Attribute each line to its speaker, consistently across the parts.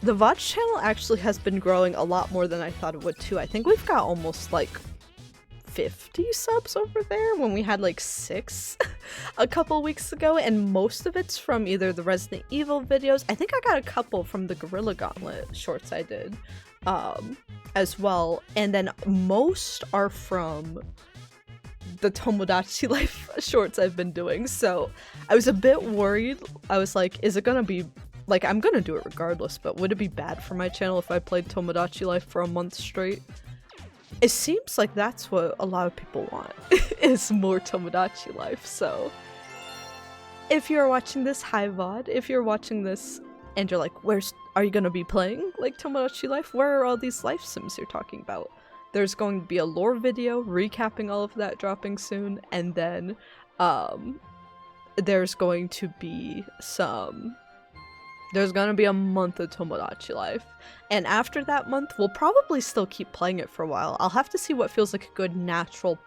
Speaker 1: the VOD channel actually has been growing a lot more than I thought it would too. I think we've got almost like 50 subs over there when we had like 6 a couple weeks ago, and most of it's from either the Resident Evil videos. I think I got a couple from the Gorilla Gauntlet shorts I did as well, and then most are from the Tomodachi Life shorts I've been doing. So I was a bit worried. I was like, is it gonna be like, I'm gonna do it regardless, but would it be bad for my channel if I played Tomodachi Life for a month straight? It seems like that's what a lot of people want, is more Tomodachi Life. So if you're watching this, hi VOD, if you're watching this and you're like, are you gonna be playing like Tomodachi Life? Where are all these life sims you're talking about? There's going to be a lore video recapping all of that dropping soon, and then there's going to be a month of Tomodachi Life, and after that month we'll probably still keep playing it for a while. I'll have to see what feels like a good natural,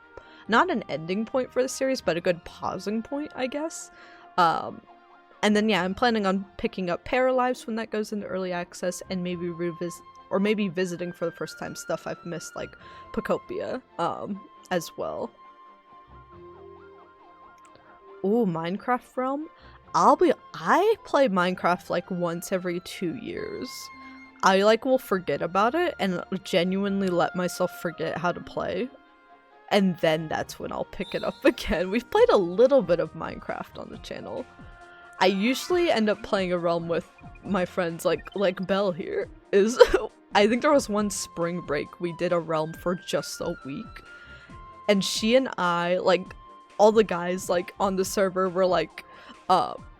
Speaker 1: not an ending point for the series, but a good pausing point, I guess. And then yeah, I'm planning on picking up Paralives when that goes into early access, and maybe visiting for the first time stuff I've missed, like Pocopia, as well. Ooh, Minecraft Realm? I play Minecraft like once every 2 years. I like will forget about it and genuinely let myself forget how to play. And then that's when I'll pick it up again. We've played a little bit of Minecraft on the channel. I usually end up playing a realm with my friends, like Belle here is. I think there was one spring break we did a realm for just a week, and she and I, like, all the guys like on the server were like,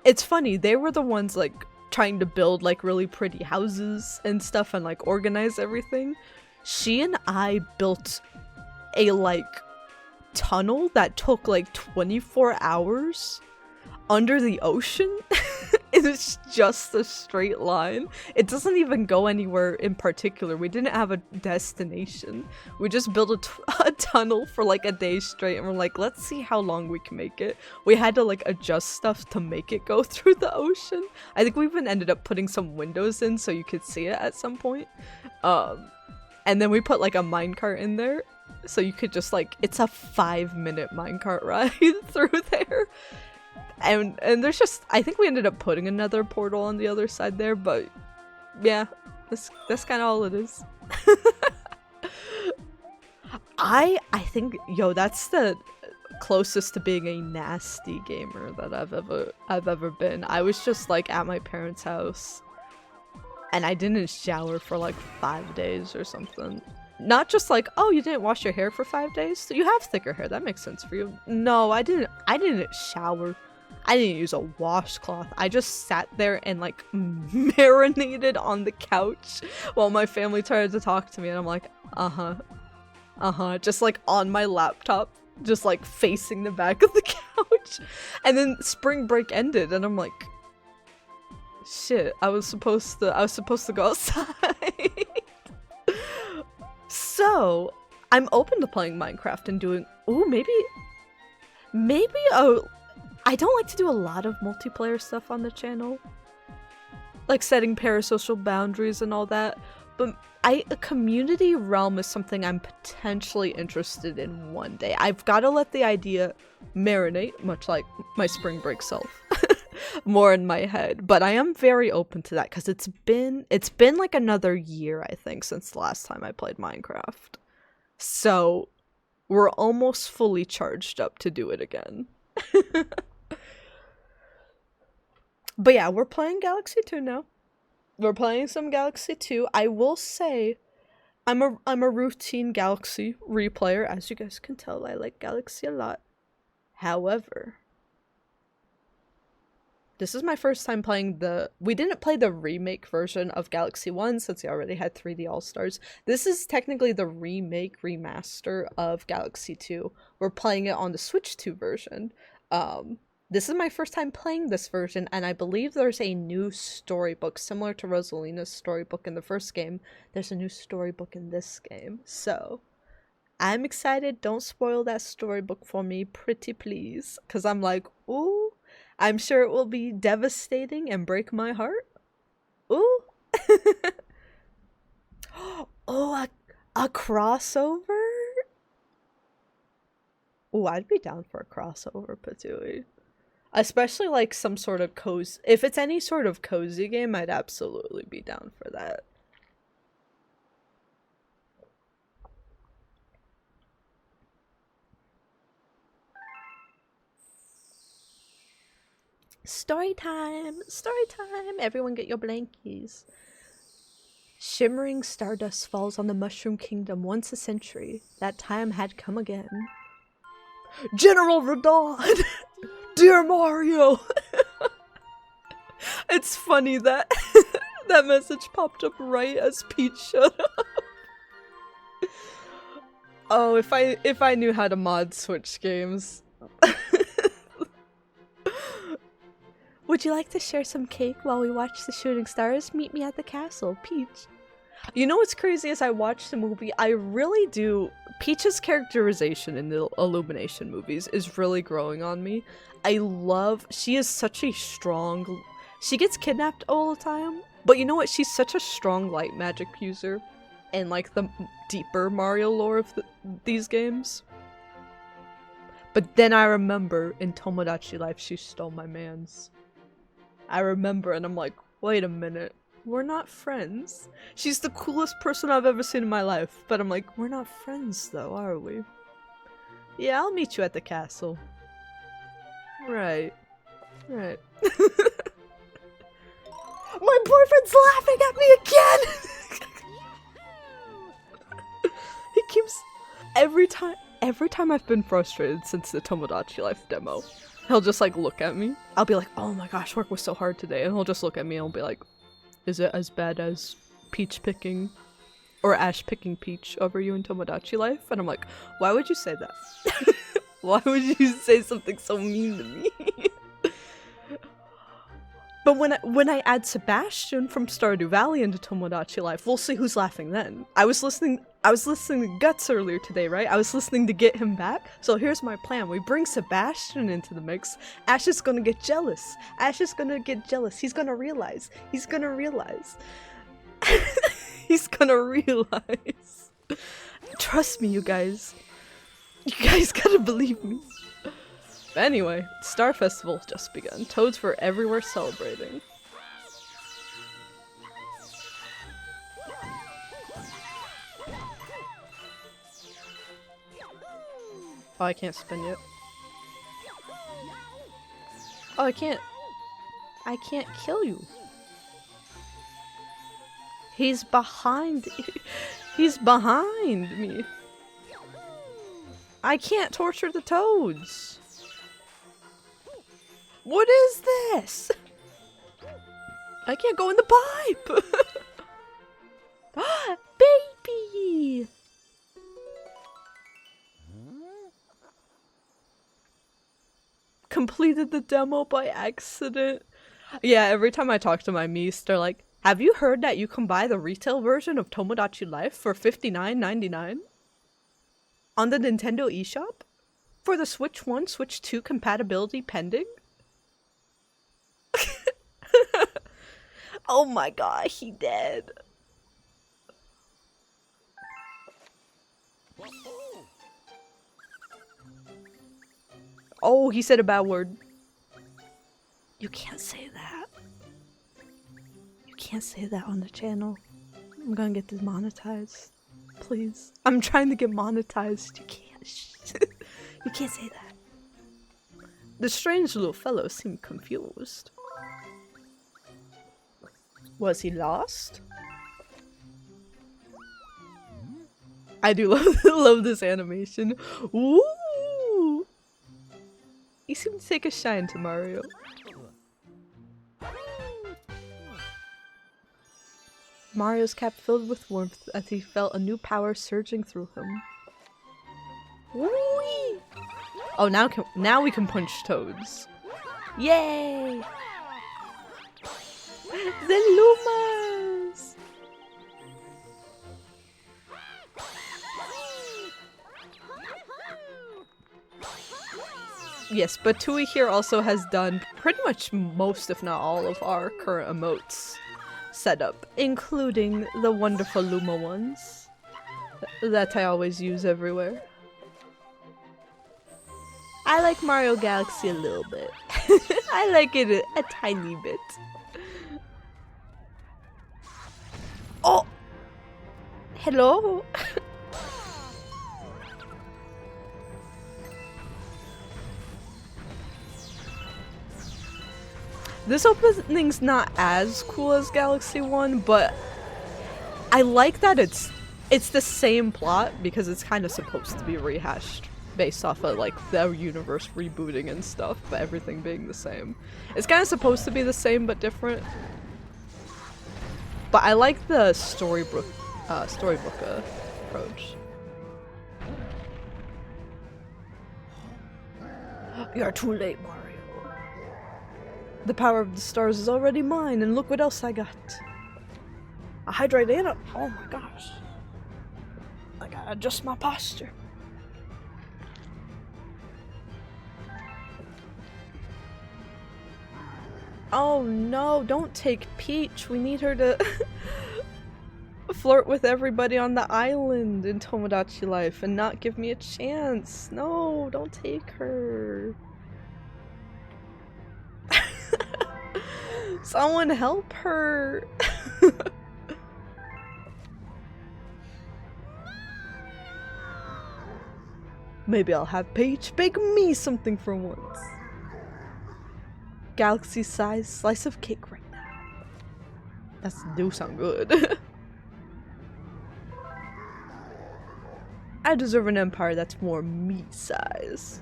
Speaker 1: it's funny, they were the ones like trying to build like really pretty houses and stuff and like organize everything. She and I built a like tunnel that took like 24 hours under the ocean. It's just a straight line. It doesn't even go anywhere in particular. We didn't have a destination. We just built a tunnel for like a day straight, and we're like, let's see how long we can make it. We had to like adjust stuff to make it go through the ocean. I think we even ended up putting some windows in so you could see it at some point. And then we put like a minecart in there so you could just like, it's a 5-minute minecart ride through there. And there's just, I think we ended up putting another portal on the other side there, but yeah, that's kind of all it is. I think, yo, that's the closest to being a nasty gamer that I've ever been. I was just like at my parents' house, and I didn't shower for like 5 days or something. Not just like, oh, you didn't wash your hair for 5 days? You have thicker hair, that makes sense for you. No, I didn't shower. I didn't use a washcloth. I just sat there and like marinated on the couch while my family tried to talk to me, and I'm like, just like on my laptop, just like facing the back of the couch. And then spring break ended, and I'm like, shit, I was supposed to go outside. So I'm open to playing Minecraft and doing, ooh, maybe I don't like to do a lot of multiplayer stuff on the channel, like setting parasocial boundaries and all that, but a community realm is something I'm potentially interested in one day. I've got to let the idea marinate, much like my spring break self, more in my head, but I am very open to that because it's been like another year, I think, since the last time I played Minecraft. So we're almost fully charged up to do it again. But yeah, we're playing Galaxy 2 now. We're playing some Galaxy 2. I will say, I'm a routine Galaxy replayer. As you guys can tell, I like Galaxy a lot. However, this is my first time playing we didn't play the remake version of Galaxy 1 since we already had 3D All-Stars. This is technically the remaster of Galaxy 2. We're playing it on the Switch 2 version. This is my first time playing this version, and I believe there's a new storybook, similar to Rosalina's storybook in the first game. There's a new storybook in this game, so I'm excited. Don't spoil that storybook for me, pretty please, because I'm like, ooh, I'm sure it will be devastating and break my heart. Ooh. Oh, a crossover? Oh, I'd be down for a crossover, Patui. Especially like some sort of cozy. If it's any sort of cozy game, I'd absolutely be down for that. Story time! Story time! Everyone get your blankies. Shimmering stardust falls on the Mushroom Kingdom once a century. That time had come again. General Radon! Dear Mario! It's funny that that message popped up right as Peach showed up. Oh, if I knew how to mod Switch games. Would you like to share some cake while we watch the shooting stars? Meet me at the castle, Peach. You know what's crazy is I watched the movie, I really do. Peach's characterization in the Illumination movies is really growing on me. She is such a strong, she gets kidnapped all the time, but you know what, she's such a strong light magic user in like the deeper Mario lore of these games. But then I remember in Tomodachi Life she stole my man's. I remember and I'm like, wait a minute. We're not friends. She's the coolest person I've ever seen in my life, but I'm like, we're not friends though, are we? Yeah, I'll meet you at the castle. Right. Right. My boyfriend's laughing at me again! He keeps... Every time I've been frustrated since the Tomodachi Life demo, he'll just like look at me. I'll be like, oh my gosh, work was so hard today. And he'll just look at me and he'll be like, is it as bad as Peach picking or Ash picking Peach over you in Tomodachi Life? And I'm like, why would you say that? Why would you say something so mean to me? But when I add Sebastian from Stardew Valley into Tomodachi Life, we'll see who's laughing then. I was listening to Guts earlier today, right? I was listening to Get Him Back. So here's my plan. We bring Sebastian into the mix. Ash is gonna get jealous. Ash is gonna get jealous. He's gonna realize. He's gonna realize. He's gonna realize. Trust me, you guys. You guys gotta believe me. But anyway, Star Festival just begun. Toads were everywhere celebrating. Oh, I can't spin yet. Oh, I can't kill you. He's behind. He's behind me. I can't torture the toads. What is this? I can't go in the pipe. Baby. Completed the demo by accident. Yeah, every time I talk to my niece, they're like, have you heard that you can buy the retail version of Tomodachi Life for $59.99? On the Nintendo eShop? For the Switch 1, Switch 2 compatibility pending? Oh my god, he dead. Oh, he said a bad word. You can't say that. You can't say that on the channel. I'm gonna get demonetized. Please. I'm trying to get monetized. You can't. You can't say that. The strange little fellow seemed confused. Was he lost? I do love this animation. Ooh! He seemed to take a shine to Mario. Mario's cap filled with warmth as he felt a new power surging through him. Whee! Oh, now we can punch toads. Yay! The Lumas! Yes, but Tui here also has done pretty much most, if not all, of our current emotes. setup, including the wonderful Luma ones that I always use everywhere. I like Mario Galaxy a little bit. I like it a tiny bit. Oh! Hello? This opening's not as cool as Galaxy 1, but I like that it's the same plot because it's kind of supposed to be rehashed based off of like the universe rebooting and stuff, but everything being the same. It's kind of supposed to be the same but different. But I like the storybook approach. You're too late, Mario. The power of the stars is already mine, and look what else I got. A hydrate and a— oh my gosh. I gotta adjust my posture. Oh no, don't take Peach. We need her to flirt with everybody on the island in Tomodachi Life and not give me a chance. No, don't take her. Someone help her. Maybe I'll have Peach bake me something for once. Galaxy-sized slice of cake right now. That do sound good. I deserve an empire that's more me-size.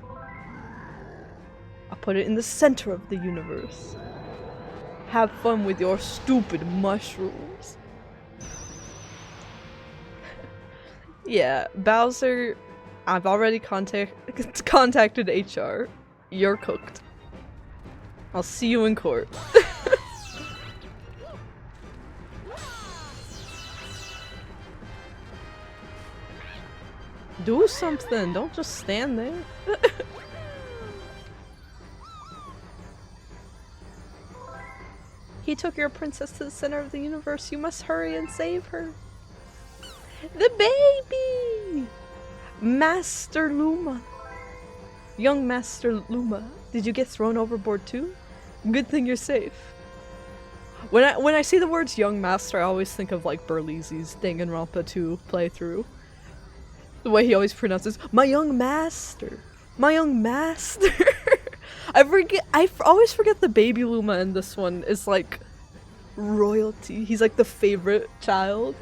Speaker 1: I'll put it in the center of the universe. Have fun with your stupid mushrooms. Yeah, Bowser, I've already contacted HR. You're cooked. I'll see you in court. Do something, don't just stand there. He took your princess to the center of the universe. You must hurry and save her. The baby! Master Luma. Young Master Luma. Did you get thrown overboard too? Good thing you're safe. When I see the words Young Master, I always think of like Berlizzi's Danganronpa 2 playthrough. The way he always pronounces, my young master. My young master. I always forget the baby Luma in this one is like royalty. He's like the favorite child.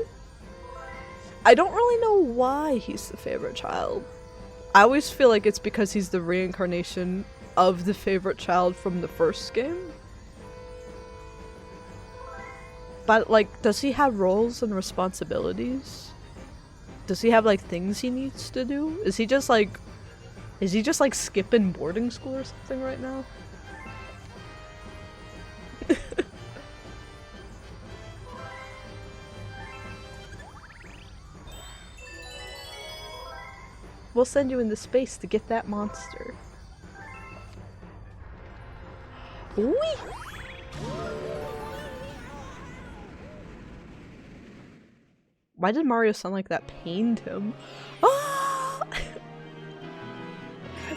Speaker 1: I don't really know why he's the favorite child. I always feel like it's because he's the reincarnation of the favorite child from the first game. But like, does he have roles and responsibilities? Does he have like things he needs to do? Is he just like skipping boarding school or something right now? We'll send you into space to get that monster. Whee! Why did Mario sound like that pained him? Ah!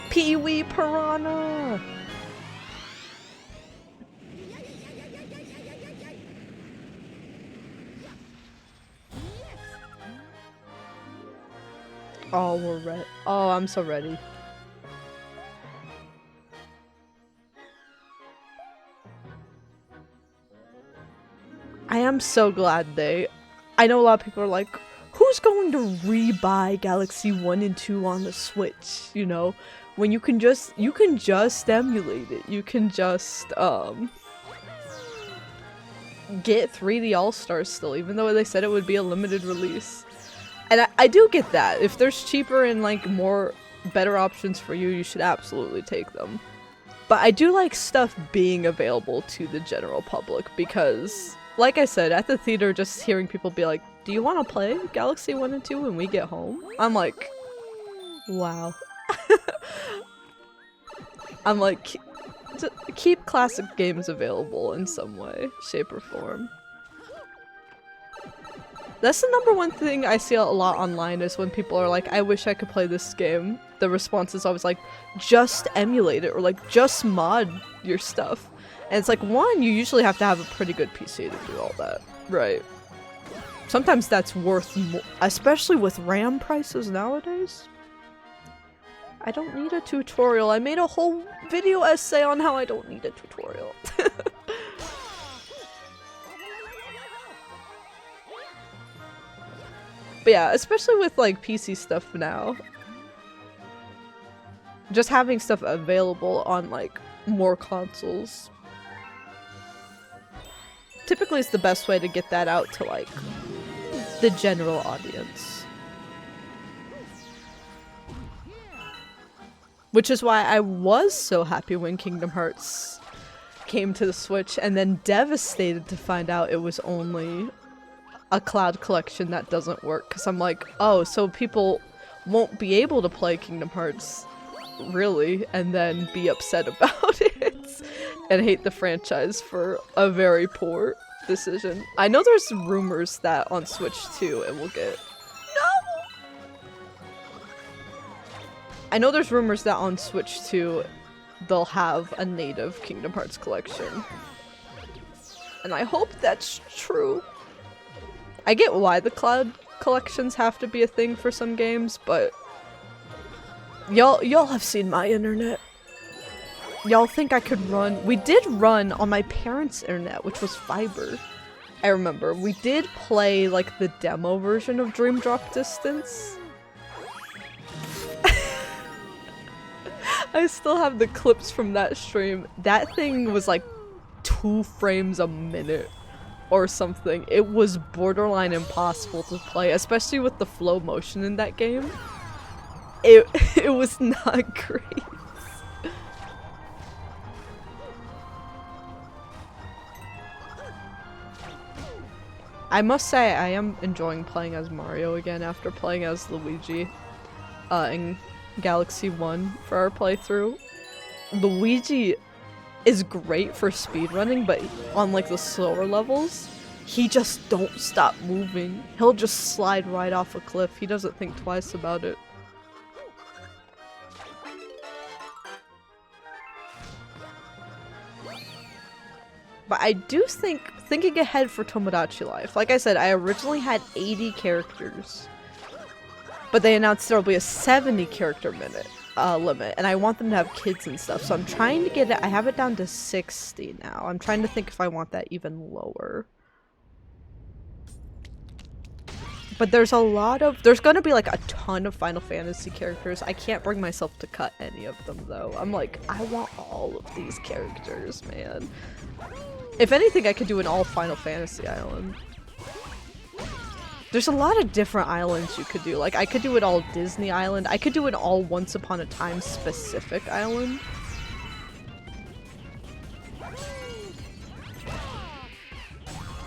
Speaker 1: Pee-wee Piranha! Oh, we're ready. Oh, I'm so ready. I am so glad I know a lot of people are like, who's going to re-buy Galaxy 1 and 2 on the Switch, you know? When you can just emulate it. You can just, get 3D All-Stars still, even though they said it would be a limited release. And I do get that. If there's cheaper and like better options for you, you should absolutely take them. But I do like stuff being available to the general public because, like I said, at the theater, just hearing people be like, do you want to play Galaxy 1 and 2 when we get home? I'm like, wow. I'm like, keep classic games available in some way, shape, or form. That's the number one thing I see a lot online is when people are like, I wish I could play this game. The response is always like, just emulate it or like just mod your stuff. And it's like, one, you usually have to have a pretty good PC to do all that, right? Sometimes that's worth more, especially with RAM prices nowadays. I don't need a tutorial. I made a whole video essay on how I don't need a tutorial. But yeah, especially with like PC stuff now. Just having stuff available on like more consoles. Typically it's the best way to get that out to like the general audience. Which is why I was so happy when Kingdom Hearts came to the Switch and then devastated to find out it was only a cloud collection that doesn't work, because I'm like, oh, so people won't be able to play Kingdom Hearts, really, and then be upset about it and hate the franchise for a very poor decision. I know there's rumors that on Switch 2 it will get... No! I know there's rumors that on Switch 2 they'll have a native Kingdom Hearts collection. And I hope that's true. I get why the cloud collections have to be a thing for some games, but y'all have seen my internet. Y'all think I could run? We did run on my parents' internet, which was fiber. I remember. We did play like the demo version of Dream Drop Distance. I still have the clips from that stream. That thing was like 2 frames a minute. Or something. It was borderline impossible to play, especially with the flow motion in that game. It was not great. I must say I am enjoying playing as Mario again after playing as Luigi in Galaxy 1 for our playthrough. Luigi is great for speedrunning, but on like the slower levels, he just don't stop moving. He'll just slide right off a cliff. He doesn't think twice about it. But I do think, thinking ahead for Tomodachi Life, like I said, I originally had 80 characters, but they announced there'll be a 70 character limit, and I want them to have kids and stuff, so I'm trying to get it, I have it down to 60 now. I'm trying to think if I want that even lower. But there's gonna be like a ton of Final Fantasy characters. I can't bring myself to cut any of them though. I'm like, I want all of these characters, man. If anything, I could do an all Final Fantasy island. There's a lot of different islands you could do. Like, I could do it all Disney Island. I could do it all Once Upon a Time specific island.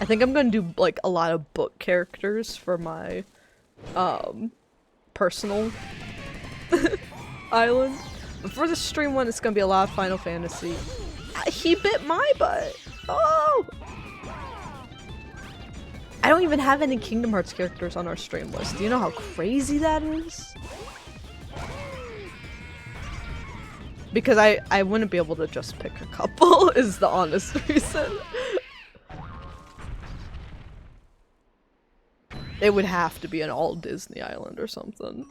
Speaker 1: I think I'm gonna do, like, a lot of book characters for my, personal island. But for the stream one, it's gonna be a lot of Final Fantasy. He bit my butt! Oh! I don't even have any Kingdom Hearts characters on our stream list. Do you know how crazy that is? Because I wouldn't be able to just pick a couple, is the honest reason. It would have to be an all Disney island or something.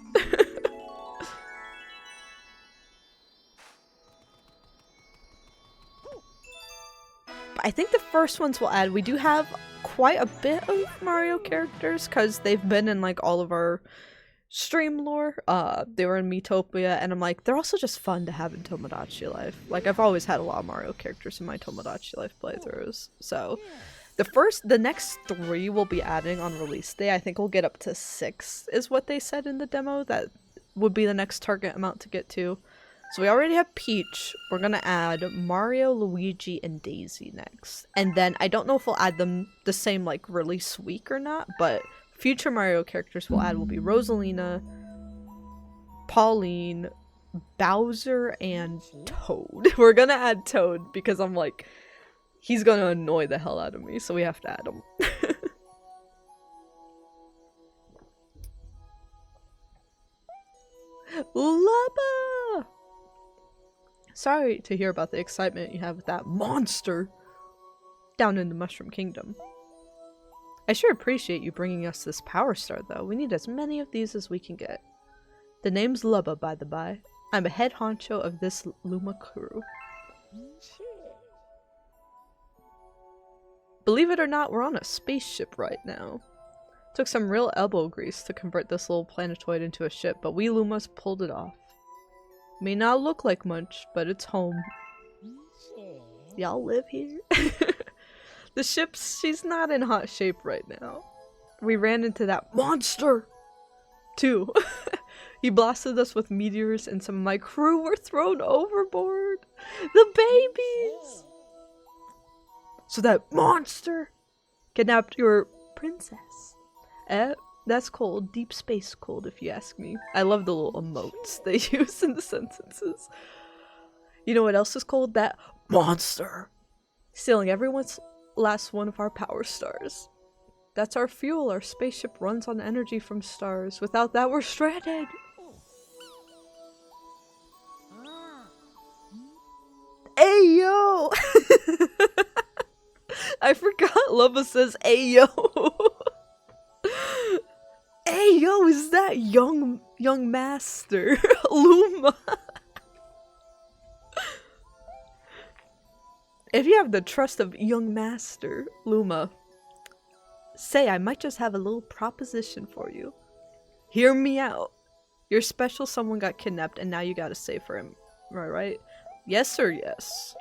Speaker 1: But I think the first ones we'll add, we do have quite a bit of Mario characters because they've been in like all of our stream lore. They were in Miitopia, and I'm like, they're also just fun to have in Tomodachi Life. Like, I've always had a lot of Mario characters in my Tomodachi Life playthroughs. So the next 3 we'll be adding on release day. I think we'll get up to 6 is what they said in the demo. That would be the next target amount to get to. So we already have Peach. We're gonna add Mario, Luigi, and Daisy next. And then I don't know if we'll add them the same like release week or not, but future Mario characters we'll add will be Rosalina, Pauline, Bowser, and Toad. We're gonna add Toad because I'm like, he's gonna annoy the hell out of me, so we have to add him. Lubba! Sorry to hear about the excitement you have with that monster down in the Mushroom Kingdom. I sure appreciate you bringing us this Power Star, though. We need as many of these as we can get. The name's Lubba, by the by. I'm a head honcho of this Luma crew. Believe it or not, we're on a spaceship right now. Took some real elbow grease to convert this little planetoid into a ship, but we Lumas pulled it off. May not look like much, but it's home. Y'all live here? The ship, she's not in hot shape right now. We ran into that monster, too. He blasted us with meteors and some of my crew were thrown overboard. The babies! So that monster kidnapped your princess. That's cold. Deep space cold, if you ask me. I love the little emotes they use in the sentences. You know what else is cold? That monster. Stealing everyone's last one of our power stars. That's our fuel. Our spaceship runs on energy from stars. Without that, we're stranded. Ayo! I forgot Lubba says ayo. Ayo, is that young master Luma? If you have the trust of young master Luma, say I might just have a little proposition for you. Hear me out. Your special someone got kidnapped and now you gotta save for him. Right? Yes or yes?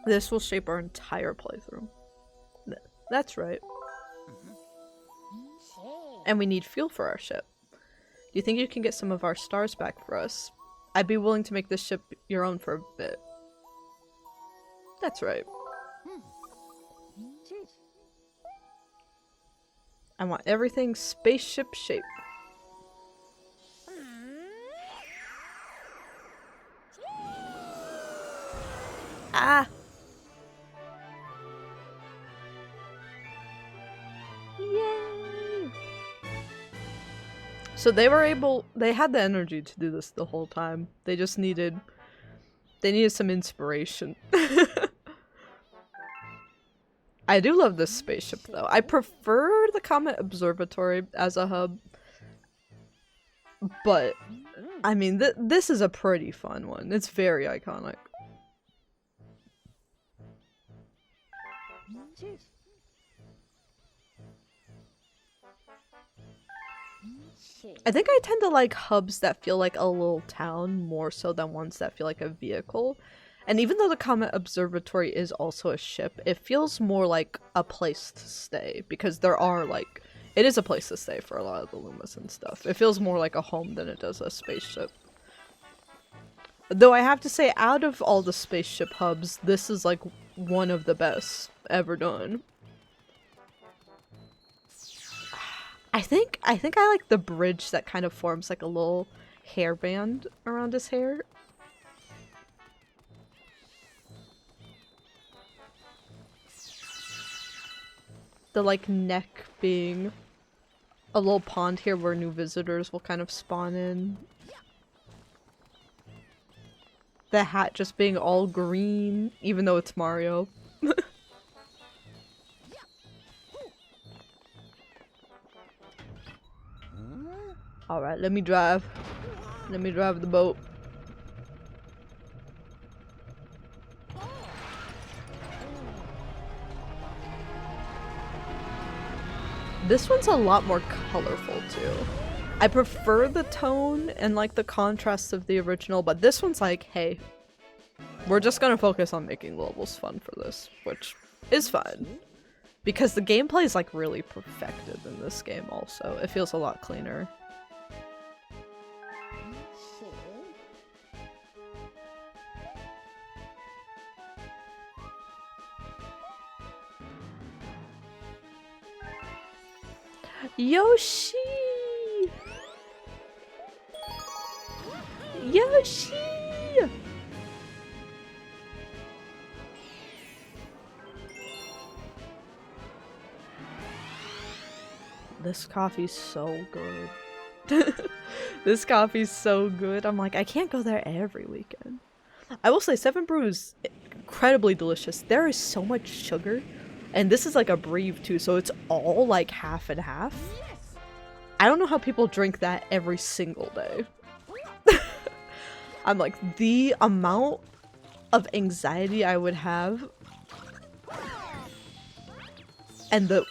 Speaker 1: This will shape our entire playthrough. That's right. And we need fuel for our ship. Do you think you can get some of our stars back for us? I'd be willing to make this ship your own for a bit. That's right. I want everything spaceship shape. Ah! Yay! So they had the energy to do this the whole time. They needed some inspiration. I do love this spaceship though. I prefer the Comet Observatory as a hub. But, I mean, this is a pretty fun one. It's very iconic. I think I tend to like hubs that feel like a little town more so than ones that feel like a vehicle. And even though the Comet Observatory is also a ship, it feels more like a place to stay because it is a place to stay for a lot of the Lumas and stuff. It feels more like a home than it does a spaceship. Though I have to say, out of all the spaceship hubs, this is like one of the best ever done. I think I like the bridge that kind of forms like a little hairband around his hair. The like neck being a little pond here where new visitors will kind of spawn in. The hat just being all green, even though it's Mario. Alright, let me drive. Let me drive the boat. This one's a lot more colorful too. I prefer the tone and like the contrast of the original, but this one's like, hey, we're just gonna focus on making levels fun for this, which is fun. Because the gameplay is like really perfected in this game also. It feels a lot cleaner. Yoshi! Yoshi! This coffee's so good. This coffee's so good. I'm like, I can't go there every weekend. I will say 7 Brew is incredibly delicious. There is so much sugar. And this is like a breve too, so it's all like half and half. I don't know how people drink that every single day. I'm like, the amount of anxiety I would have and the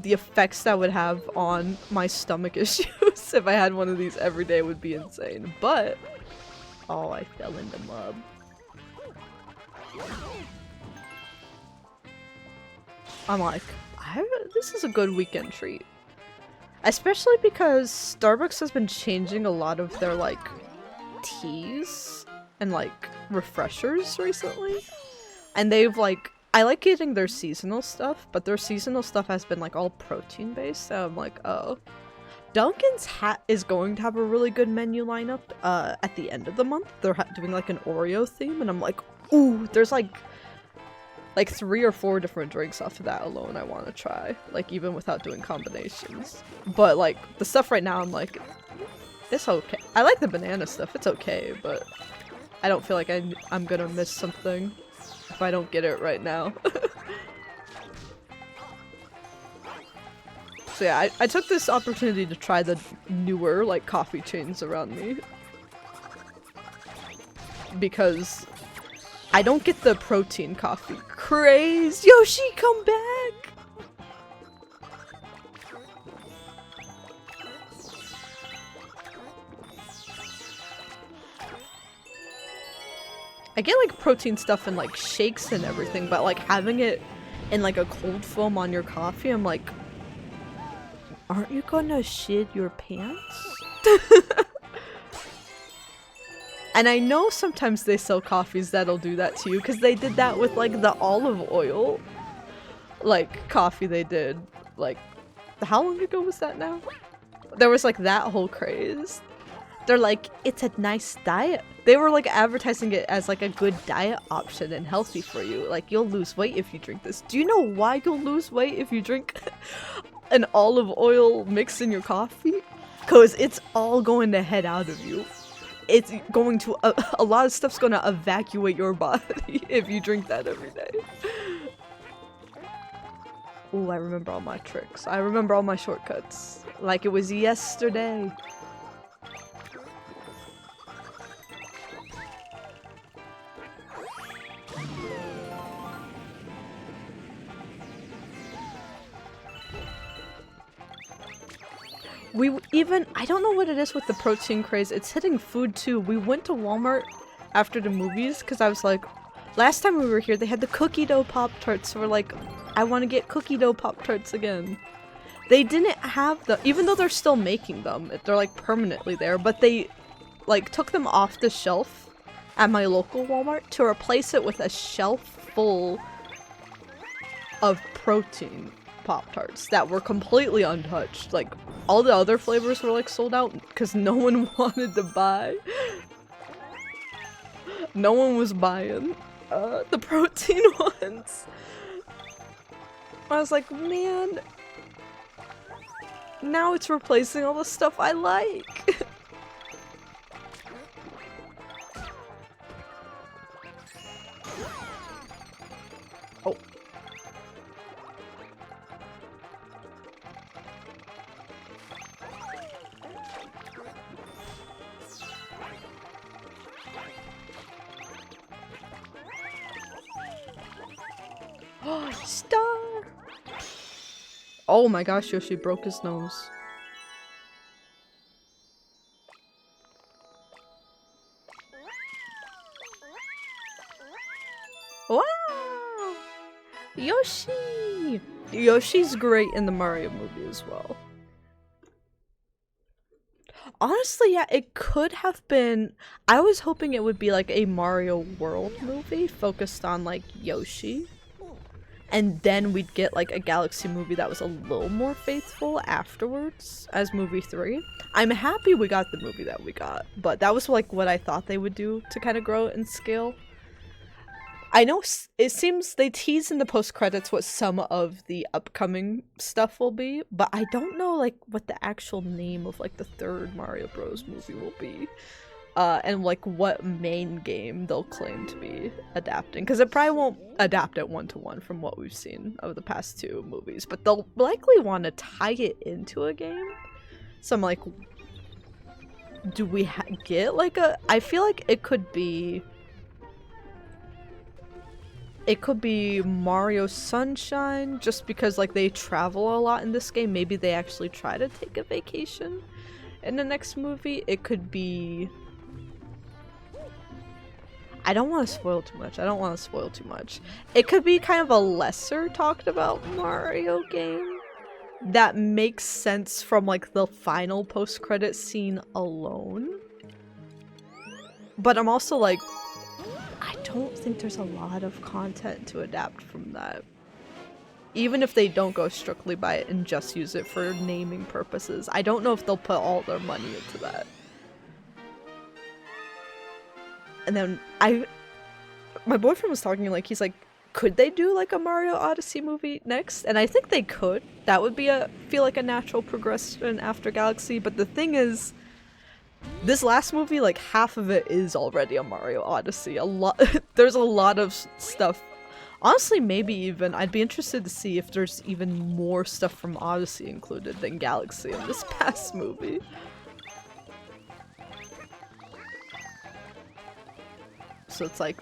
Speaker 1: effects that would have on my stomach issues if I had one of these every day would be insane. But oh, I fell in the mud. I'm like, this is a good weekend treat. Especially because Starbucks has been changing a lot of their like teas and like refreshers recently. And they've like, I like getting their seasonal stuff, but their seasonal stuff has been like all protein based. So I'm like, oh. Dunkin's is going to have a really good menu lineup at the end of the month. They're doing like an Oreo theme, and I'm like, ooh, there's like 3 or 4 different drinks off of that alone I want to try, like even without doing combinations. But like the stuff right now, I'm like, it's okay. I like the banana stuff, it's okay, but I don't feel like I'm gonna miss something if I don't get it right now. So yeah, I took this opportunity to try the newer like coffee chains around me. Because I don't get the protein coffee craze. Yoshi, come back! I get like protein stuff in like shakes and everything, but like having it in like a cold foam on your coffee, I'm like, aren't you gonna shit your pants? And I know sometimes they sell coffees that'll do that to you, because they did that with like the olive oil like coffee they did like, how long ago was that now? There was like that whole craze. They're like, it's a nice diet. They were like advertising it as like a good diet option and healthy for you. Like, you'll lose weight if you drink this. Do you know why you'll lose weight if you drink an olive oil mix in your coffee? Because it's all going to head out of you. It's going to, a lot of stuff's going to evacuate your body if you drink that every day. Ooh, I remember all my tricks. I remember all my shortcuts. Like it was yesterday. I don't know what it is with the protein craze. It's hitting food too. We went to Walmart after the movies because I was like, last time we were here, they had the cookie dough Pop-Tarts. So we're like, I want to get cookie dough Pop-Tarts again. They didn't have them, even though they're still making them. They're like permanently there, but they like took them off the shelf at my local Walmart to replace it with a shelf full of protein Pop-Tarts that were completely untouched. Like, all the other flavors were like sold out because no one wanted to buy. No one was buying the protein ones. I was like, man, now it's replacing all the stuff I like. Oh. Star! Oh my gosh, Yoshi broke his nose. Wow! Yoshi! Yoshi's great in the Mario movie as well. Honestly, yeah, it could have been. I was hoping it would be like a Mario World movie focused on like Yoshi. And then we'd get like a Galaxy movie that was a little more faithful afterwards as movie 3. I'm happy we got the movie that we got, but that was like what I thought they would do to kind of grow it in scale. I know it seems they tease in the post-credits what some of the upcoming stuff will be, but I don't know like what the actual name of like the third Mario Bros movie will be. And like what main game they'll claim to be adapting, because it probably won't adapt it one-to-one from what we've seen of the past two movies, but they'll likely want to tie it into a game. So I'm like, do we get like a... I feel like it could be Mario Sunshine, just because like they travel a lot in this game. Maybe they actually try to take a vacation in the next movie. It could be... I don't want to spoil too much. It could be kind of a lesser talked about Mario game that makes sense from like the final post-credit scene alone. But I'm also like, I don't think there's a lot of content to adapt from that. Even if they don't go strictly by it and just use it for naming purposes, I don't know if they'll put all their money into that. And then my boyfriend was talking like, he's like, could they do like a Mario Odyssey movie next? And I think they could. That would be feel like a natural progression after Galaxy. But the thing is, this last movie, like half of it is already a Mario Odyssey. There's a lot of stuff. Honestly, maybe even, I'd be interested to see if there's even more stuff from Odyssey included than Galaxy in this past movie. So it's like,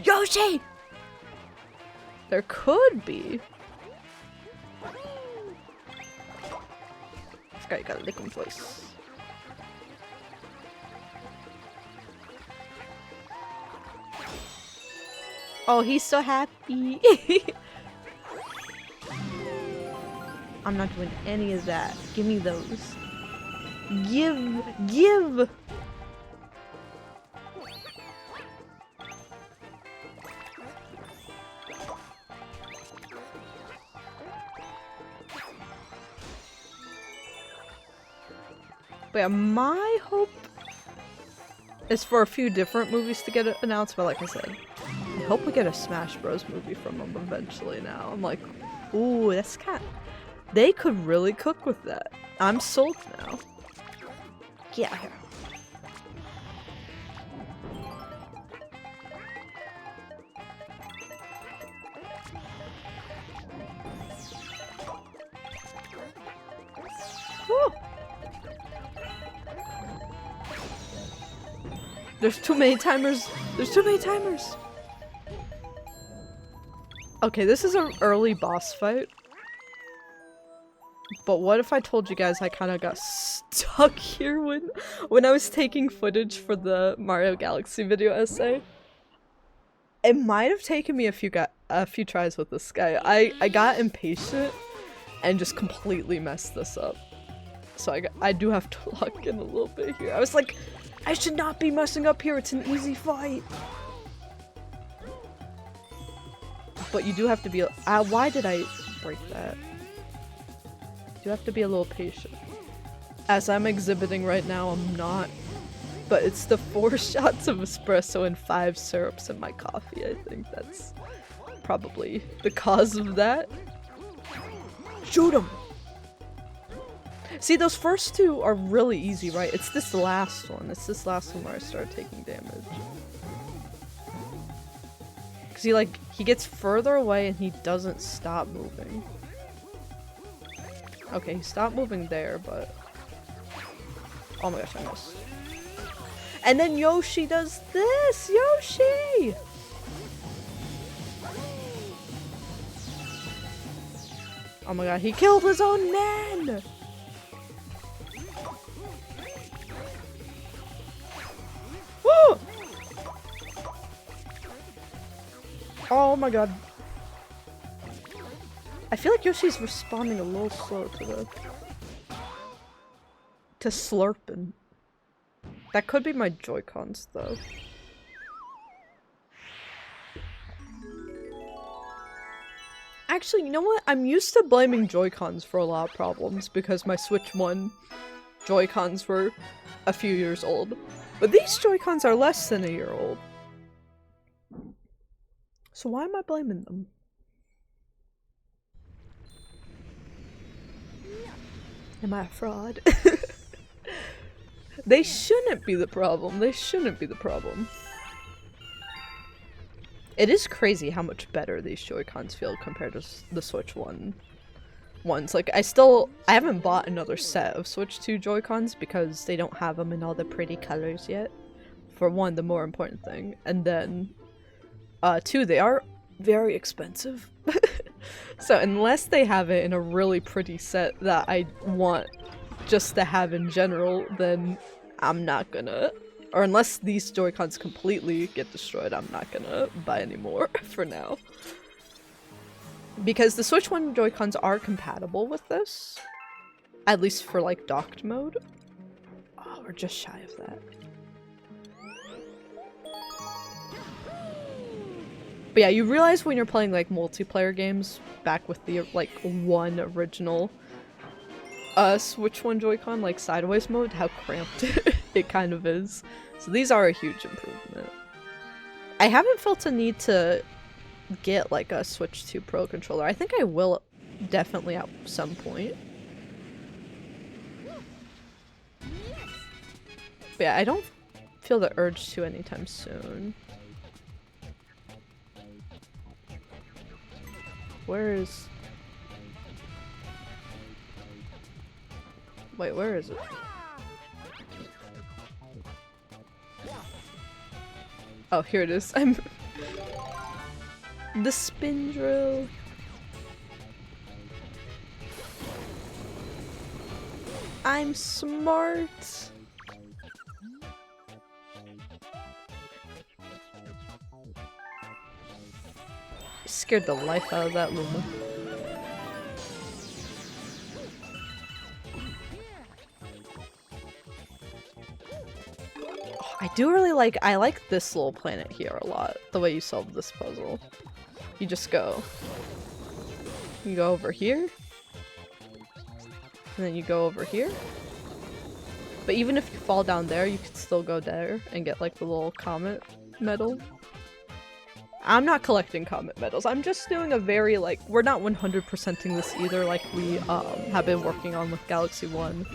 Speaker 1: Yoshi! There could be. I forgot you got a liquid voice. Oh, he's so happy. I'm not doing any of that. Give me those. Give! But yeah, my hope is for a few different movies to get announced, but like I said, I hope we get a Smash Bros movie from them eventually now. I'm like, ooh, that's they could really cook with that. I'm sold now. Get out here. Woo! There's too many timers! There's too many timers! Okay, this is an early boss fight. But what if I told you guys I kind of got stuck here when I was taking footage for the Mario Galaxy video essay? It might have taken me a few tries with this guy. I got impatient and just completely messed this up. So I do have to lock in a little bit here. I was like, I should not be messing up here, it's an easy fight! But you do have to be- why did I break that? You have to be a little patient. As I'm exhibiting right now, I'm not. But it's the 4 shots of espresso and 5 syrups in my coffee. I think that's probably the cause of that. Shoot him! See, those first two are really easy, right? It's this last one. It's this last one where I start taking damage. Cause he gets further away and he doesn't stop moving. Okay, he stopped moving there, but... Oh my gosh, I missed. And then Yoshi does this! Yoshi! Oh my god, he killed his own man! Woo! Oh my god. I feel like Yoshi's responding a little slow to slurping. That could be my Joy-Cons though. Actually, you know what? I'm used to blaming Joy-Cons for a lot of problems because my Switch 1 Joy-Cons were a few years old. But these Joy-Cons are less than a year old. So why am I blaming them? Am I a fraud? They shouldn't be the problem. They shouldn't be the problem. It is crazy how much better these Joy-Cons feel compared to the Switch ones. Like, I haven't bought another set of Switch 2 Joy-Cons because they don't have them in all the pretty colors yet. For one, the more important thing. And then, two, they are very expensive. So unless they have it in a really pretty set that I want just to have in general, then I'm not gonna. Or unless these Joy-Cons completely get destroyed, I'm not gonna buy any more for now. Because the Switch 1 Joy-Cons are compatible with this. At least for like docked mode. Oh, we're just shy of that. But yeah, you realize when you're playing like multiplayer games back with the like one original Switch 1 Joy-Con, like sideways mode, how cramped it kind of is. So these are a huge improvement. I haven't felt a need to get like a Switch 2 Pro controller. I think I will definitely at some point. But yeah, I don't feel the urge to anytime soon. Where is... Wait, where is it? Oh, here it is. I'm... The spin drill. I'm smart. Scared the life out of that Luma. Oh, I like this little planet here a lot. The way you solve this puzzle. You just go. You go over here. And then you go over here. But even if you fall down there, you could still go there and get like the little comet medal. I'm not collecting comet medals. I'm just doing a very like, we're not 100%ing this either like we have been working on with Galaxy 1.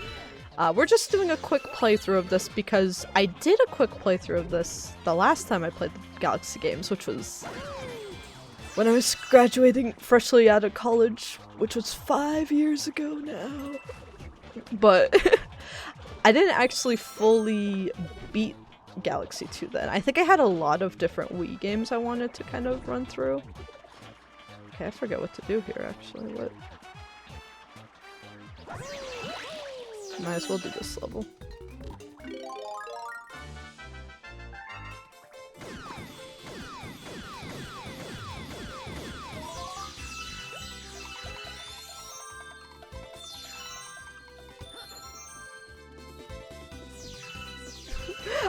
Speaker 1: We're just doing a quick playthrough of this because I did a quick playthrough of this the last time I played the Galaxy games, which was when I was graduating freshly out of college, which was 5 years ago now. But I didn't actually fully beat Galaxy 2 then. I think I had a lot of different Wii games I wanted to kind of run through. Okay, I forget what to do here actually. What? Might as well do this level.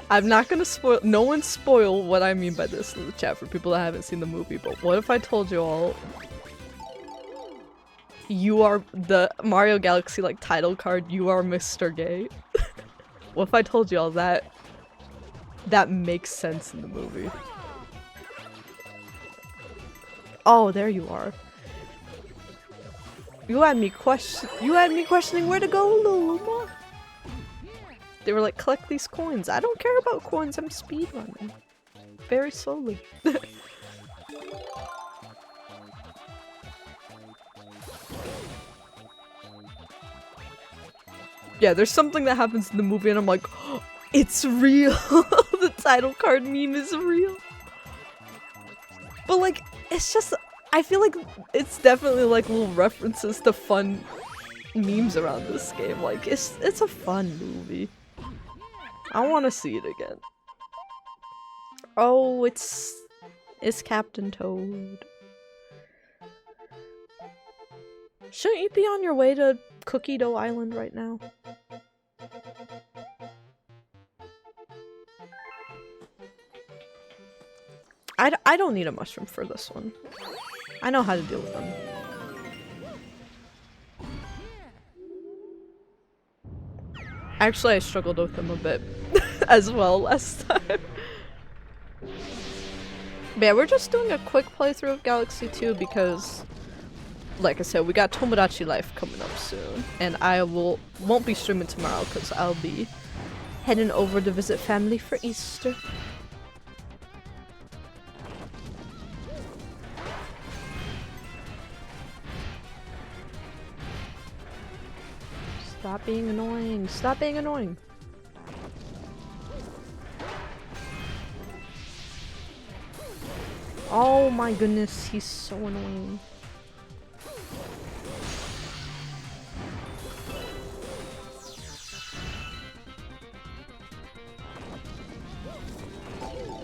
Speaker 1: I'm not gonna spoil- no one spoil what I mean by this in the chat for people that haven't seen the movie, but what if I told you all you are the Mario Galaxy like title card, you are Mr. Gay? What if I told you all that makes sense in the movie? Oh, there you are. You had me questioning where to go, Luma. They were like, collect these coins. I don't care about coins, I'm speedrunning. Very slowly. Yeah, there's something that happens in the movie and I'm like, oh, it's real! The title card meme is real! But like, it's just, I feel like it's definitely like little references to fun memes around this game. Like, it's a fun movie. I want to see it again. Oh, it's Captain Toad. Shouldn't you be on your way to Cookie Dough Island right now? I don't need a mushroom for this one. I know how to deal with them. Actually, I struggled with them a bit as well last time. But yeah, we're just doing a quick playthrough of Galaxy 2 because, like I said, we got Tomodachi Life coming up soon, and I won't be streaming tomorrow because I'll be heading over to visit family for Easter. Stop being annoying. Stop being annoying. Oh my goodness, he's so annoying.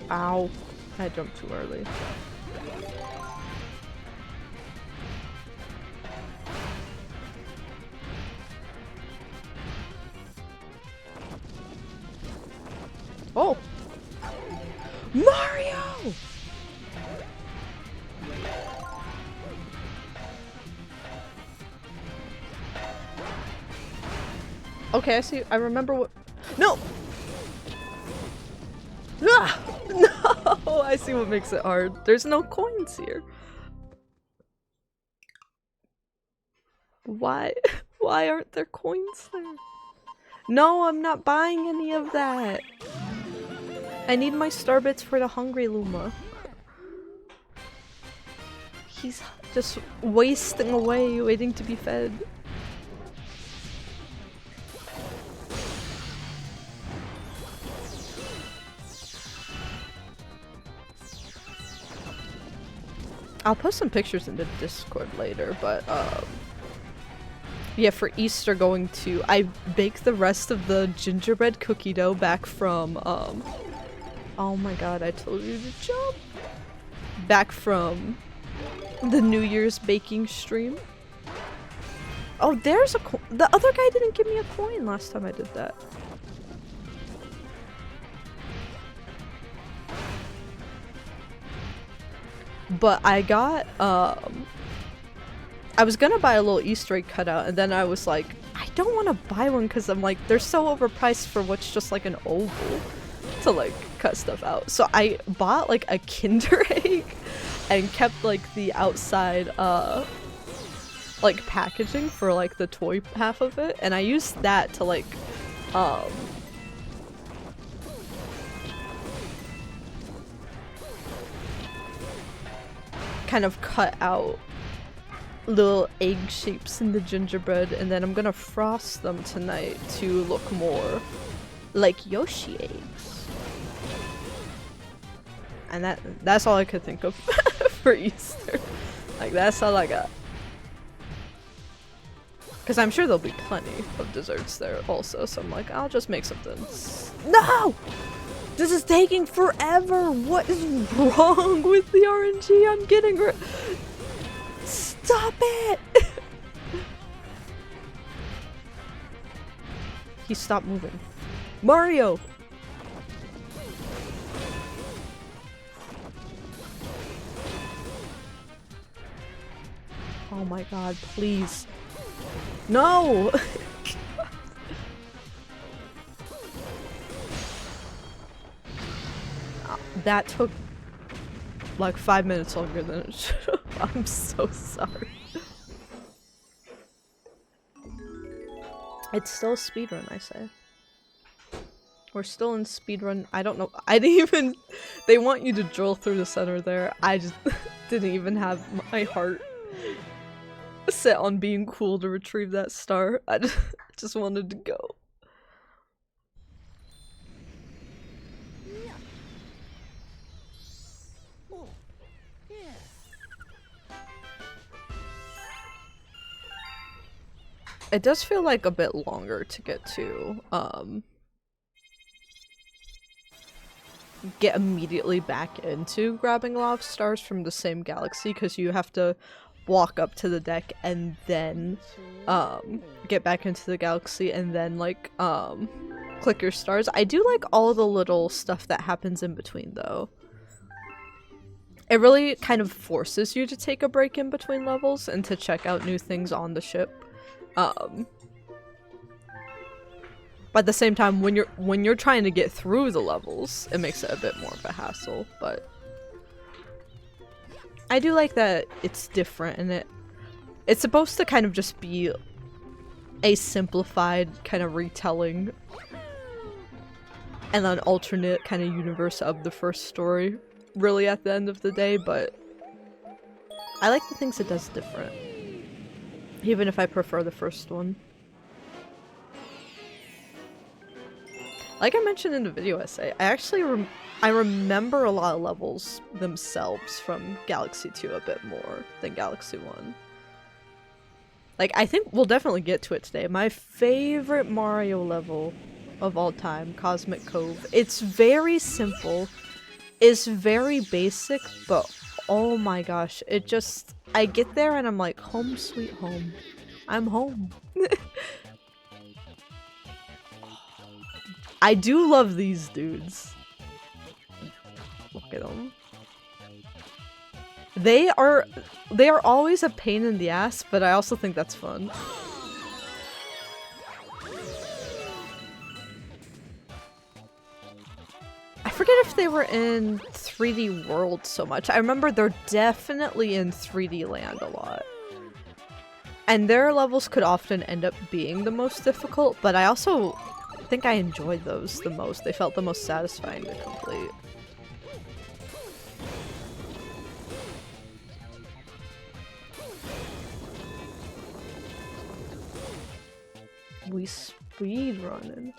Speaker 1: Ow. I jumped too early. Oh! Mario! Okay, I see. I remember what. No! Ah! No! I see what makes it hard. There's no coins here. Why? Why aren't there coins there? No, I'm not buying any of that. I need my star bits for the hungry Luma. He's just wasting away, waiting to be fed. I'll post some pictures in the Discord later, but yeah, for Easter I baked the rest of the gingerbread cookie dough back from oh my god, I told you to jump! Back from the New Year's baking stream. Oh, there's the other guy didn't give me a coin last time I did that. But I got, I was gonna buy a little Easter egg cutout, and then I was like, I don't want to buy one because I'm like, they're so overpriced for what's just like an oval to like cut stuff out. So I bought like a Kinder egg and kept like the outside, like packaging for like the toy half of it, and I used that to like, kind of cut out little egg shapes in the gingerbread, and then I'm gonna frost them tonight to look more like Yoshi eggs. And that's all I could think of for Easter. Like, that's all I got. Because I'm sure there'll be plenty of desserts there also, so I'm like, I'll just make something. No! This is taking forever! What is wrong with the RNG? I'm getting Stop it! He stopped moving. Mario! Oh my god, please. No! That took like 5 minutes longer than it should have. I'm so sorry. It's still speedrun, I say. We're still in speedrun. I don't know. I didn't even. They want you to drill through the center there. I just didn't even have my heart set on being cool to retrieve that star. I just wanted to go. It does feel like a bit longer to get to, get immediately back into grabbing a lot of stars from the same galaxy, because you have to walk up to the deck and then, get back into the galaxy and then, like, click your stars. I do like all the little stuff that happens in between, though. It really kind of forces you to take a break in between levels and to check out new things on the ship. But at the same time, when you're trying to get through the levels, it makes it a bit more of a hassle, but I do like that it's different and it's supposed to kind of just be a simplified kind of retelling and an alternate kind of universe of the first story, really, at the end of the day, but I like the things it does different, even if I prefer the first one. Like I mentioned in the video essay, I remember a lot of levels themselves from Galaxy 2 a bit more than Galaxy 1. Like, I think we'll definitely get to it today. My favorite Mario level of all time, Cosmic Cove. It's very simple, it's very basic, but oh my gosh, it just... I get there and I'm like, home sweet home. I'm home. I do love these dudes. Look at them. They are always a pain in the ass, but I also think that's fun. I forget if they were in 3D World so much. I remember they're definitely in 3D Land a lot. And their levels could often end up being the most difficult, but I also think I enjoyed those the most. They felt the most satisfying to complete. We speed running.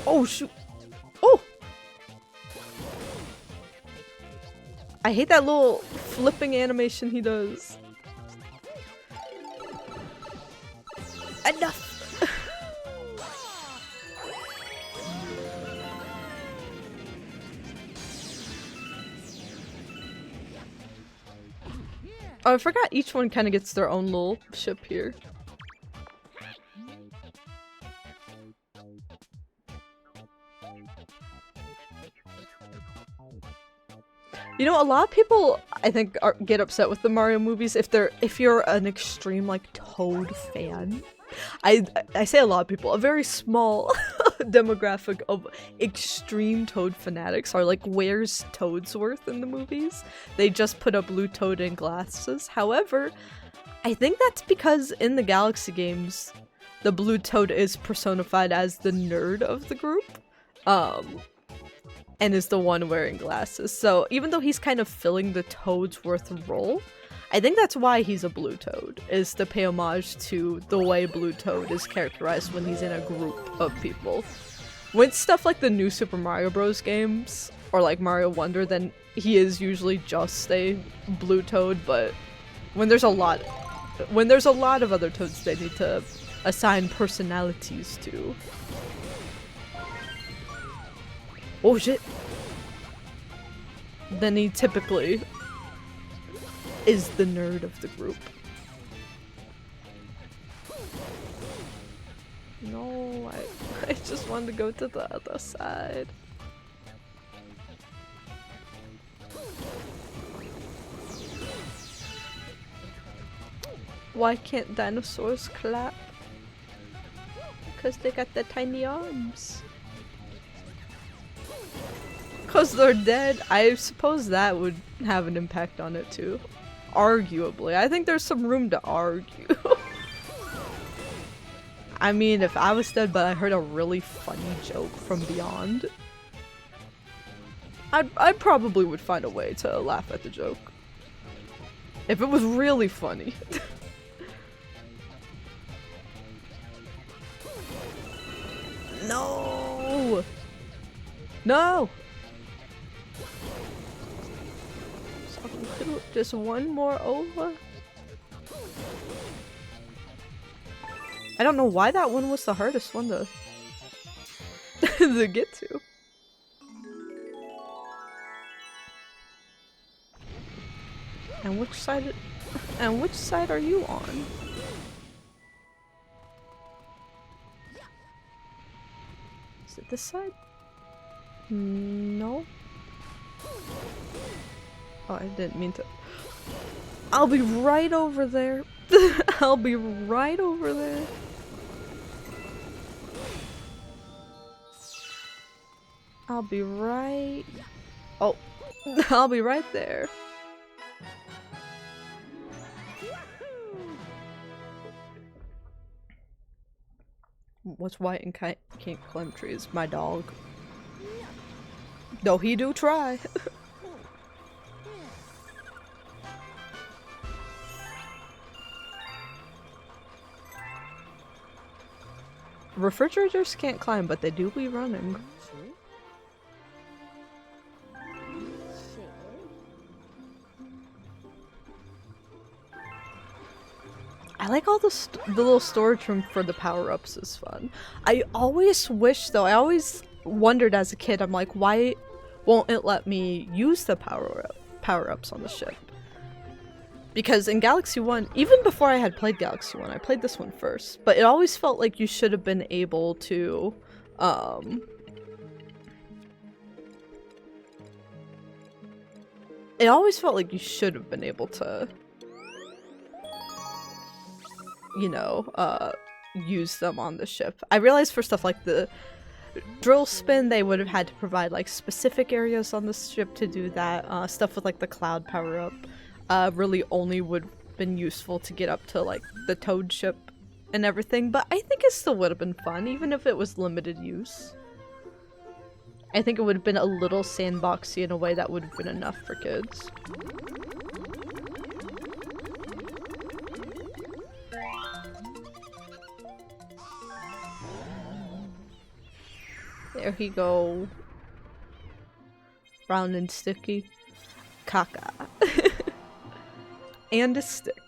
Speaker 1: Oh shoot! Oh! I hate that little flipping animation he does. Enough! Oh, I forgot each one kind of gets their own little ship here. You know, a lot of people, I think, get upset with the Mario movies if you're an extreme, like, Toad fan. I say a lot of people, a very small demographic of extreme Toad fanatics are like, where's Toadsworth in the movies? They just put a blue Toad in glasses. However, I think that's because in the Galaxy games, the blue Toad is personified as the nerd of the group. And is the one wearing glasses. So even though he's kind of filling the Toadsworth role, I think that's why he's a blue Toad, is to pay homage to the way blue Toad is characterized when he's in a group of people. With stuff like the new Super Mario Bros. Games, or like Mario Wonder, then he is usually just a blue Toad, but when there's a lot of other Toads they need to assign personalities to. Oh shit! Then he typically is the nerd of the group. No, I just wanted to go to the other side. Why can't dinosaurs clap? Because they got the tiny arms. Because they're dead. I suppose that would have an impact on it too. Arguably. I think there's some room to argue. I mean, if I was dead but I heard a really funny joke from beyond, I probably would find a way to laugh at the joke. If it was really funny. No! No! Just one more over. I don't know why that one was the hardest one to to get to. And which side are you on? Is it this side? No. Oh, I didn't mean to. I'll be right over there. I'll be right over there. I'll be right... Oh, I'll be right there. What's white and can't climb trees? My dog. Though he do try. Refrigerators can't climb, but they do be running. I like all the little storage room for the power-ups is fun. I always wish though, I always wondered as a kid, I'm like, why won't it let me use the power-ups on the ship? Because in Galaxy 1, even before I had played Galaxy 1, I played this one first, but it always felt like you should have been able to, it always felt like you should have been able to, you know, use them on the ship. I realized for stuff like the drill spin, they would have had to provide like specific areas on the ship to do that. Stuff with like the cloud power-up really only would have been useful to get up to like the Toad ship and everything, but I think it still would have been fun, even if it was limited use. I think it would have been a little sandboxy in a way that would have been enough for kids. There he go. Round and sticky. Caca. And a stick.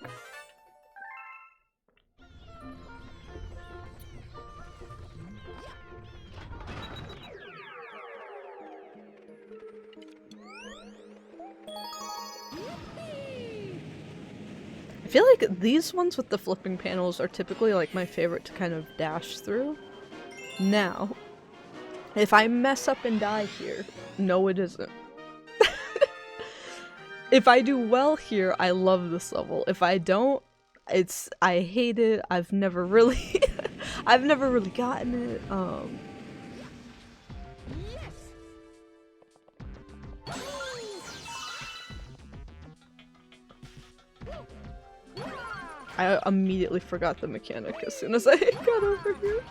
Speaker 1: I feel like these ones with the flipping panels are typically like my favorite to kind of dash through. Now, if I mess up and die here, no it isn't. If I do well here, I love this level. If I don't, I hate it. I've never really I've never really gotten it. I immediately forgot the mechanic as soon as I got over here.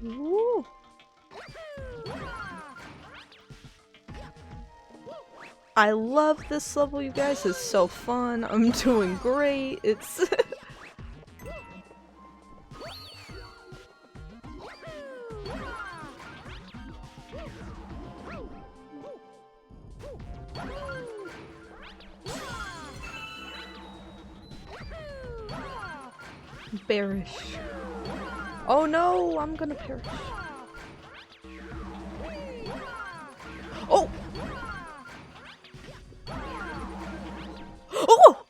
Speaker 1: Ooh. I love this level, you guys. It's so fun. I'm doing great. It's bearish. Oh no, I'm gonna perish. Oh! Oh!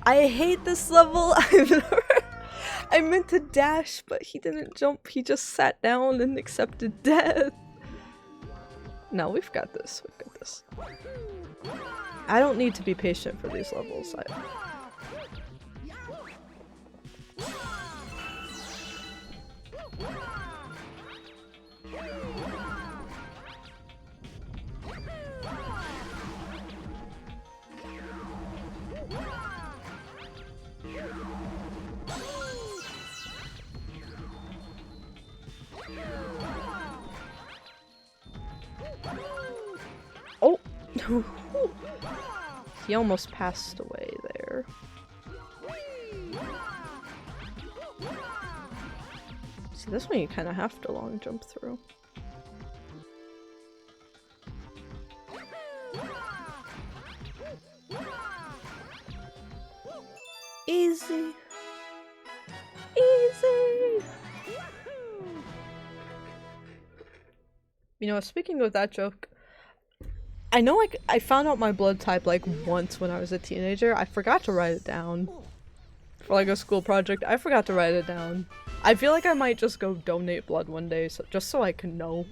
Speaker 1: I hate this level. I meant to dash, but he didn't jump. He just sat down and accepted death. No, we've got this. We've got this. I don't need to be patient for these levels. Oh! He almost passed away there. See, this one you kind of have to long jump through. Easy. Easy. You know, speaking of that joke, I know I found out my blood type like once when I was a teenager. I forgot to write it down for like a school project. I forgot to write it down. I feel like I might just go donate blood one day just so I can know.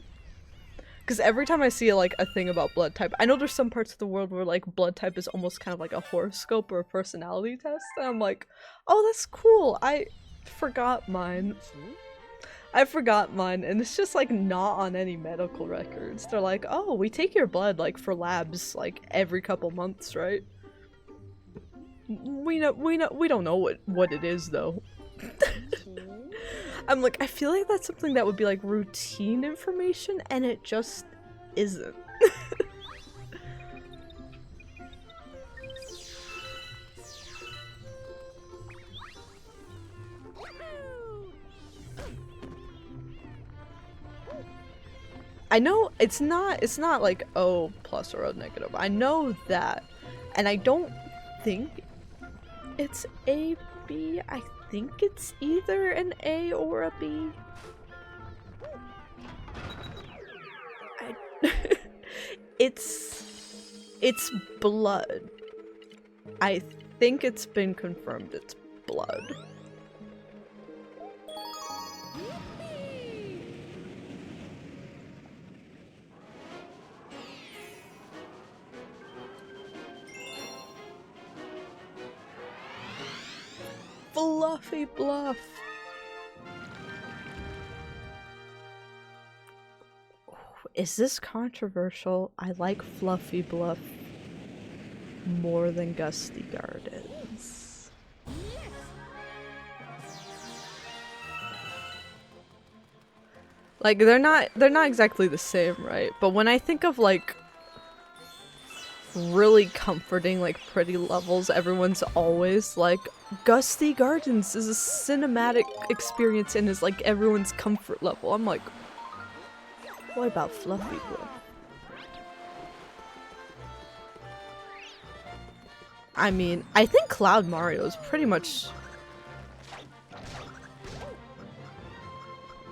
Speaker 1: Because every time I see like a thing about blood type, I know there's some parts of the world where like blood type is almost kind of like a horoscope or a personality test, and I'm like, oh, that's cool. I forgot mine. I forgot mine, and it's just like not on any medical records. They're like, oh, we take your blood like for labs like every couple months, right? We don't know what it is though. I'm like, I feel like that's something that would be like routine information, and it just isn't. I know it's not like O plus or O negative. I know that, and I don't think it's A, B. I think it's either an A or a B. It's blood. I think it's been confirmed it's blood. Fluffy Bluff. Is this controversial? I like Fluffy Bluff more than Gusty Gardens. Like they're not exactly the same, right? But when I think of like really comforting, like pretty levels, everyone's always like, Gusty Gardens is a cinematic experience and is like everyone's comfort level. I'm like, what about Fluffy Bluff? I mean, I think Cloud Mario is pretty much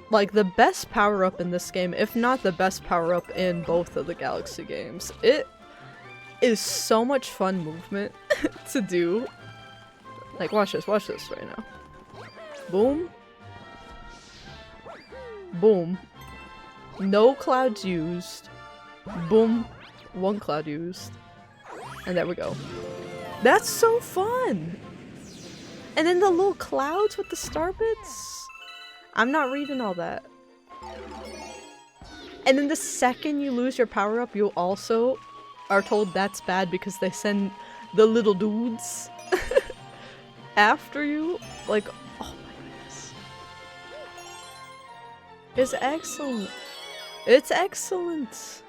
Speaker 1: like the best power-up in this game, if not the best power-up in both of the Galaxy games. It is so much fun movement to do. Like, watch this right now. Boom. Boom. No clouds used. Boom. One cloud used. And there we go. That's so fun! And then the little clouds with the star bits? I'm not reading all that. And then the second you lose your power-up, you also are told that's bad because they send the little dudes after you. Like, oh my goodness. It's excellent. It's excellent.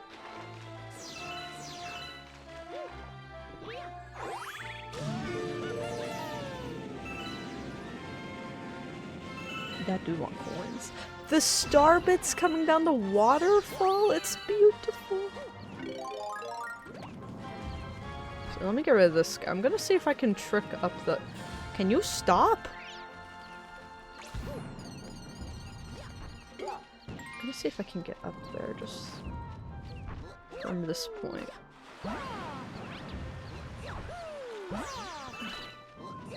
Speaker 1: That do want coins. The star bits coming down the waterfall, it's beautiful. So let me get rid of this guy. I'm gonna see if I can trick up the... Can you stop? I'm gonna see if I can get up there just from this point.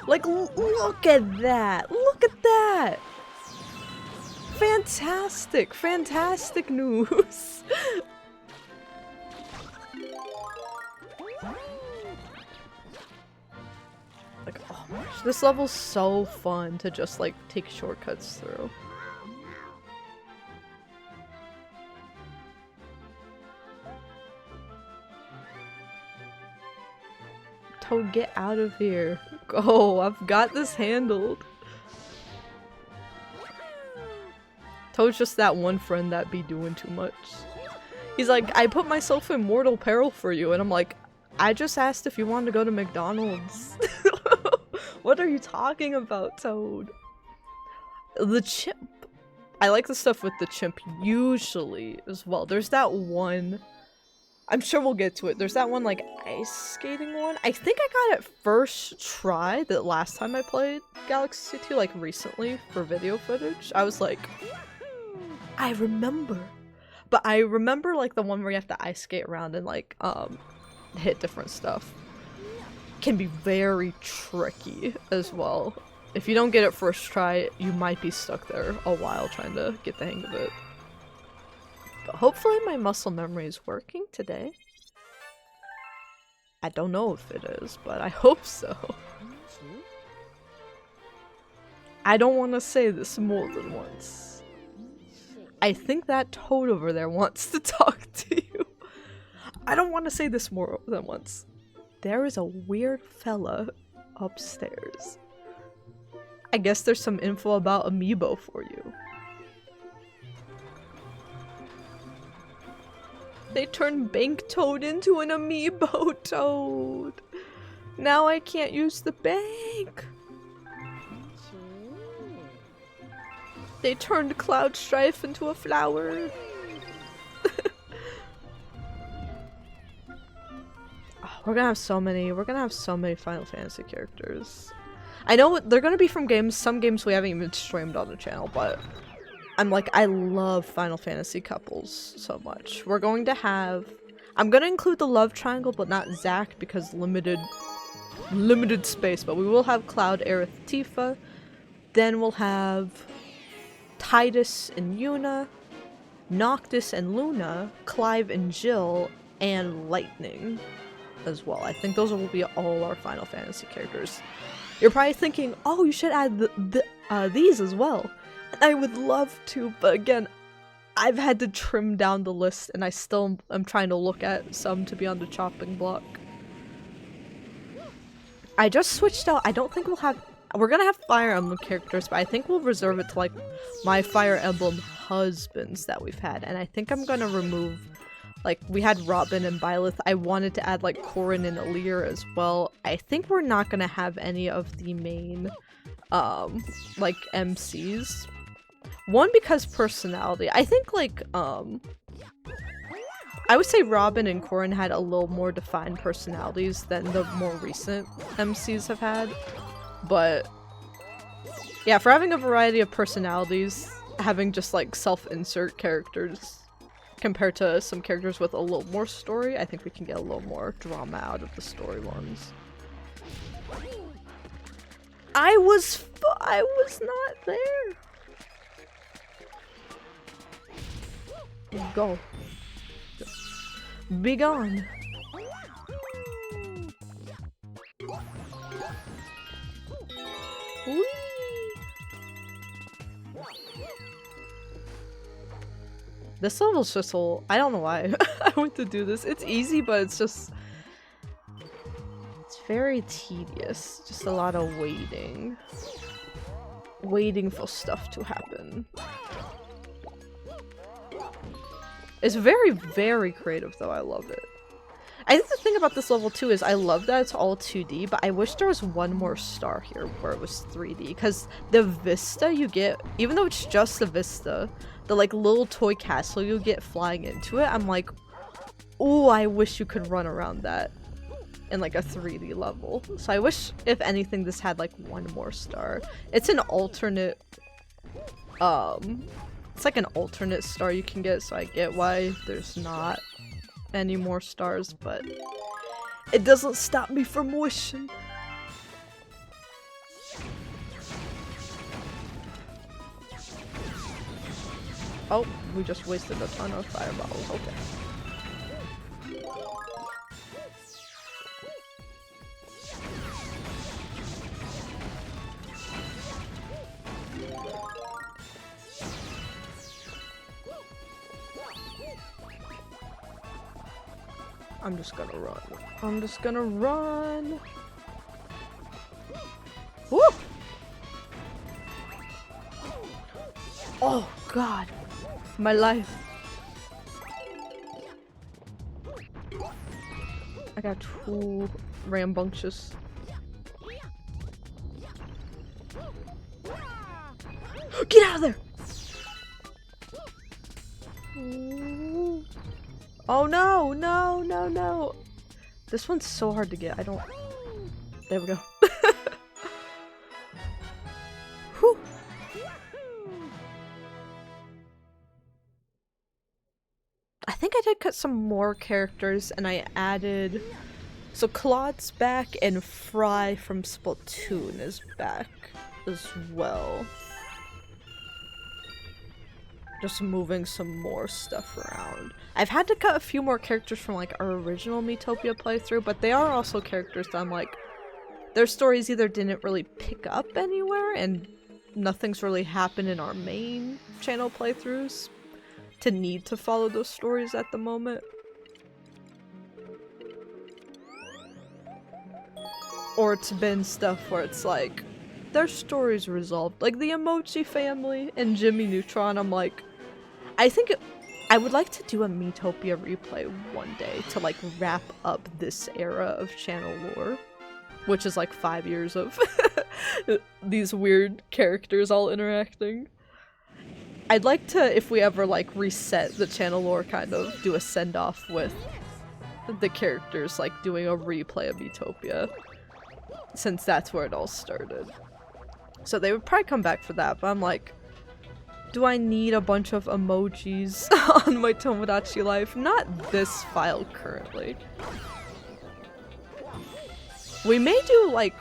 Speaker 1: Like, look at that! Look at that! Fantastic! Fantastic news! Like, oh my gosh, this level's so fun to just, like, take shortcuts through. Toad, get out of here. Go, I've got this handled. Toad's just that one friend that be doing too much. He's like, I put myself in mortal peril for you, and I'm like, I just asked if you wanted to go to McDonald's. What are you talking about, Toad? The chimp. I like the stuff with the chimp usually as well. There's that one, I'm sure we'll get to it. There's that one like ice skating one. I think I got it first try the last time I played Galaxy 2, like recently for video footage. I was like, I remember. But I remember like the one where you have to ice skate around and like hit different stuff. Can be very tricky as well. If you don't get it first try, you might be stuck there a while trying to get the hang of it. But hopefully my muscle memory is working today. I don't know if it is, but I hope so. I don't want to say this more than once. I think that toad over there wants to talk to you. I don't want to say this more than once. There is a weird fella upstairs. I guess there's some info about Amiibo for you. They turned Bank Toad into an Amiibo Toad. Now I can't use the bank. They turned Cloud Strife into a flower. Oh, we're gonna have so many Final Fantasy characters. I know they're gonna be from games, some games we haven't even streamed on the channel, but I'm like, I love Final Fantasy couples so much. We're going to have, I'm gonna include the love triangle, but not Zack because limited space, but we will have Cloud, Aerith, Tifa. Then we'll have Tidus and Yuna, Noctis and Luna, Clive and Jill, and Lightning as well. I think those will be all our Final Fantasy characters. You're probably thinking, oh, you should add these as well. And I would love to, but again, I've had to trim down the list and I still am trying to look at some to be on the chopping block. I just switched out, I don't think we're gonna have Fire Emblem characters, but I think we'll reserve it to like my Fire Emblem husbands that we've had. And I think I'm gonna remove, like, we had Robin and Byleth. I wanted to add like Corrin and Alear as well. I think we're not gonna have any of the main, like MCs. One, because personality. I think like, I would say Robin and Corrin had a little more defined personalities than the more recent MCs have had. But yeah, for having a variety of personalities, having just like self-insert characters compared to some characters with a little more story, I think we can get a little more drama out of the story ones. I was not there. Go. Be gone. Whee! This level's just I don't know why I went to do this. It's easy, but it's just, it's very tedious. Just a lot of waiting. Waiting for stuff to happen. It's very, very creative though. I love it. I think the thing about this level too is I love that it's all 2D, but I wish there was one more star here where it was 3D, because the vista you get, even though it's just the vista, the like little toy castle you get flying into it, I'm like, oh, I wish you could run around that in like a 3D level. So I wish, if anything, this had like one more star. It's an alternate, it's like an alternate star you can get, so I get why there's not any more stars, but it doesn't stop me from wishing. Oh, we just wasted a ton of fireballs. Okay. I'm just gonna run. I'm just gonna run. Woo! Oh god. My life. I got too rambunctious. Get out of there! Oh no, no, no, no. This one's so hard to get. I don't... There we go. Whew. I think I did cut some more characters and I added... So Claude's back and Fry from Splatoon is back as well. just moving some more stuff around. I've had to cut a few more characters from like our original Miitopia playthrough, but they are also characters that I'm like, their stories either didn't really pick up anywhere and nothing's really happened in our main channel playthroughs to need to follow those stories at the moment. Or it's been stuff where it's like, their stories resolved. Like the Emoji Family and Jimmy Neutron, I'm like, I would like to do a Miitopia replay one day to like wrap up this era of channel lore. Which is like 5 years of these weird characters all interacting. I'd like to, if we ever like reset the channel lore, kind of do a send-off with the characters like doing a replay of Miitopia. Since that's where it all started. So they would probably come back for that, but I'm like, do I need a bunch of emojis on my Tomodachi Life? Not this file currently. We may do like,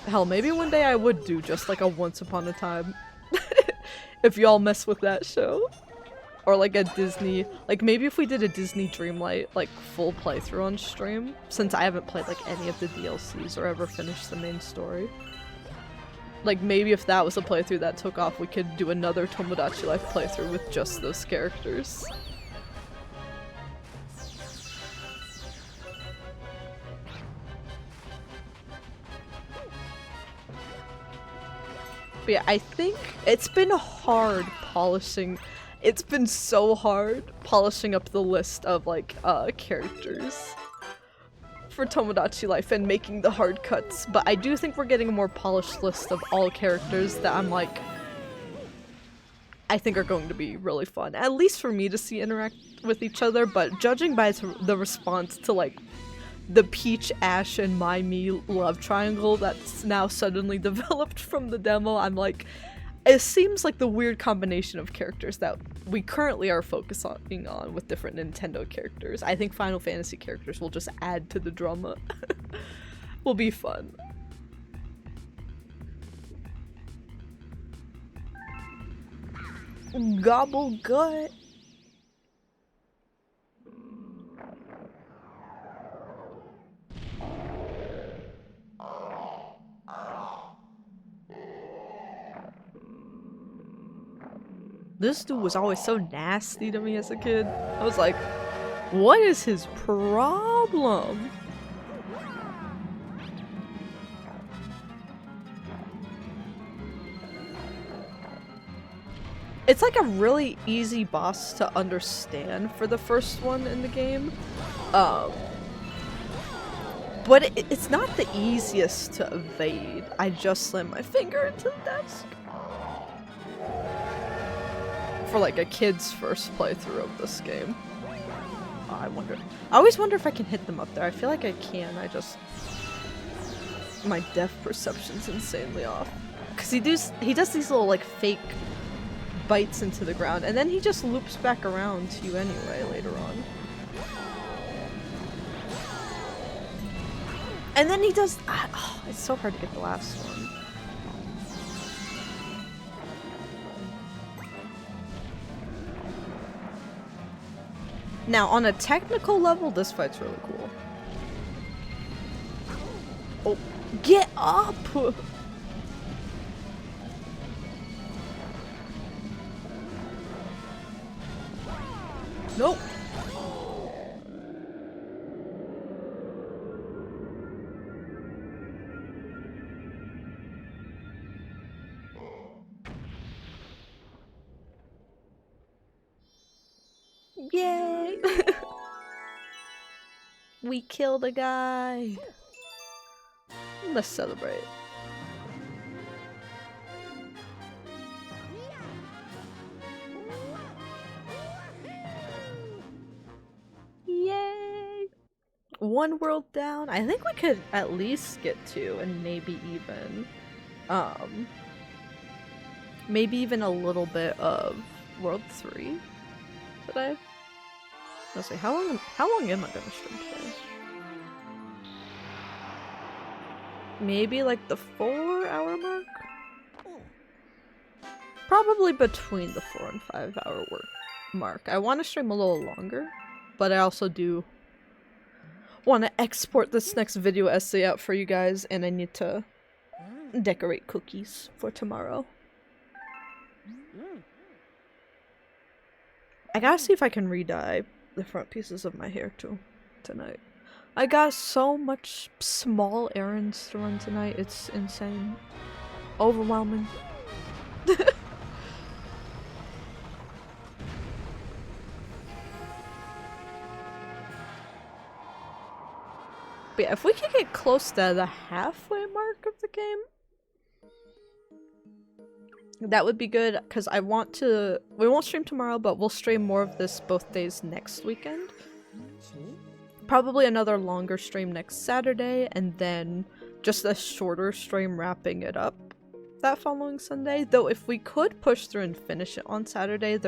Speaker 1: hell, maybe one day I would do just like a Once Upon a Time. If y'all mess with that show. Or like a Disney, like maybe if we did a Disney Dreamlight like full playthrough on stream, since I haven't played like any of the DLCs or ever finished the main story. Like maybe if that was a playthrough that took off, we could do another Tomodachi Life playthrough with just those characters. But yeah, I think it's been hard polishing. It's been so hard polishing up the list of like characters for Tomodachi Life and making the hard cuts, but I do think we're getting a more polished list of all characters that I'm like, I think are going to be really fun. At least for me to see interact with each other, but judging by the response to like the Peach, Ash, and Mai-Me love triangle that's now suddenly developed from the demo, I'm like, it seems like the weird combination of characters that we currently are focusing on with different Nintendo characters. I think Final Fantasy characters will just add to the drama. Will be fun. Gobble gut. This dude was always so nasty to me as a kid. I was like, what is his problem? It's like a really easy boss to understand for the first one in the game. But it's not the easiest to evade. I just slammed my finger into the desk. For like a kid's first playthrough of this game. Oh, I always wonder if I can hit them up there. I feel like I can, my depth perception's insanely off. Cause he does these little like fake bites into the ground, and then he just loops back around to you anyway later on. And then he does, oh, it's so hard to get the last one. Now, on a technical level, this fight's really cool. Oh, get up! Nope. Yay! We killed a guy. Let's celebrate. Yay! One world down. I think we could at least get two, and maybe even a little bit of world 3 today. Let's see, how long am I gonna stream today? Maybe like the 4-hour mark? probably between the 4 and 5 hour work mark. I want to stream a little longer, but I also do want to export this next video essay out for you guys, and I need to decorate cookies for tomorrow. I gotta see if I can re-dye the front pieces of my hair too tonight. I got so much small errands to run tonight, it's insane. Overwhelming. But yeah, if we can get close to the halfway mark of the game, that would be good, because we won't stream tomorrow, but we'll stream more of this both days next weekend. Probably another longer stream next Saturday, and then just a shorter stream wrapping it up that following Sunday. Though if we could push through and finish it on Saturday,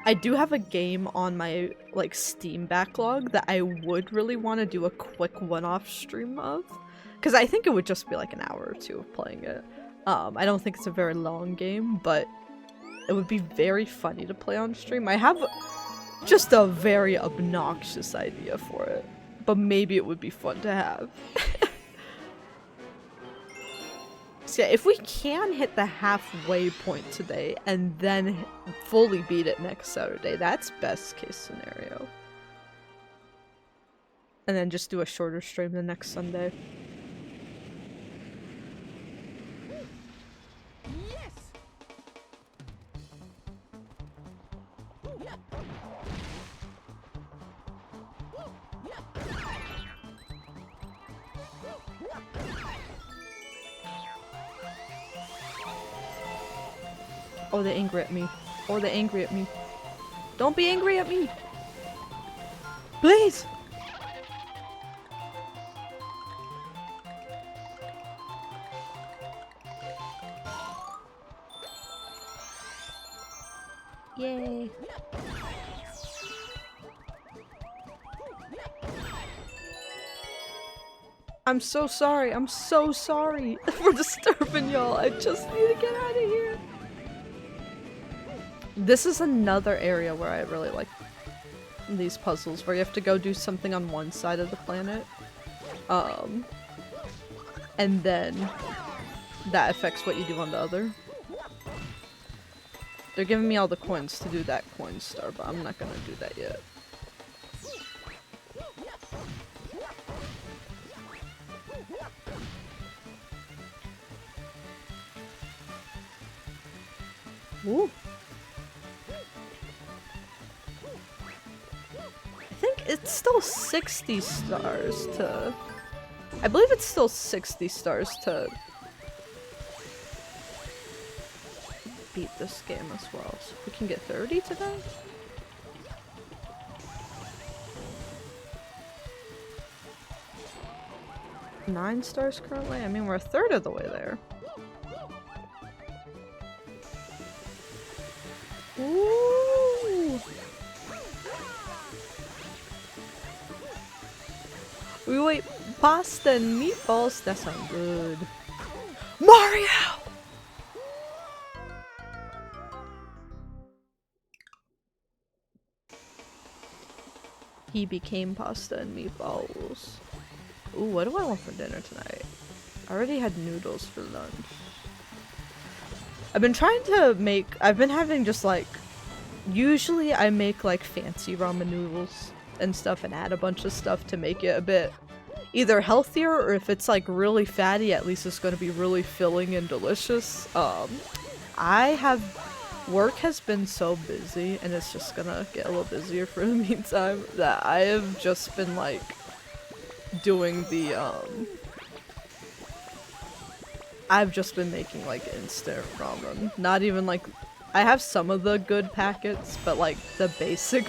Speaker 1: I do have a game on my like Steam backlog that I would really want to do a quick one-off stream of, because I think it would just be like an hour or two of playing it. I don't think it's a very long game, but it would be very funny to play on stream. I have just a very obnoxious idea for it, but maybe it would be fun to have. So yeah, if we can hit the halfway point today and then fully beat it next Saturday, that's best case scenario. And then just do a shorter stream the next Sunday. Oh, they're angry at me. Oh, they're angry at me. Don't be angry at me! Please! Yay! I'm so sorry. I'm so sorry for disturbing y'all. I just need to get out of here. This is another area where I really like these puzzles, where you have to go do something on one side of the planet. And then that affects what you do on the other. They're giving me all the coins to do that coin star, but I'm not gonna do that yet. Ooh. I think it's still 60 stars to... I believe it's still 60 stars to beat this game as well. So if we can get 30 today? Nine stars currently? I mean, we're a third of the way there. Ooh! We wait, pasta and meatballs? That sounds good. Mario! He became pasta and meatballs. Ooh, what do I want for dinner tonight? I already had noodles for lunch. I've been trying to make, I've been having just like, usually I make like fancy ramen noodles and stuff and add a bunch of stuff to make it a bit either healthier, or if it's like really fatty, at least it's going to be really filling and delicious. Work has been so busy, and it's just gonna get a little busier for the meantime, that I have just been like doing the I've just been making like instant ramen. Not even like, I have some of the good packets, but like the basic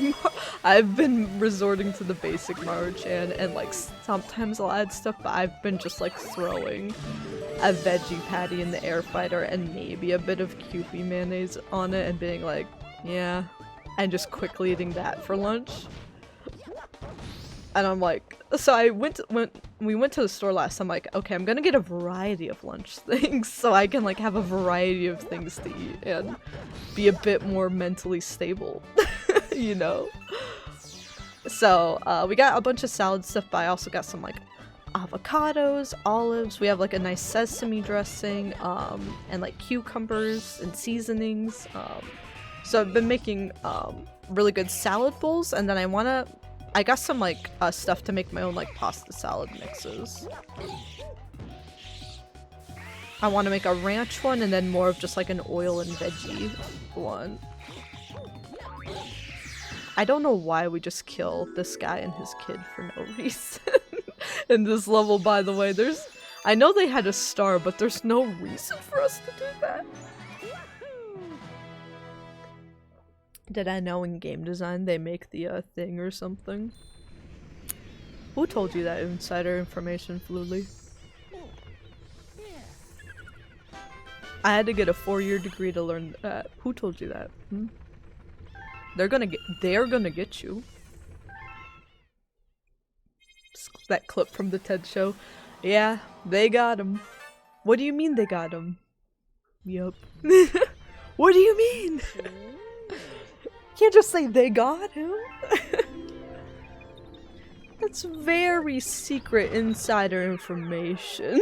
Speaker 1: I've been resorting to the basic Maruchan, and like sometimes I'll add stuff, but I've been just like throwing a veggie patty in the air fryer and maybe a bit of Kewpie mayonnaise on it and being like, yeah, and just quickly eating that for lunch. And I'm like, so when we went to the store last, I'm like, okay, I'm gonna get a variety of lunch things so I can like have a variety of things to eat and be a bit more mentally stable, you know? So we got a bunch of salad stuff, but I also got some like avocados, olives, we have like a nice sesame dressing, and like cucumbers and seasonings. So I've been making really good salad bowls, and then I got some like stuff to make my own like pasta salad mixes. I want to make a ranch one and then more of just like an oil and veggie one. I don't know why we just kill this guy and his kid for no reason. In this level, by the way, I know they had a star, but there's no reason for us to do that. Did I know in game design they make the thing or something? Who told you that insider information, Fluli? I had to get a 4-year degree to learn that. Who told you that? Hmm? They're gonna get you. That clip from the TED show. Yeah, they got him. What do you mean they got him? Yup. What do you mean? Can't just say they got him. That's very secret insider information.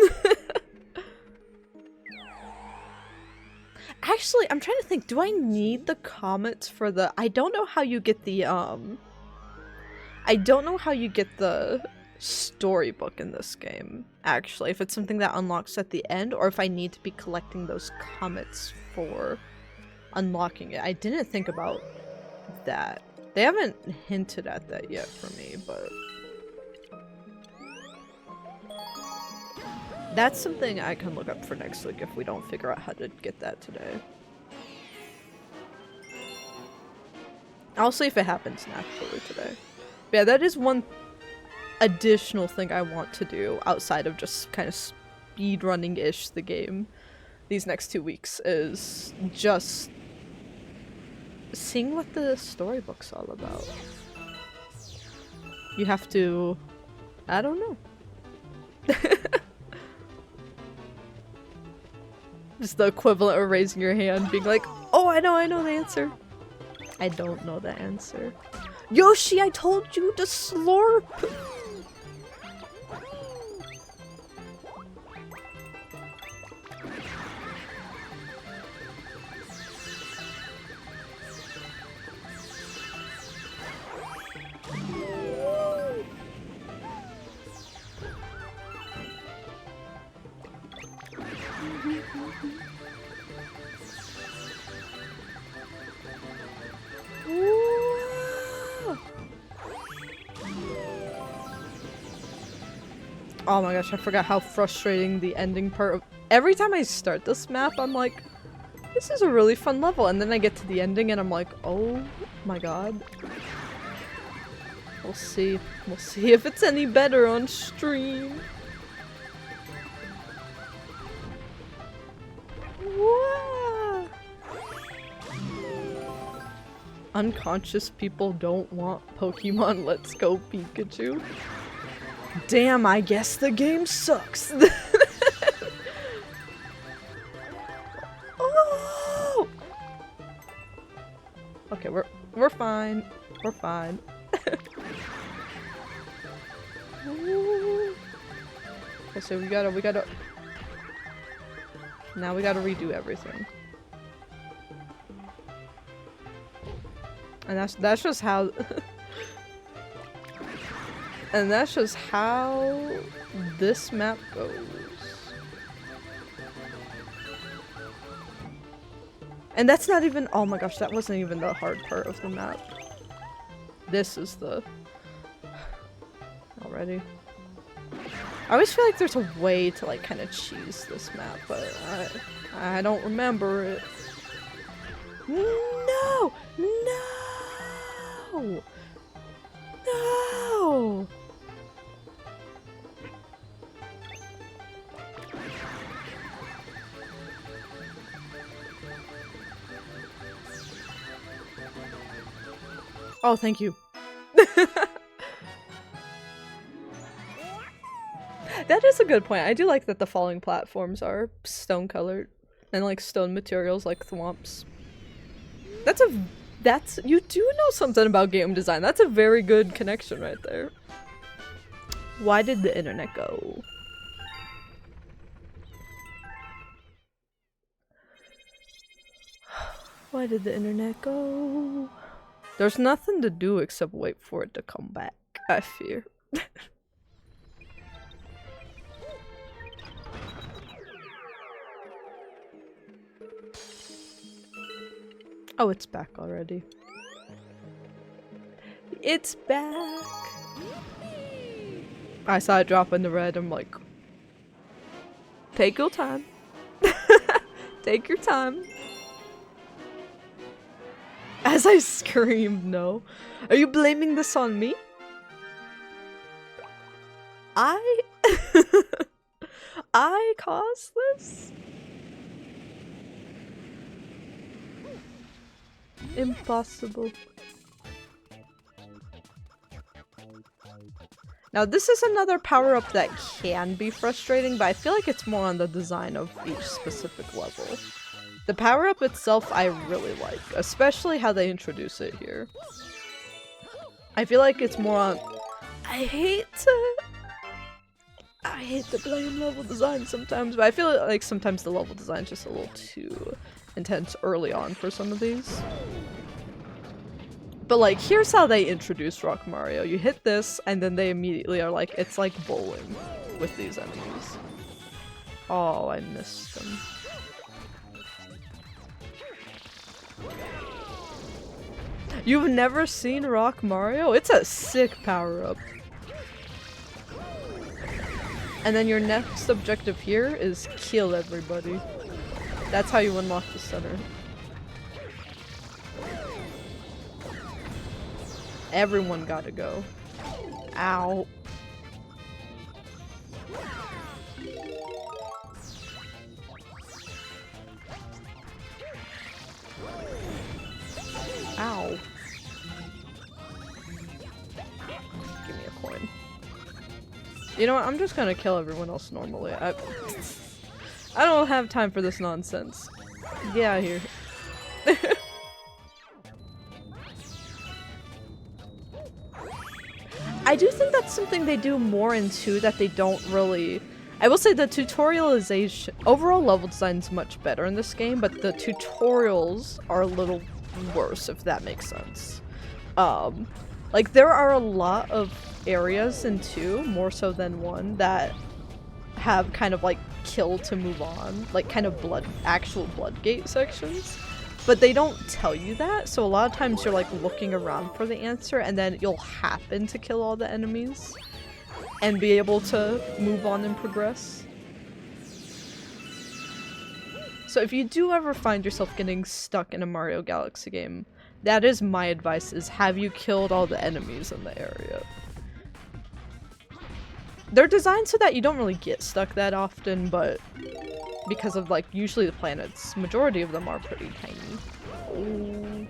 Speaker 1: Actually, I'm trying to think, do I need the comments for the— I don't know how you get the, I don't know how you get the storybook in this game, actually. If it's something that unlocks at the end, or if I need to be collecting those comments for unlocking it. I didn't think about that. They haven't hinted at that yet for me, but that's something I can look up for next week if we don't figure out how to get that today. I'll see if it happens naturally today. But yeah, that is one additional thing I want to do outside of just kind of speedrunning-ish the game these next 2 weeks, is just seeing what the storybook's all about. You have to— I don't know. Just the equivalent of raising your hand, being like, oh, I know the answer. I don't know the answer. Yoshi, I told you to slurp! Oh my gosh, I forgot how frustrating the ending part of— every time I start this map, I'm like, this is a really fun level, and then I get to the ending and I'm like, oh my god. We'll see. We'll see if it's any better on stream. Whoa. Unconscious people don't want Pokemon Let's Go Pikachu. Damn, I guess the game sucks. Oh! Okay, we're fine. We're fine. Okay, so we gotta now we gotta redo everything. And that's just how and that's just how this map goes. And that's not even— oh my gosh, that wasn't even the hard part of the map. This is the— already. I always feel like there's a way to like kind of cheese this map, but I don't remember it. No! No! No! Oh, thank you. That is a good point. I do like that the falling platforms are stone colored and like stone materials like thwomps. You do know something about game design. That's a very good connection right there. Why did the internet go? Why did the internet go? There's nothing to do except wait for it to come back, I fear. Oh, it's back already. It's back! I saw it drop in the red, I'm like... Take your time. Take your time. As I screamed, no. Are you blaming this on me? I caused this? Impossible. Now this is another power-up that can be frustrating, but I feel like it's more on the design of each specific level. The power-up itself I really like, especially how they introduce it here. I feel like it's more on... I hate to blame level design sometimes, but I feel like sometimes the level design is just a little too intense early on for some of these. But like, here's how they introduce Rock Mario. You hit this, and then they immediately are like, it's like bowling with these enemies. Oh, I missed them. You've never seen Rock Mario? It's a sick power-up. And then your next objective here is kill everybody. That's how you unlock the center. Everyone gotta go. Ow. Ow. Give me a coin. You know what? I'm just gonna kill everyone else normally. I don't have time for this nonsense. Get out of here. I do think that's something they do more in 2 that they don't really... I will say the tutorialization... Overall level design is much better in this game, but the tutorials are a little worse, if that makes sense. Like, there are a lot of areas in 2, more so than 1, that have kind of like kill to move on, like kind of actual Bloodgate sections. But they don't tell you that, so a lot of times you're like looking around for the answer and then you'll happen to kill all the enemies and be able to move on and progress. So if you do ever find yourself getting stuck in a Mario Galaxy game, that is my advice, is have you killed all the enemies in the area. They're designed so that you don't really get stuck that often, but because of like usually the planets, majority of them are pretty tiny. Ooh.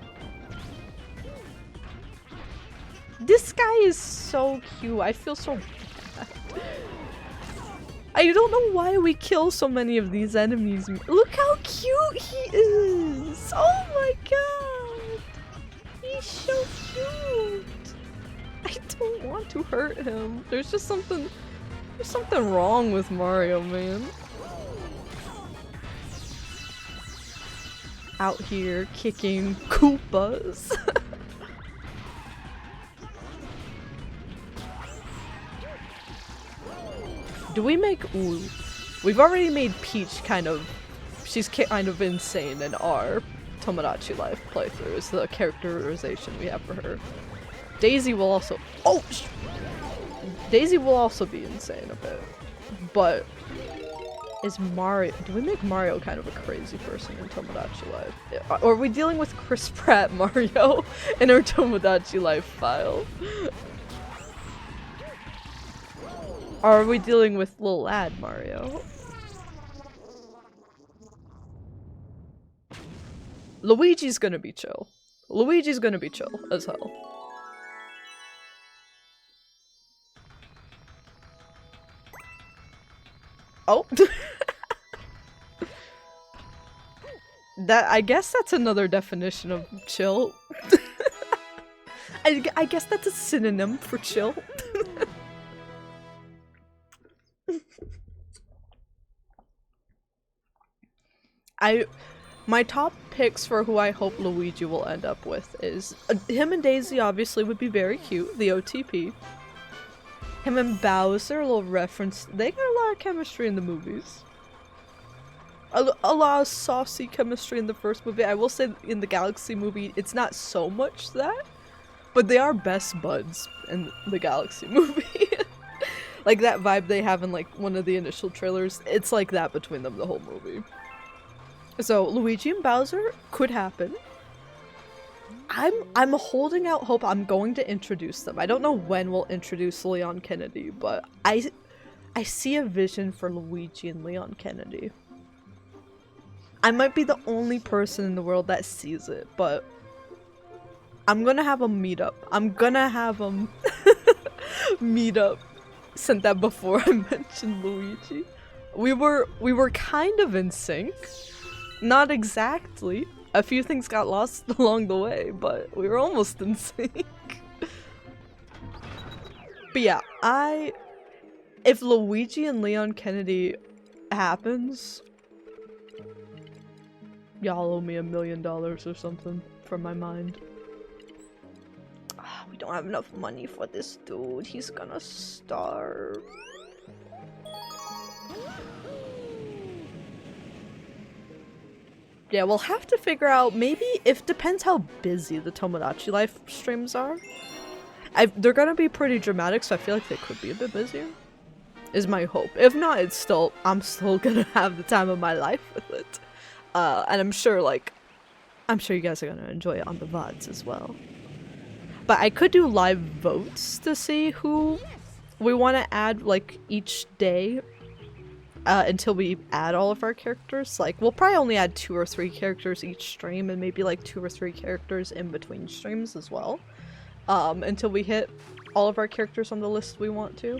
Speaker 1: This guy is so cute. I feel so bad. I don't know why we kill so many of these enemies. Look how cute he is! Oh my god! He's so cute! I don't want to hurt him. There's something wrong with Mario, man. Out here kicking Koopas. Do we make... Ooh. We've already made Peach kind of... She's kind of insane in our Tomodachi Life playthrough, is the characterization we have for her. Daisy will also... Oh! Daisy will also be insane a bit. But... Is Mario... Do we make Mario kind of a crazy person in Tomodachi Life? Or are we dealing with Chris Pratt Mario in our Tomodachi Life file? Or are we dealing with Lil Lad Mario? Luigi's gonna be chill. Luigi's gonna be chill as hell. Oh! I guess that's another definition of chill. I guess that's a synonym for chill. My top picks for who I hope Luigi will end up with is him and Daisy obviously would be very cute, the OTP. Him and Bowser, a little reference, they got a lot of chemistry in the movies. A lot of saucy chemistry in the first movie. I will say in the Galaxy movie, it's not so much that, but they are best buds in the Galaxy movie. Like that vibe they have in like one of the initial trailers, it's like that between them the whole movie. So Luigi and Bowser could happen. I'm holding out hope. I'm going to introduce them. I don't know when we'll introduce Leon Kennedy, but I see a vision for Luigi and Leon Kennedy. I might be the only person in the world that sees it, but I'm gonna have a meetup. I'm gonna have a meetup. Sent that before I mentioned Luigi. We were kind of in sync. Not exactly. A few things got lost along the way, but we were almost in sync. But yeah, if Luigi and Leon Kennedy happens, y'all owe me $1 million or something from my mind. We don't have enough money for this dude. He's gonna starve. Yeah, we'll have to figure out, maybe, depends how busy the Tomodachi Life streams are. They're gonna be pretty dramatic, so I feel like they could be a bit busier. Is my hope. If not, I'm still gonna have the time of my life with it. And I'm sure you guys are gonna enjoy it on the VODs as well. But I could do live votes to see who we want to add, like, each day. Until we add all of our characters. Like, we'll probably only add 2 or 3 characters each stream, and maybe like 2 or 3 characters in between streams as well. Until we hit all of our characters on the list we want to.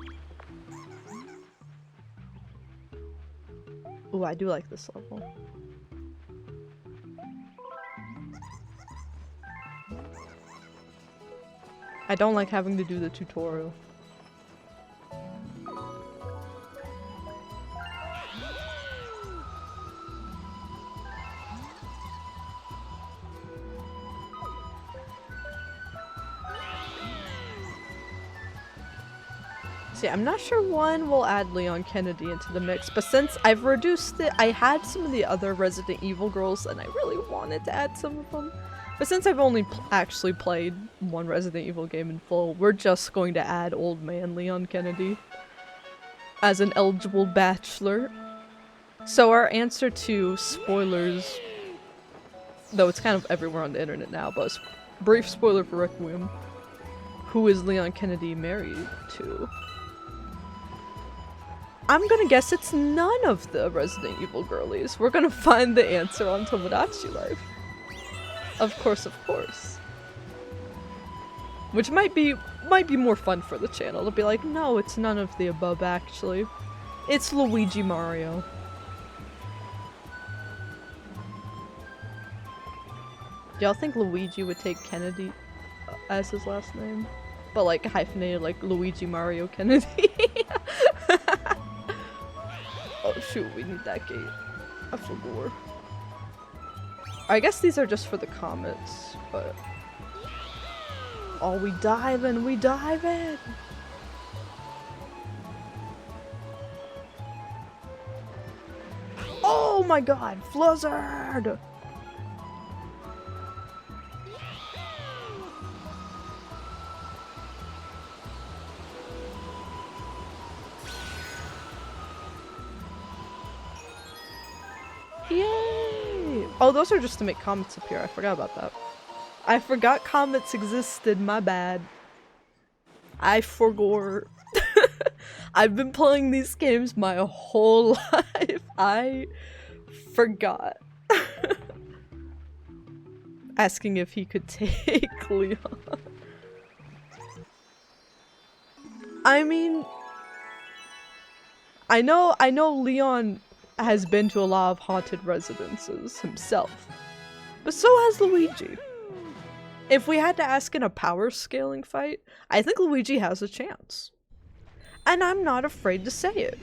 Speaker 1: Ooh, I do like this level. I don't like having to do the tutorial. See, I'm not sure when we'll add Leon Kennedy into the mix, but since I've reduced it, I had some of the other Resident Evil girls and I really wanted to add some of them. But since I've only actually played one Resident Evil game in full, we're just going to add old man Leon Kennedy as an eligible bachelor. So our answer to spoilers, though it's kind of everywhere on the internet now, but brief spoiler for Requiem. Who is Leon Kennedy married to? I'm gonna guess it's none of the Resident Evil girlies. We're gonna find the answer on Tomodachi Life. Of course, of course. Which might be more fun for the channel to be like, no, it's none of the above actually. It's Luigi Mario. Do y'all think Luigi would take Kennedy as his last name? But like hyphenated like Luigi Mario Kennedy? Oh shoot, we need that gate. I forgot. I guess these are just for the comments, but... Oh, we dive in! Oh my god, Fluzzard! Yay! Oh, those are just to make comments appear. I forgot about that. I forgot comments existed. My bad. I forgot. I've been playing these games my whole life. I forgot. Asking if he could take Leon. I know Leon has been to a lot of haunted residences himself, but so has Luigi. If we had to ask in a power scaling fight, I think Luigi has a chance. And I'm not afraid to say it.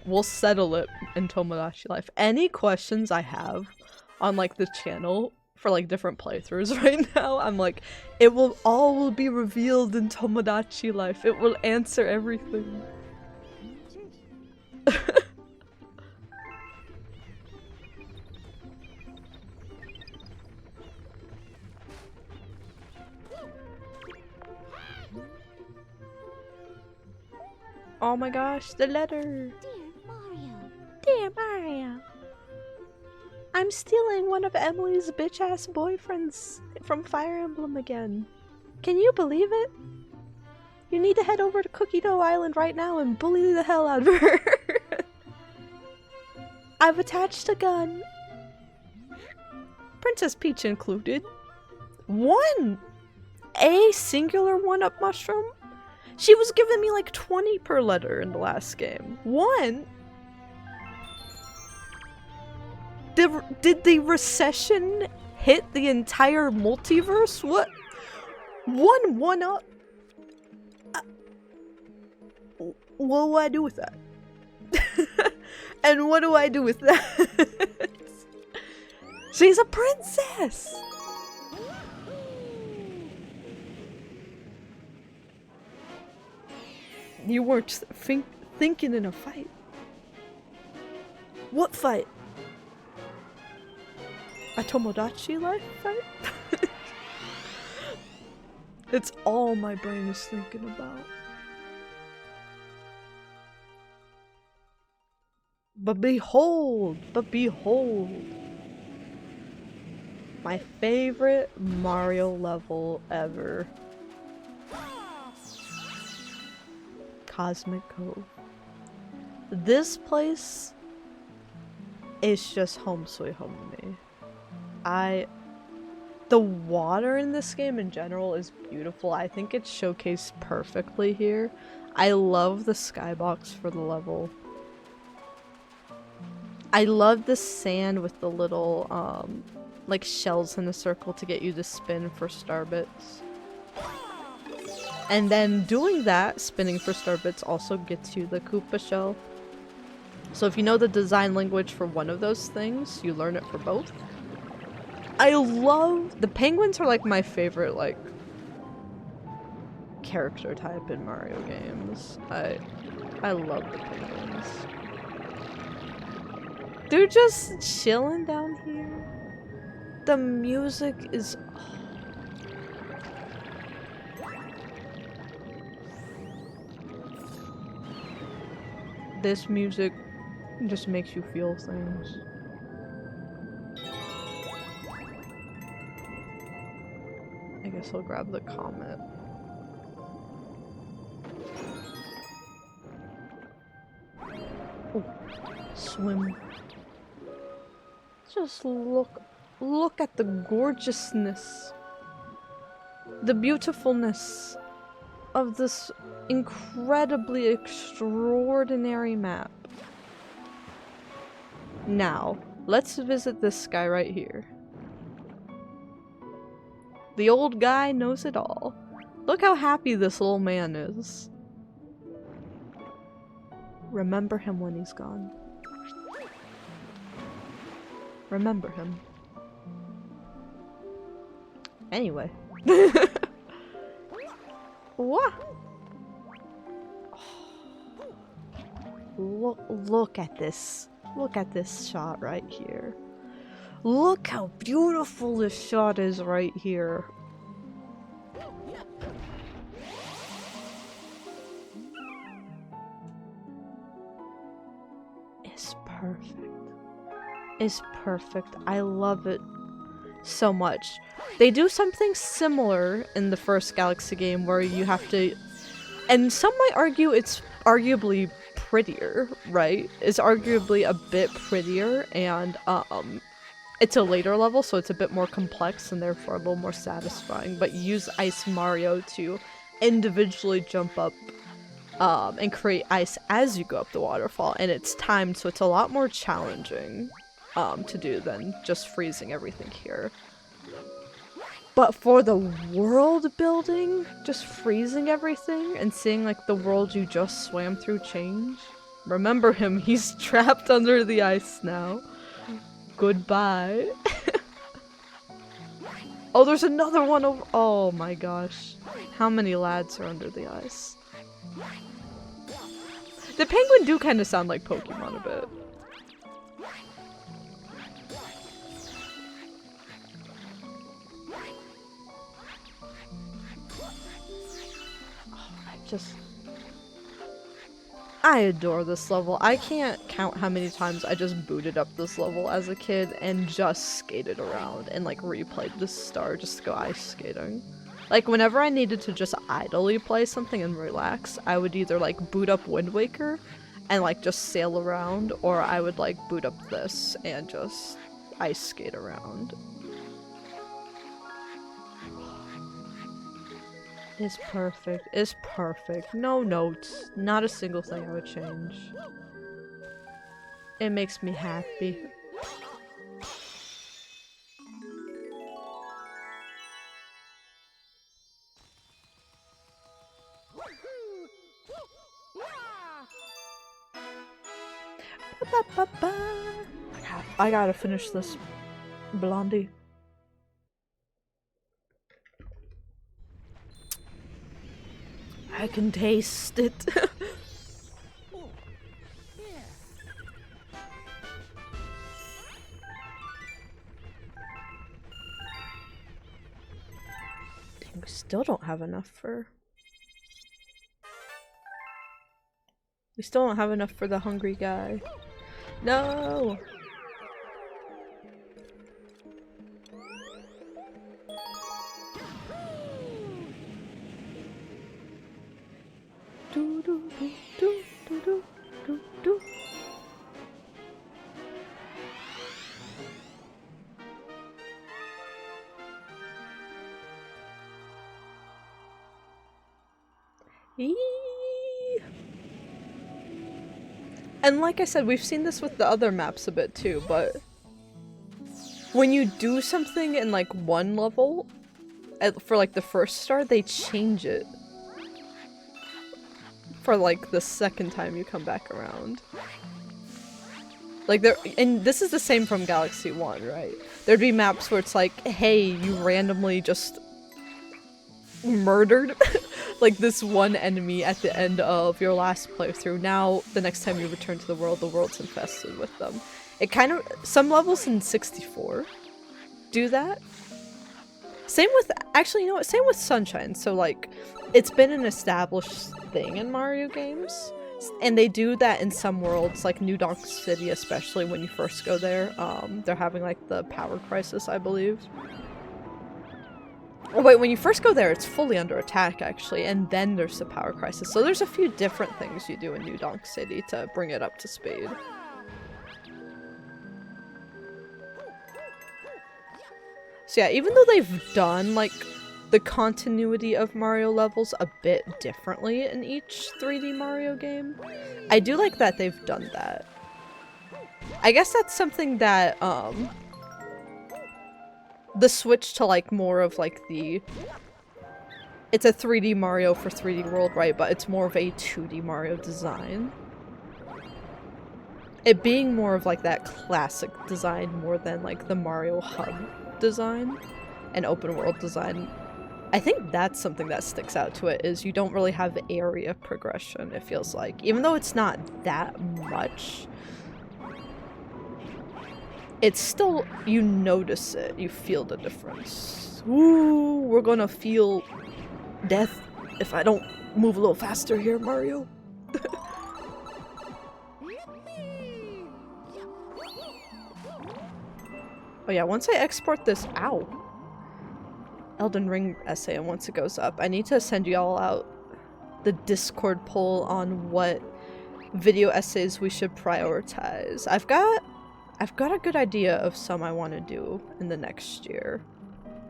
Speaker 1: We'll settle it in Tomodachi Life. Any questions I have on like the channel for like different playthroughs right now, I'm like, it will all be revealed in Tomodachi Life. It will answer everything. Oh my gosh, the letter!
Speaker 2: Dear Mario.
Speaker 1: Dear Mario! I'm stealing one of Emily's bitch-ass boyfriends from Fire Emblem again. Can you believe it? You need to head over to Cookie Dough Island right now and bully the hell out of her. I've attached a gun. Princess Peach included. One! A singular one-up mushroom? She was giving me like 20 per letter in the last game. One? Did the recession hit the entire multiverse? What? One up? What do I do with that? And what do I do with that? She's a princess! You weren't thinking in a fight. What fight? A Tomodachi Life fight? It's all my brain is thinking about. But behold! My favorite Mario level ever. Cosmic Cove. This place is just home sweet home to me. The water in this game in general is beautiful. I think it's showcased perfectly here. I love the skybox for the level. I love the sand with the little like shells in a circle to get you to spin for star bits. And then doing that, spinning for star bits, also gets you the Koopa shell. So if you know the design language for one of those things, you learn it for both. I love... the penguins are like my favorite like character type in Mario games. I love the penguins. They're just chilling down here. The music is... This music just makes you feel things. I guess I'll grab the comet. Oh, swim. Just look at the gorgeousness, the beautifulness of this incredibly extraordinary map. Now, let's visit this guy right here. The old guy knows it all. Look how happy this little man is. Remember him when he's gone. Remember him. Anyway. What? Look at this. Look at this shot right here. Look how beautiful this shot is right here. It's perfect. It's perfect. I love it so much. They do something similar in the first Galaxy game where you have to, and some might argue it's arguably prettier, right? It's arguably a bit prettier, and It's a later level, so it's a bit more complex and therefore a little more satisfying, but you use Ice Mario to individually jump up and create ice as you go up the waterfall, and it's timed, so it's a lot more challenging to do than just freezing everything here. But for the world building, just freezing everything and seeing like the world you just swam through change. Remember him, he's trapped under the ice now. Goodbye. Oh, there's another one over— oh my gosh. How many lads are under the ice? The penguin do kind of sound like Pokemon a bit. I adore this level. I can't count how many times I just booted up this level as a kid and just skated around and like replayed this star just to go ice skating. Like whenever I needed to just idly play something and relax, I would either like boot up Wind Waker and like just sail around, or I would like boot up this and just ice skate around. It's perfect. It's perfect. No notes. Not a single thing I would change. It makes me happy. I gotta finish this blondie. I can taste it. Dang, we still don't have enough for... we still don't have enough for the hungry guy. No! And like I said, we've seen this with the other maps a bit too, but when you do something in like one level, for like the first star, they change it for like the second time you come back around. Like there, and this is the same from Galaxy 1, right? There'd be maps where it's like, hey, you randomly just murdered like this one enemy at the end of your last playthrough. Now, the next time you return to the world's infested with them. It kind of— some levels in 64 do that. Same with— actually, you know what? Same with Sunshine. So, like, it's been an established thing in Mario games. And they do that in some worlds, like New Donk City, especially when you first go there. They're having, like, the power crisis, I believe. Oh wait, when you first go there, it's fully under attack, actually, and then there's the power crisis. So there's a few different things you do in New Donk City to bring it up to speed. So yeah, even though they've done, like, the continuity of Mario levels a bit differently in each 3D Mario game, I do like that they've done that. I guess that's something that, the switch to, like, more of, like, the... it's a 3D Mario for 3D World, right? But it's more of a 2D Mario design. It being more of, like, that classic design more than, like, the Mario Hub design and open world design. I think that's something that sticks out to it, is you don't really have area progression, it feels like. Even though it's not that much, it's still— you notice it, you feel the difference. Ooh, we're gonna feel death if I don't move a little faster here, Mario. Oh yeah, once I export this out, Elden Ring essay, and once it goes up, I need to send y'all out the Discord poll on what video essays we should prioritize. I've got I've got a good idea of some I want to do in the next year,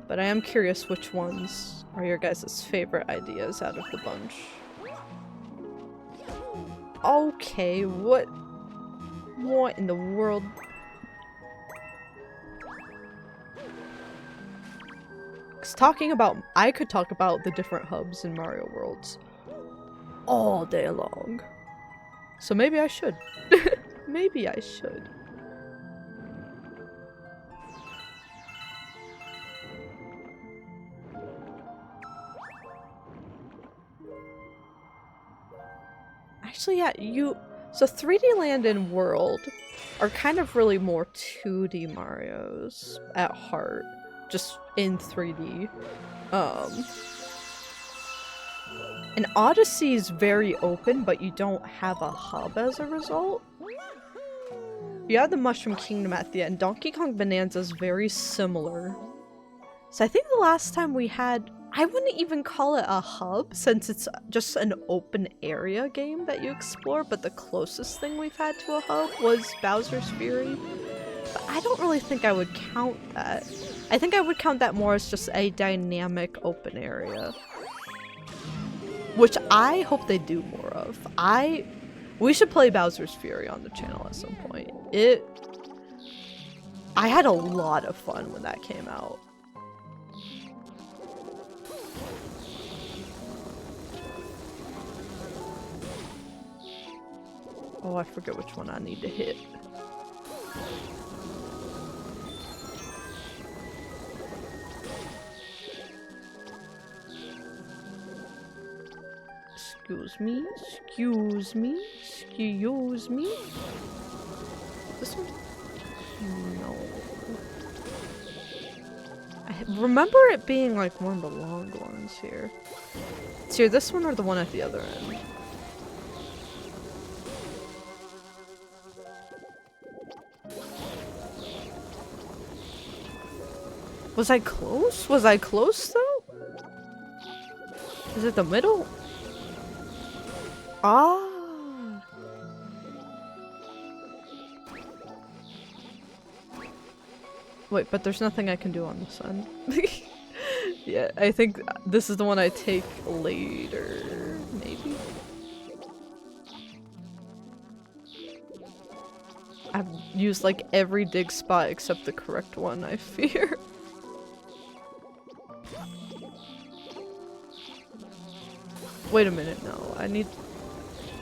Speaker 1: but I am curious which ones are your guys' favorite ideas out of the bunch. Okay, what in the world? I could talk about the different hubs in Mario Worlds all day long. So maybe I should. Maybe I should. Actually, yeah, so 3D Land and World are kind of really more 2D Marios at heart, just in 3D. And Odyssey is very open, but you don't have a hub as a result. You have the Mushroom Kingdom at the end. Donkey Kong Bonanza is very similar. So I think the last time we had, I wouldn't even call it a hub since it's just an open area game that you explore, but the closest thing we've had to a hub was Bowser's Fury. But I don't really think I would count that. I think I would count that more as just a dynamic open area. Which I hope they do more of. We should play Bowser's Fury on the channel at some point. I had a lot of fun when that came out. Oh, I forget which one I need to hit. Excuse me, excuse me, excuse me. This one? No. I remember it being like one of the long ones here. It's either this one or the one at the other end. Was I close? Was I close though? Is it the middle? Ah. Wait, but there's nothing I can do on this end. Yeah, I think this is the one I take later, maybe? I've used like every dig spot except the correct one, I fear. Wait a minute, no,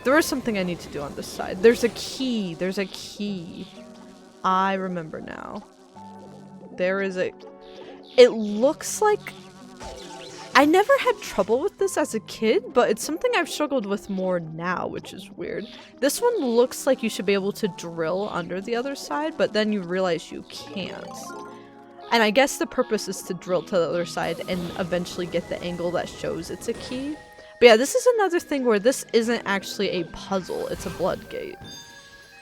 Speaker 1: there is something I need to do on this side. There's a key, I remember now. It looks like, I never had trouble with this as a kid, but it's something I've struggled with more now, which is weird. This one looks like you should be able to drill under the other side, but then you realize you can't. And I guess the purpose is to drill to the other side and eventually get the angle that shows it's a key. But yeah, this is another thing where this isn't actually a puzzle, it's a blood gate.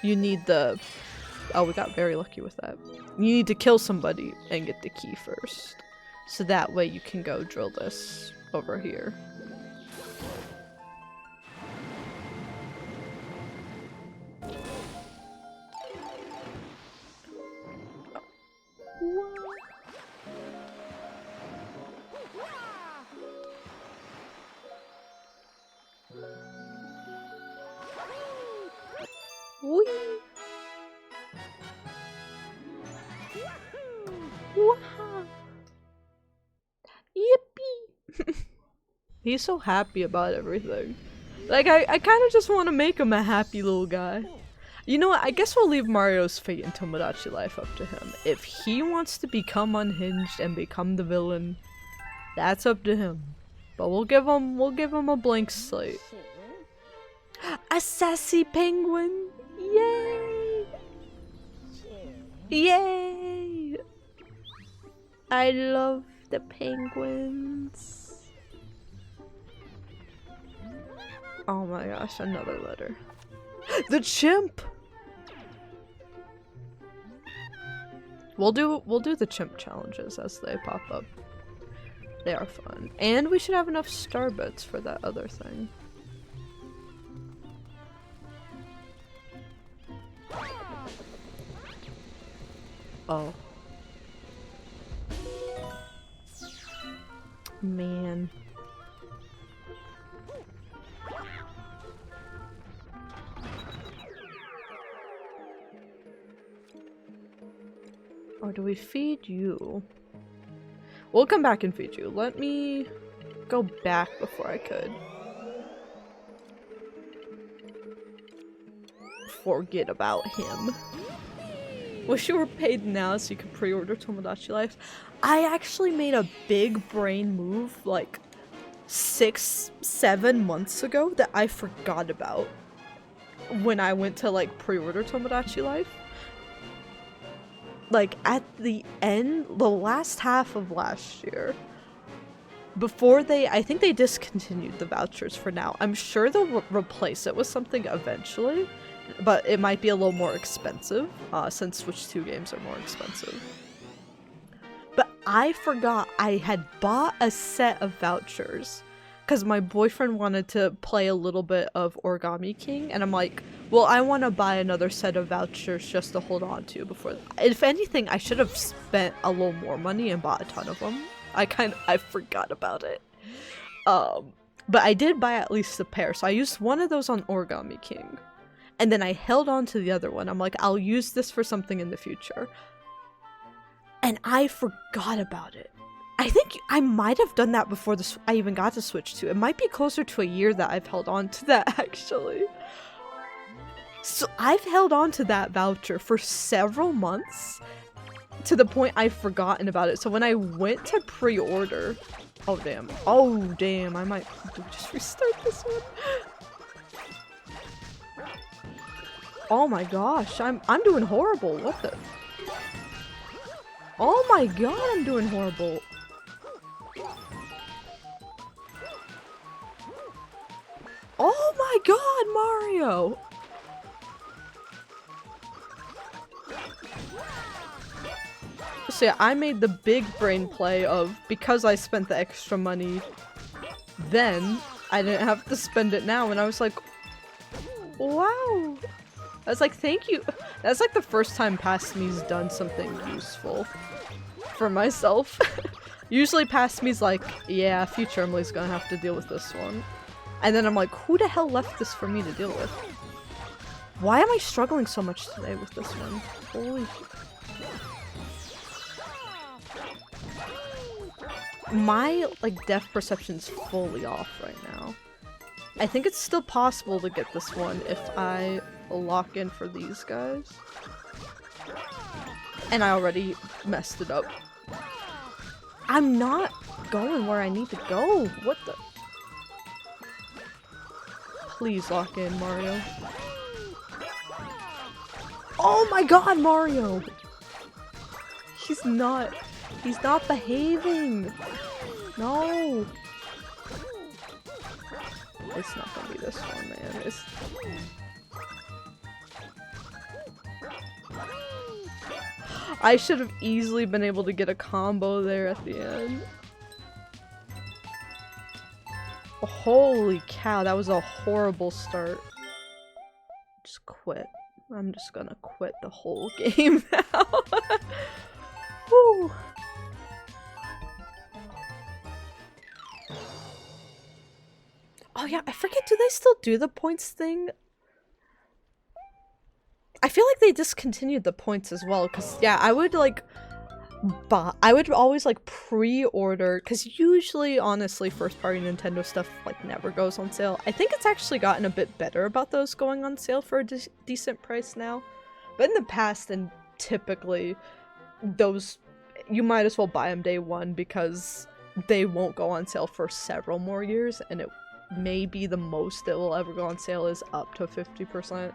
Speaker 1: You need oh, we got very lucky with that. You need to kill somebody and get the key first. So that way you can go drill this over here. Whee! Wow! Yippee! He's so happy about everything. Like, I kind of just want to make him a happy little guy. You know what? I guess we'll leave Mario's fate in Tomodachi Life up to him. If he wants to become unhinged and become the villain, that's up to him. But we'll give him a blank slate. A sassy penguin! Yay! Yay! I love the penguins. Oh my gosh, another letter. The chimp! We'll do the chimp challenges as they pop up. They are fun. And we should have enough star bits for that other thing. Oh. Man. Or do we feed you? We'll come back and feed you. Let me go back before I could. Forget about him. Wish you were paid now so you could pre-order Tomodachi Life. I actually made a big brain move like 6-7 months ago that I forgot about when I went to like pre-order Tomodachi Life. Like at the end, the last half of last year, before I think they discontinued the vouchers for now. I'm sure they'll replace it with something eventually, but it might be a little more expensive, since Switch 2 games are more expensive. But I forgot I had bought a set of vouchers because my boyfriend wanted to play a little bit of Origami King, and I'm like, well, I want to buy another set of vouchers just to hold on to before. If anything, I should have spent a little more money and bought a ton of them. I forgot about it. But I did buy at least a pair, so I used one of those on Origami King. And then I held on to the other one. I'm like, I'll use this for something in the future. And I forgot about it. I think I might have done that before I even got to Switch 2. It might be closer to a year that I've held on to that, actually. So I've held on to that voucher for several months, to the point I've forgotten about it. So when I went to pre-order... Oh, damn, I might just restart this one. Oh my gosh, I'm doing horrible. What the? Oh my god, I'm doing horrible. Oh my god, Mario! So yeah, I made the big brain play of, because I spent the extra money then, I didn't have to spend it now, and I was like, wow. I was like, thank you. That's like the first time Past Me's done something useful for myself. Usually Past Me's like, yeah, future Emily's gonna have to deal with this one. And then I'm like, who the hell left this for me to deal with? Why am I struggling so much today with this one? Holy shit. My, like, depth perception's fully off right now. I think it's still possible to get this one if I lock in for these guys. And I already messed it up. I'm not going where I need to go. What the? Please lock in, Mario. Oh my god, Mario! He's not behaving! No! It's not gonna be this one, man. I should have easily been able to get a combo there at the end. Holy cow, that was a horrible start. Just quit. I'm just gonna quit the whole game now. Whew. Oh yeah, I forget, do they still do the points thing? I feel like they discontinued the points as well, because yeah, I would like I would always like pre-order, because usually, honestly, first-party Nintendo stuff like never goes on sale. I think it's actually gotten a bit better about those going on sale for a decent price now. But in the past, and typically, those, you might as well buy them day one, because they won't go on sale for several more years, and it may be the most that will ever go on sale is up to 50%.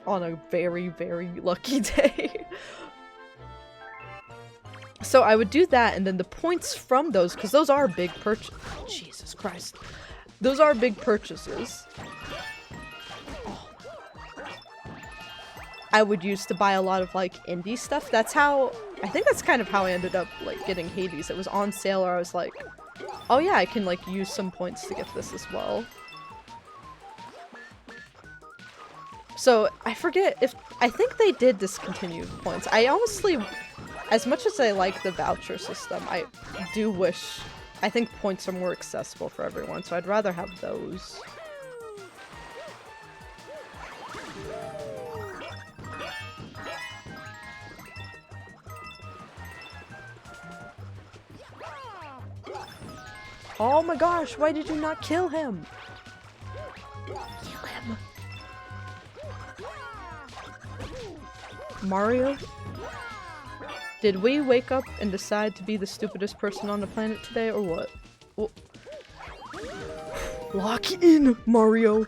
Speaker 1: On a very, very lucky day. So I would do that, and then the points from those, because those are big Jesus Christ. Those are big purchases. Oh. I would use to buy a lot of, like, indie stuff. That's how, I think that's kind of how I ended up, like, getting Hades. It was on sale, or I was like, oh yeah, I can, like, use some points to get this as well. So I forget if I think they did discontinue points. I honestly, as much as I like the voucher system, I do wish, I think points are more accessible for everyone, so I'd rather have those. Oh my gosh, why did you not kill him? Kill him. Mario? Did we wake up and decide to be the stupidest person on the planet today, or what? Oh. Lock in, Mario!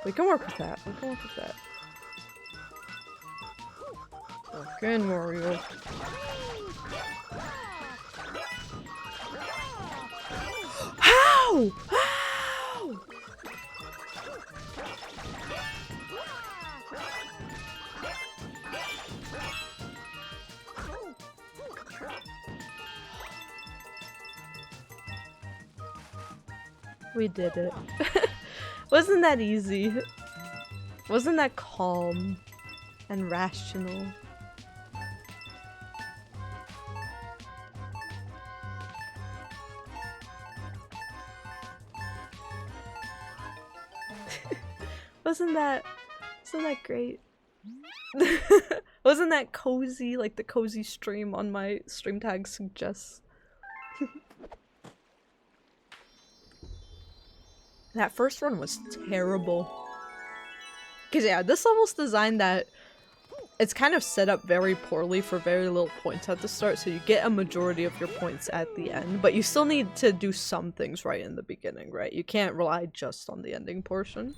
Speaker 1: We can work with that. We can work with that. Lock in, Mario. How? How? We did it. Wasn't that easy? Wasn't that calm and rational? Wasn't that great? Wasn't that cozy, like the cozy stream on my stream tag suggests? That first run was terrible. Cause yeah, this level's designed that it's kind of set up very poorly for very little points at the start, so you get a majority of your points at the end, but you still need to do some things right in the beginning, right? You can't rely just on the ending portion.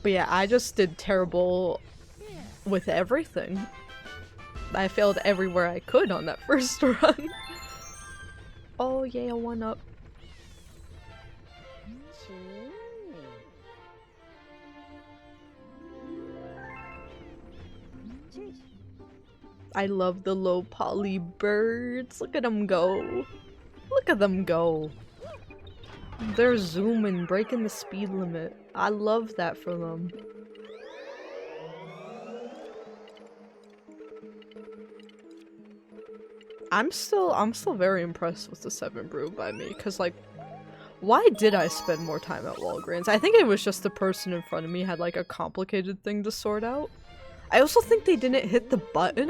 Speaker 1: But yeah, I just did terrible with everything. I failed everywhere I could on that first run. Oh yeah, a 1-up. I love the low poly birds. Look at them go. Look at them go. They're zooming, breaking the speed limit. I love that for them. I'm still very impressed with the 7 brew by me, cause like, why did I spend more time at Walgreens? I think it was just the person in front of me had like a complicated thing to sort out. I also think they didn't hit the button.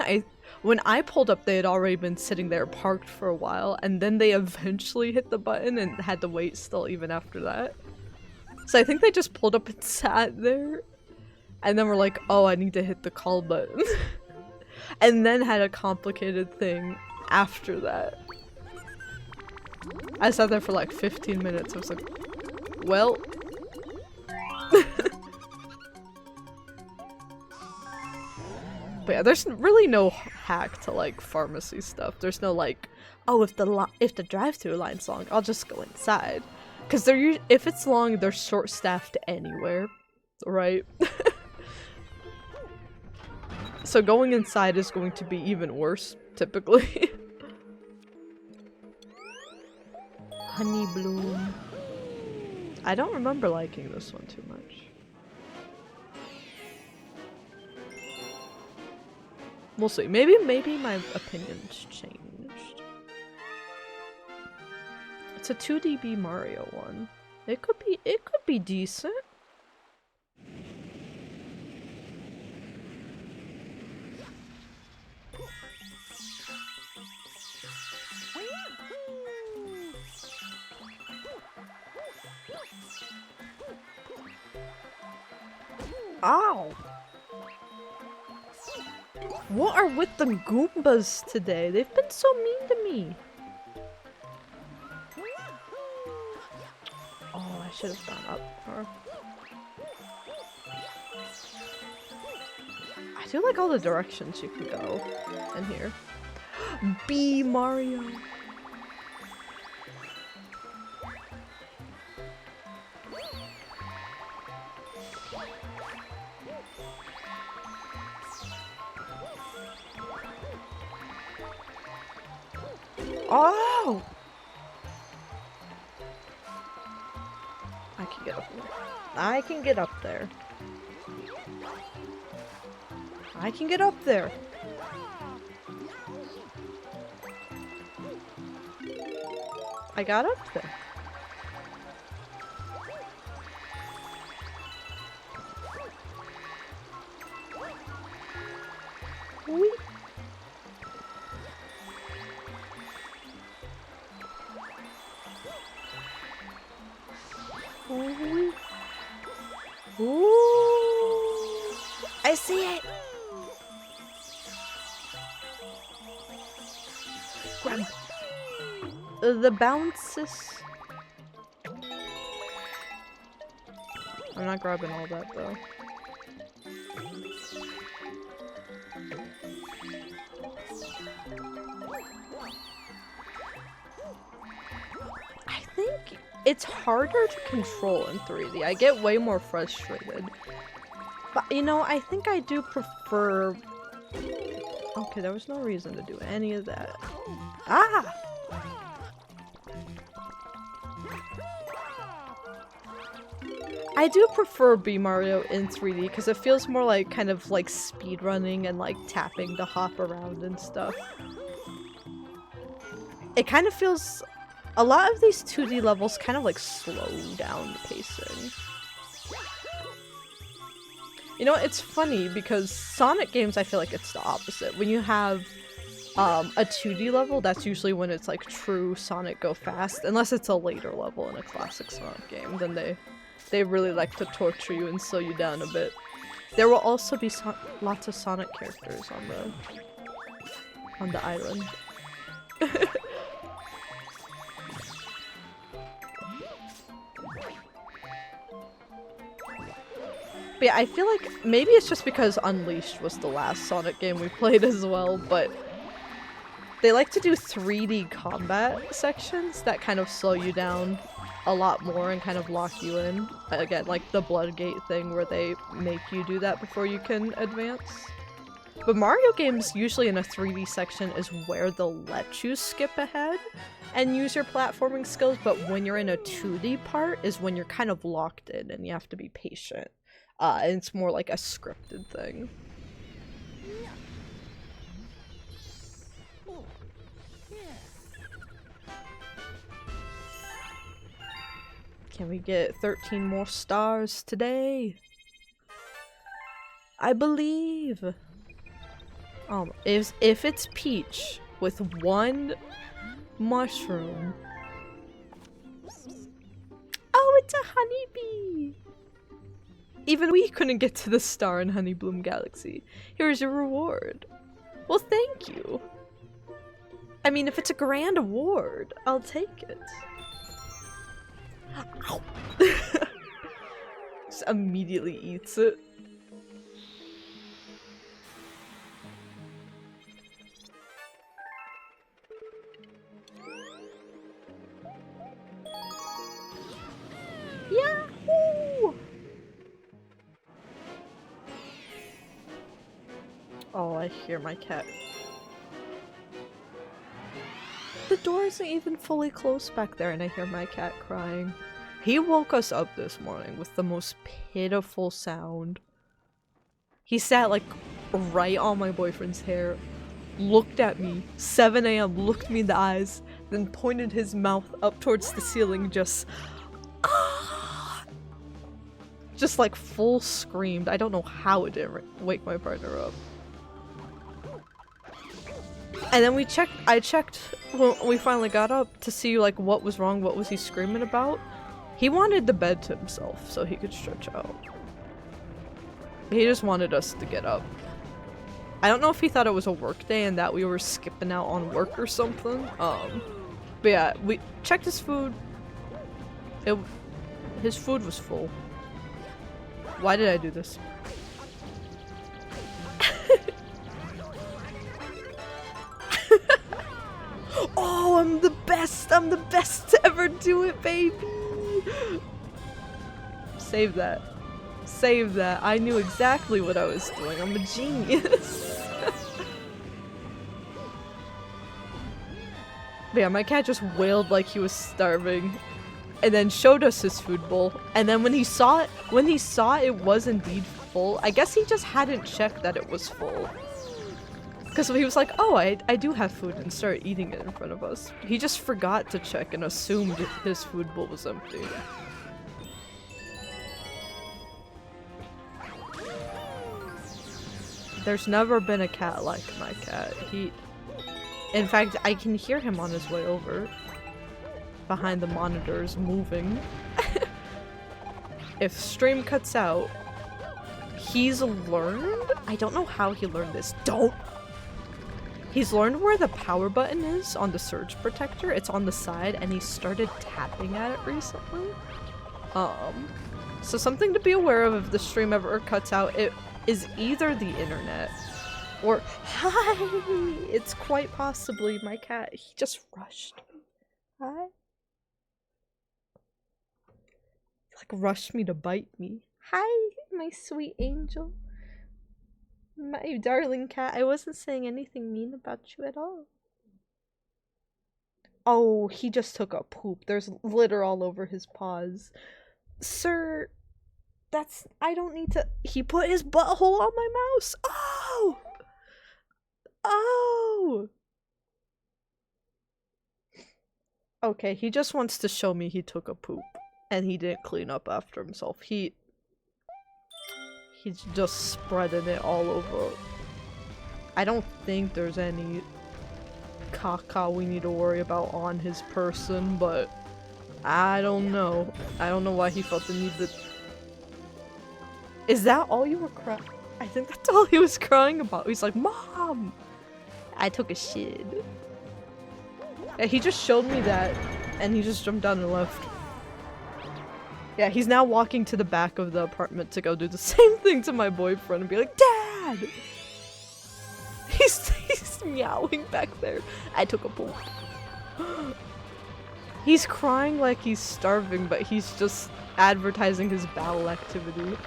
Speaker 1: When I pulled up, they had already been sitting there parked for a while, and then they eventually hit the button and had to wait still even after that. So I think they just pulled up and sat there, and then were like, oh, I need to hit the call button. And then had a complicated thing after that. I sat there for like 15 minutes. I was like, well. But yeah, there's really no hack to like pharmacy stuff. There's no like, oh, if the drive-thru line's long, I'll just go inside. Because if it's long, they're short-staffed anywhere, right? So going inside is going to be even worse, typically. Honey Bloom. I don't remember liking this one too much. We'll see. Maybe my opinion's changed. It's a 2DB Mario one. It could be decent. Ow! What are with the Goombas today? They've been so mean to me. Oh, I should have gone up more. I do like all the directions you can go in here. B Mario. Oh! I can get up there. I can get up there. I can get up there. I got up there. Whee! Whee! Ooh! I see it! Grab the bounces. I'm not grabbing all that though. I think it's harder to control in 3D. I get way more frustrated. But you know, I think I do prefer... Okay, there was no reason to do any of that. Ah! I do prefer B Mario in 3D because it feels more like kind of like speedrunning and like tapping to hop around and stuff. It kind of feels... A lot of these 2D levels kind of like slow down the pacing. You know, it's funny because Sonic games, I feel like it's the opposite. When you have a 2D level, that's usually when it's like true Sonic go fast. Unless it's a later level in a classic Sonic game, then they really like to torture you and slow you down a bit. There will also be lots of Sonic characters on the island. But yeah, I feel like maybe it's just because Unleashed was the last Sonic game we played as well, but they like to do 3D combat sections that kind of slow you down a lot more and kind of lock you in. Again, like the Bloodgate thing where they make you do that before you can advance. But Mario games usually in a 3D section is where they'll let you skip ahead and use your platforming skills, but when you're in a 2D part is when you're kind of locked in and you have to be patient. And it's more like a scripted thing. Can we get 13 more stars today? I believe. If it's Peach with one mushroom. Oh, it's a honeybee! Even we couldn't get to the star in Honeybloom Galaxy. Here's your reward. Well, thank you. I mean, if it's a grand award, I'll take it. Ow. Just immediately eats it. Yahoo! Oh, I hear my cat. The door isn't even fully closed back there and I hear my cat crying. He woke us up this morning with the most pitiful sound. He sat like right on my boyfriend's hair, looked at me, 7 AM, looked me in the eyes, then pointed his mouth up towards the ceiling, just just like full screamed. I don't know how it didn't wake my partner up. And then I checked when we finally got up to see like what was wrong, what was he screaming about. He wanted the bed to himself so he could stretch out. He just wanted us to get up. I don't know if he thought it was a work day and that we were skipping out on work or something. But yeah, we checked his food. His food was full. Why did I do this? Oh, I'm the best! I'm the best to ever do it, baby! Save that. Save that. I knew exactly what I was doing. I'm a genius. But yeah, my cat just wailed like he was starving, and then showed us his food bowl. And then when he saw it was indeed full, I guess he just hadn't checked that it was full. Because he was like, oh, I do have food, and started eating it in front of us. He just forgot to check and assumed his food bowl was empty. There's never been a cat like my cat. In fact, I can hear him on his way over. Behind the monitors, moving. If stream cuts out, he's learned? I don't know how he learned this. He's learned where the power button is on the surge protector. It's on the side, and he started tapping at it recently. So something to be aware of if the stream ever cuts out. It is either the internet or hi. It's quite possibly my cat. He just rushed me. Hi. Like rushed me to bite me. Hi, my sweet angel. My darling cat. I wasn't saying anything mean about you at all. Oh, he just took a poop. There's litter all over his paws. Sir, I don't need to— he put his butthole on my mouse! Oh! Oh! Okay, he just wants to show me he took a poop. And he didn't clean up after himself. He's just spreading it all over. I don't think there's any caca we need to worry about on his person, but I don't know. I don't know why he felt the need to— Is that all you were crying? I think that's all he was crying about. He's like, Mom! I took a shit. Yeah, he just showed me that, and he just jumped down and left. Yeah, he's now walking to the back of the apartment to go do the same thing to my boyfriend and be like, Dad! He's meowing back there. I took a poop. He's crying like he's starving, but he's just advertising his bowel activity.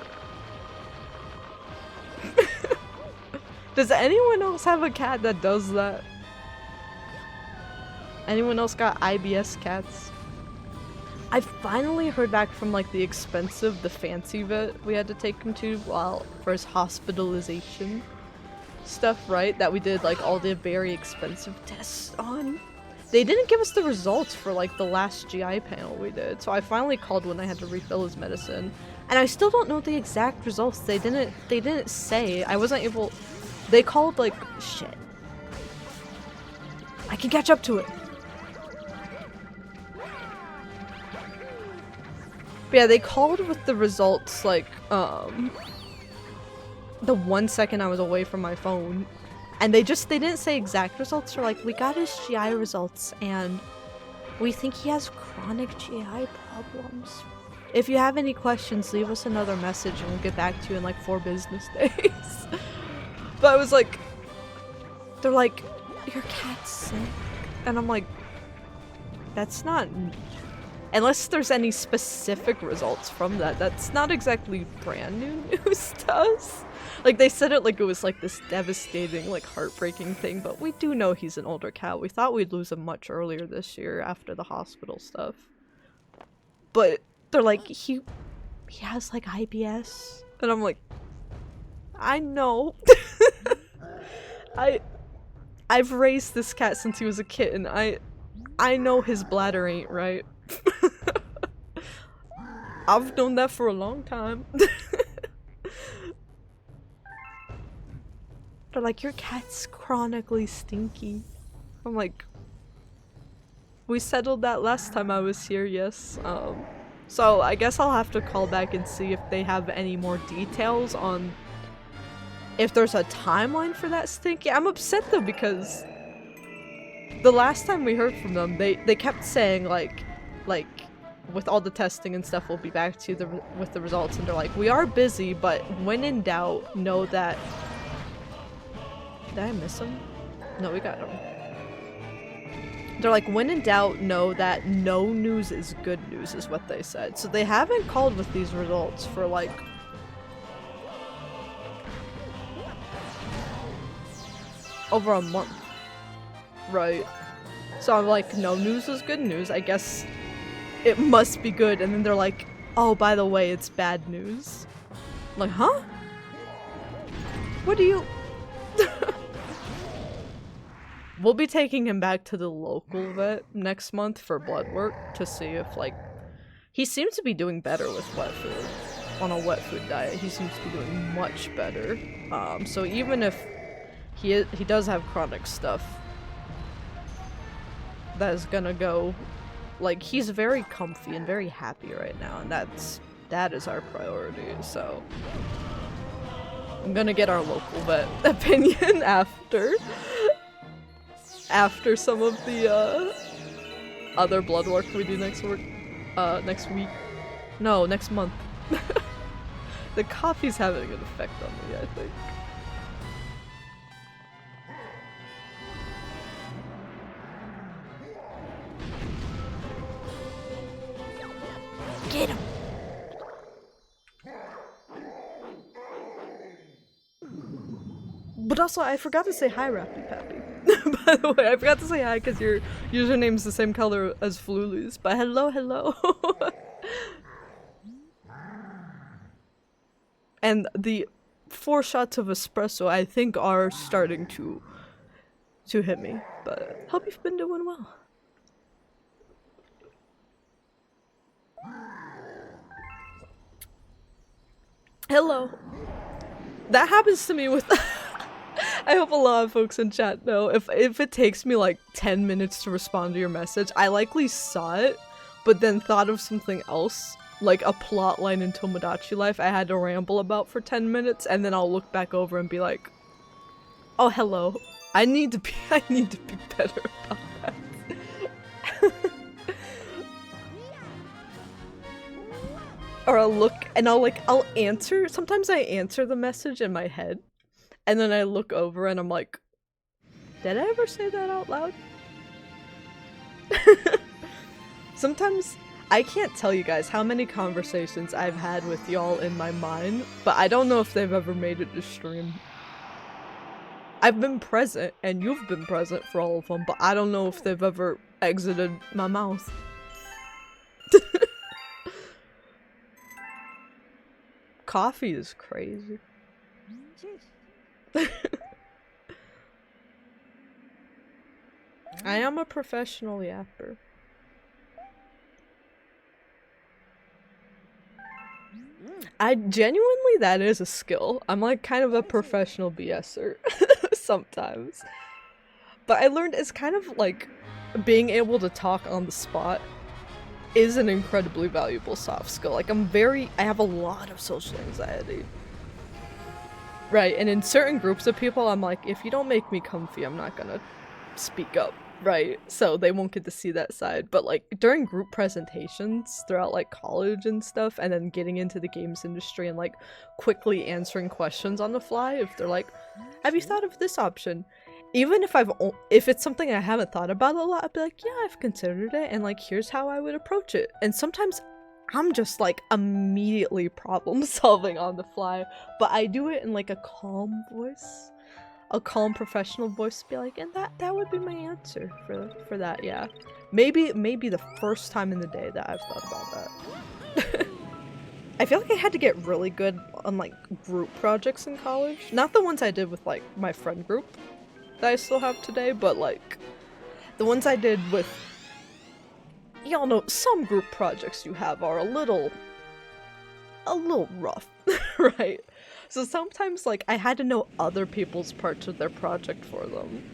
Speaker 1: Does anyone else have a cat that does that? Anyone else got IBS cats? I finally heard back from like the fancy vet we had to take him to for his hospitalization stuff, right? That we did like all the very expensive tests on. They didn't give us the results for like the last GI panel we did, so I finally called when I had to refill his medicine. And I still don't know the exact results. They didn't say. I wasn't able— they called like— shit. I can catch up to it. But yeah, they called with the results like, the 1 second I was away from my phone. And they didn't say exact results. They're like, we got his GI results and we think he has chronic GI problems. If you have any questions, leave us another message and we'll get back to you in like 4 business days. But I was like, they're like, your cat's sick. And I'm like, that's not— unless there's any specific results from that, that's not exactly brand new news to us. Like, they said it like it was like this devastating, like heartbreaking thing, but we do know he's an older cat. We thought we'd lose him much earlier this year after the hospital stuff. But they're like, he has like IBS. And I'm like, I know. I've raised this cat since he was a kitten. I know his bladder ain't right. I've known that for a long time. They're like, your cat's chronically stinky. I'm like, we settled that last time I was here, yes. So I guess I'll have to call back and see if they have any more details on if there's a timeline for that stinky. I'm upset though because the last time we heard from them, they kept saying like with all the testing and stuff, we'll be back to you with the results, and they're like, we are busy, but when in doubt, know that— did I miss him? No, we got him. They're like, when in doubt, know that no news is good news, is what they said. So they haven't called with these results for like over a month, right? So I'm like, no news is good news. I guess it must be good. And then they're like, oh, by the way, it's bad news. I'm like, huh? What do you... We'll be taking him back to the local vet next month for blood work to see if, like... He seems to be doing better with wet food. On a wet food diet, he seems to be doing much better. So even if he does have chronic stuff, that is gonna go... Like, he's very comfy and very happy right now, and that is our priority, so... I'm gonna get our local vet opinion after some of the other blood work we do next week. No, next month. The coffee's having an effect on me, I think. Get him! But also, I forgot to say hi, Rappy Pappy. By the way, I forgot to say hi because your username's the same color as Flulu's. But hello, hello. And the 4 shots of espresso, I think, are starting to hit me. But hope you've been doing well. Hello. That happens to me with... I hope a lot of folks in chat know, if it takes me like 10 minutes to respond to your message, I likely saw it, but then thought of something else, like a plot line in Tomodachi Life I had to ramble about for 10 minutes, and then I'll look back over and be like, oh hello, I need to be better about that. Or I'll look and I'll answer, sometimes I answer the message in my head. And then I look over and I'm like, did I ever say that out loud? Sometimes I can't tell you guys how many conversations I've had with y'all in my mind, but I don't know if they've ever made it to stream. I've been present, and you've been present for all of them, but I don't know if they've ever exited my mouth. Coffee is crazy. I am a professional yapper. I genuinely, that is a skill. I'm like kind of a professional BSer sometimes. But I learned it's kind of like being able to talk on the spot is an incredibly valuable soft skill. Like I have a lot of social anxiety. Right, and in certain groups of people, I'm like, if you don't make me comfy, I'm not gonna speak up, right? So they won't get to see that side. But like, during group presentations throughout like college and stuff, and then getting into the games industry and like quickly answering questions on the fly, if they're like, have you thought of this option? Even if it's something I haven't thought about a lot, I'd be like, yeah, I've considered it, and like, here's how I would approach it. And sometimes I'm just like immediately problem solving on the fly, but I do it in like a calm voice, a calm professional voice to be like, and that would be my answer for that. Yeah, maybe the first time in the day that I've thought about that. I feel like I had to get really good on like group projects in college, not the ones I did with like my friend group that I still have today, but like the ones I did with, y'all know, some group projects you have are a little rough, right? So sometimes, like, I had to know other people's parts of their project for them.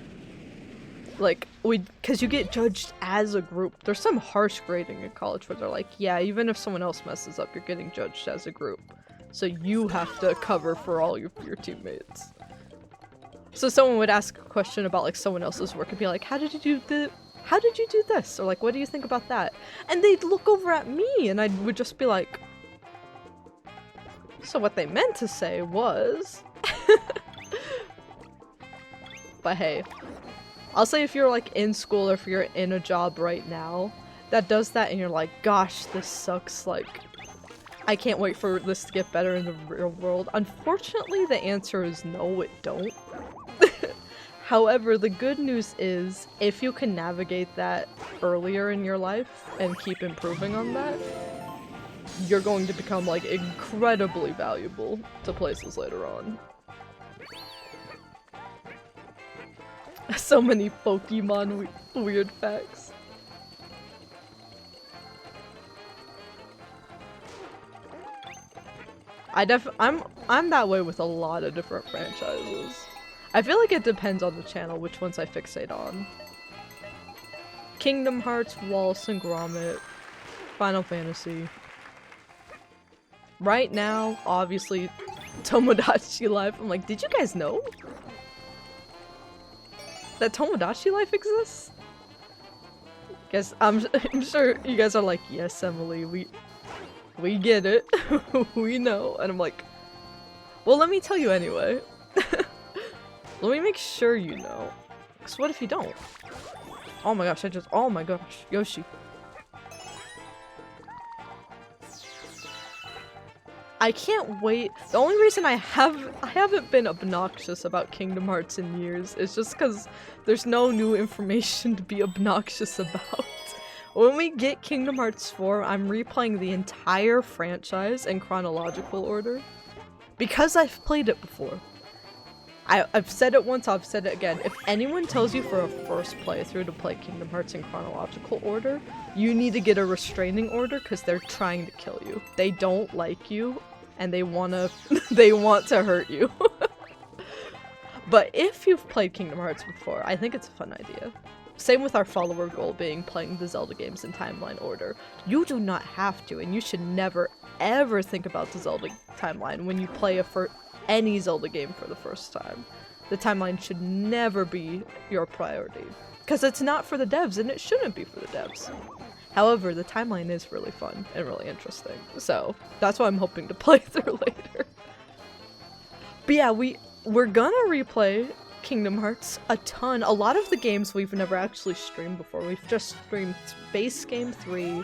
Speaker 1: Like, because you get judged as a group. There's some harsh grading in college where they're like, yeah, even if someone else messes up, you're getting judged as a group. So you have to cover for all your teammates. So someone would ask a question about, like, someone else's work and be like, how did you do this? Or like, what do you think about that? And they'd look over at me and I would just be like, so what they meant to say was... But hey, I'll say if you're like in school or if you're in a job right now that does that and you're like, gosh, this sucks, like, I can't wait for this to get better in the real world. Unfortunately, the answer is no, it don't. However, the good news is, if you can navigate that earlier in your life and keep improving on that, you're going to become like incredibly valuable to places later on. So many Pokemon weird facts. I'm that way with a lot of different franchises. I feel like it depends on the channel which ones I fixate on. Kingdom Hearts, Wallace and Gromit, Final Fantasy. Right now, obviously, Tomodachi Life. I'm like, did you guys know that Tomodachi Life exists? Guess I'm sure you guys are like, yes, Emily, we get it. We know. And I'm like, well, let me tell you anyway. Let me make sure you know. Because what if you don't? Oh my gosh, oh my gosh, Yoshi. I can't wait. The only reason I haven't been obnoxious about Kingdom Hearts in years is just because there's no new information to be obnoxious about. When we get Kingdom Hearts 4, I'm replaying the entire franchise in chronological order. Because I've played it before. I've said it once, I've said it again. If anyone tells you for a first playthrough to play Kingdom Hearts in chronological order, you need to get a restraining order because they're trying to kill you. They don't like you, and they want to hurt you. But if you've played Kingdom Hearts before, I think it's a fun idea. Same with our follower goal being playing the Zelda games in timeline order. You do not have to, and you should never ever think about the Zelda timeline when you play any Zelda game for the first time. The timeline should never be your priority. Because it's not for the devs, and it shouldn't be for the devs. However, the timeline is really fun and really interesting. So, that's why I'm hoping to play through later. But yeah, we're gonna replay Kingdom Hearts a ton. A lot of the games we've never actually streamed before. We've just streamed Base Game 3,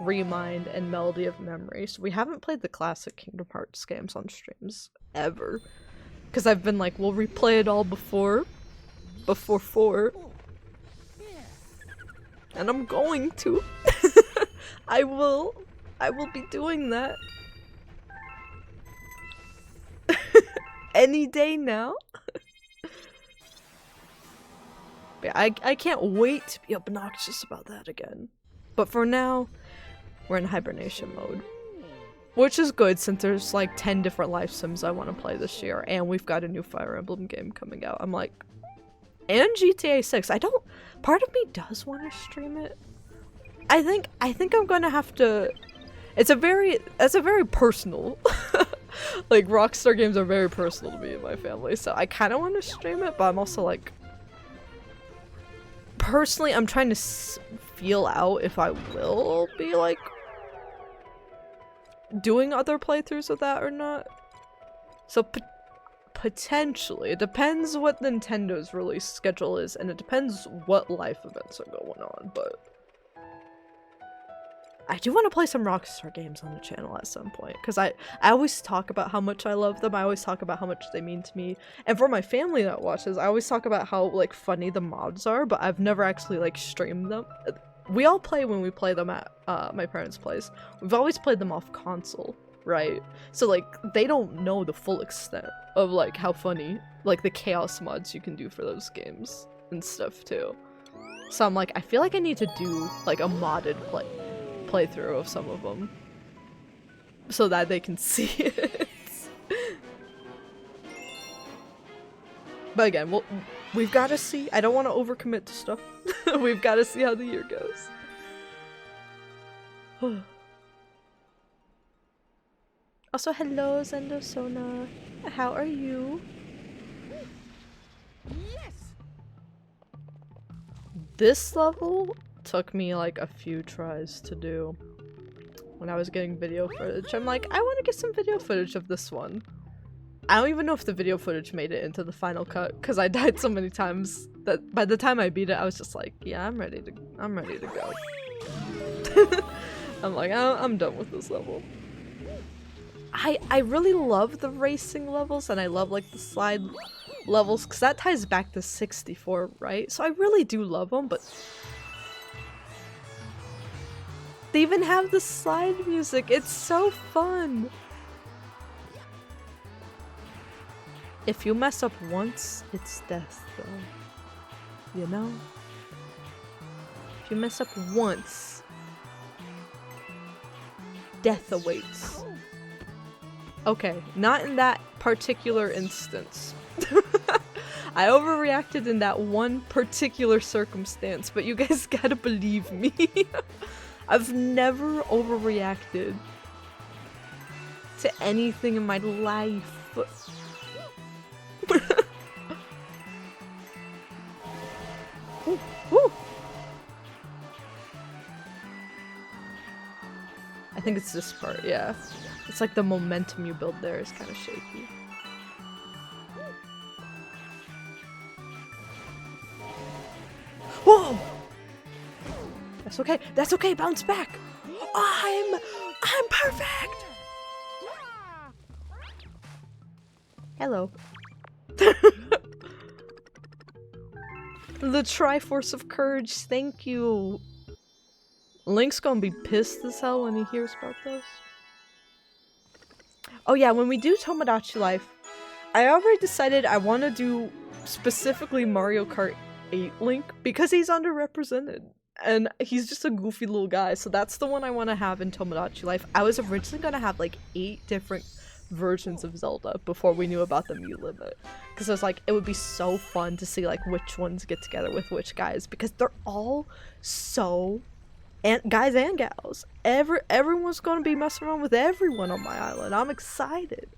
Speaker 1: Remind, and Melody of Memory. So we haven't played the classic Kingdom Hearts games on streams ever. Because I've been like, we'll replay it all before 4. And I'm going to. I will be doing that. Any day now. But I can't wait to be obnoxious about that again. But for now, we're in hibernation mode. Which is good since there's like 10 different life sims I want to play this year, and we've got a new Fire Emblem game coming out. I'm like, and GTA 6. Part of me does want to stream it. I think I'm gonna have to. It's a very personal. Like Rockstar games are very personal to me and my family, so I kind of want to stream it, but I'm also like, personally, I'm trying to feel out if I will be like doing other playthroughs of that or not. So potentially, it depends what Nintendo's release schedule is, and it depends what life events are going on, but I do want to play some Rockstar games on the channel at some point, because I always talk about how much I love them, I always talk about how much they mean to me, and for my family that watches, I always talk about how, like, funny the mods are, but I've never actually, like, streamed them. We all play when we play them at my parents' place. We've always played them off console, right? So, like, they don't know the full extent of, like, how funny, like, the chaos mods you can do for those games and stuff, too. So I'm like, I feel like I need to do, like, a modded playthrough of some of them so that they can see it. But again, we've got to see. I don't want to overcommit to stuff. We've got to see how the year goes. Also, hello, Zendo Sona. How are you? Yes. This level took me like a few tries to do when I was getting video footage. I'm like, I want to get some video footage of this one. I don't even know if the video footage made it into the final cut because I died so many times that by the time I beat it, I was just like, yeah, I'm ready to go. I'm like, I'm done with this level. I really love the racing levels, and I love like the slide levels, because that ties back to 64, right? So I really do love them, but they even have the slide music. It's so fun. If you mess up once, it's death, though. You know? If you mess up once, death awaits. Okay, not in that particular instance. I overreacted in that one particular circumstance, but you guys gotta believe me. I've never overreacted to anything in my life. Ooh, ooh. I think it's this part, yeah. It's like the momentum you build there is kind of shaky. Whoa! That's okay, bounce back! I'm perfect! Hello. The Triforce of Courage, thank you! Link's gonna be pissed as hell when he hears about this. Oh yeah, when we do Tomodachi Life, I already decided I want to do specifically Mario Kart 8 Link because he's underrepresented. And he's just a goofy little guy, so that's the one I want to have in Tomodachi Life. I was originally going to have like 8 different versions of Zelda before we knew about the Mute Limit. Because I was like, it would be so fun to see like which ones get together with which guys, because they're all so... and guys and gals. Everyone's gonna be messing around with everyone on my island. I'm excited.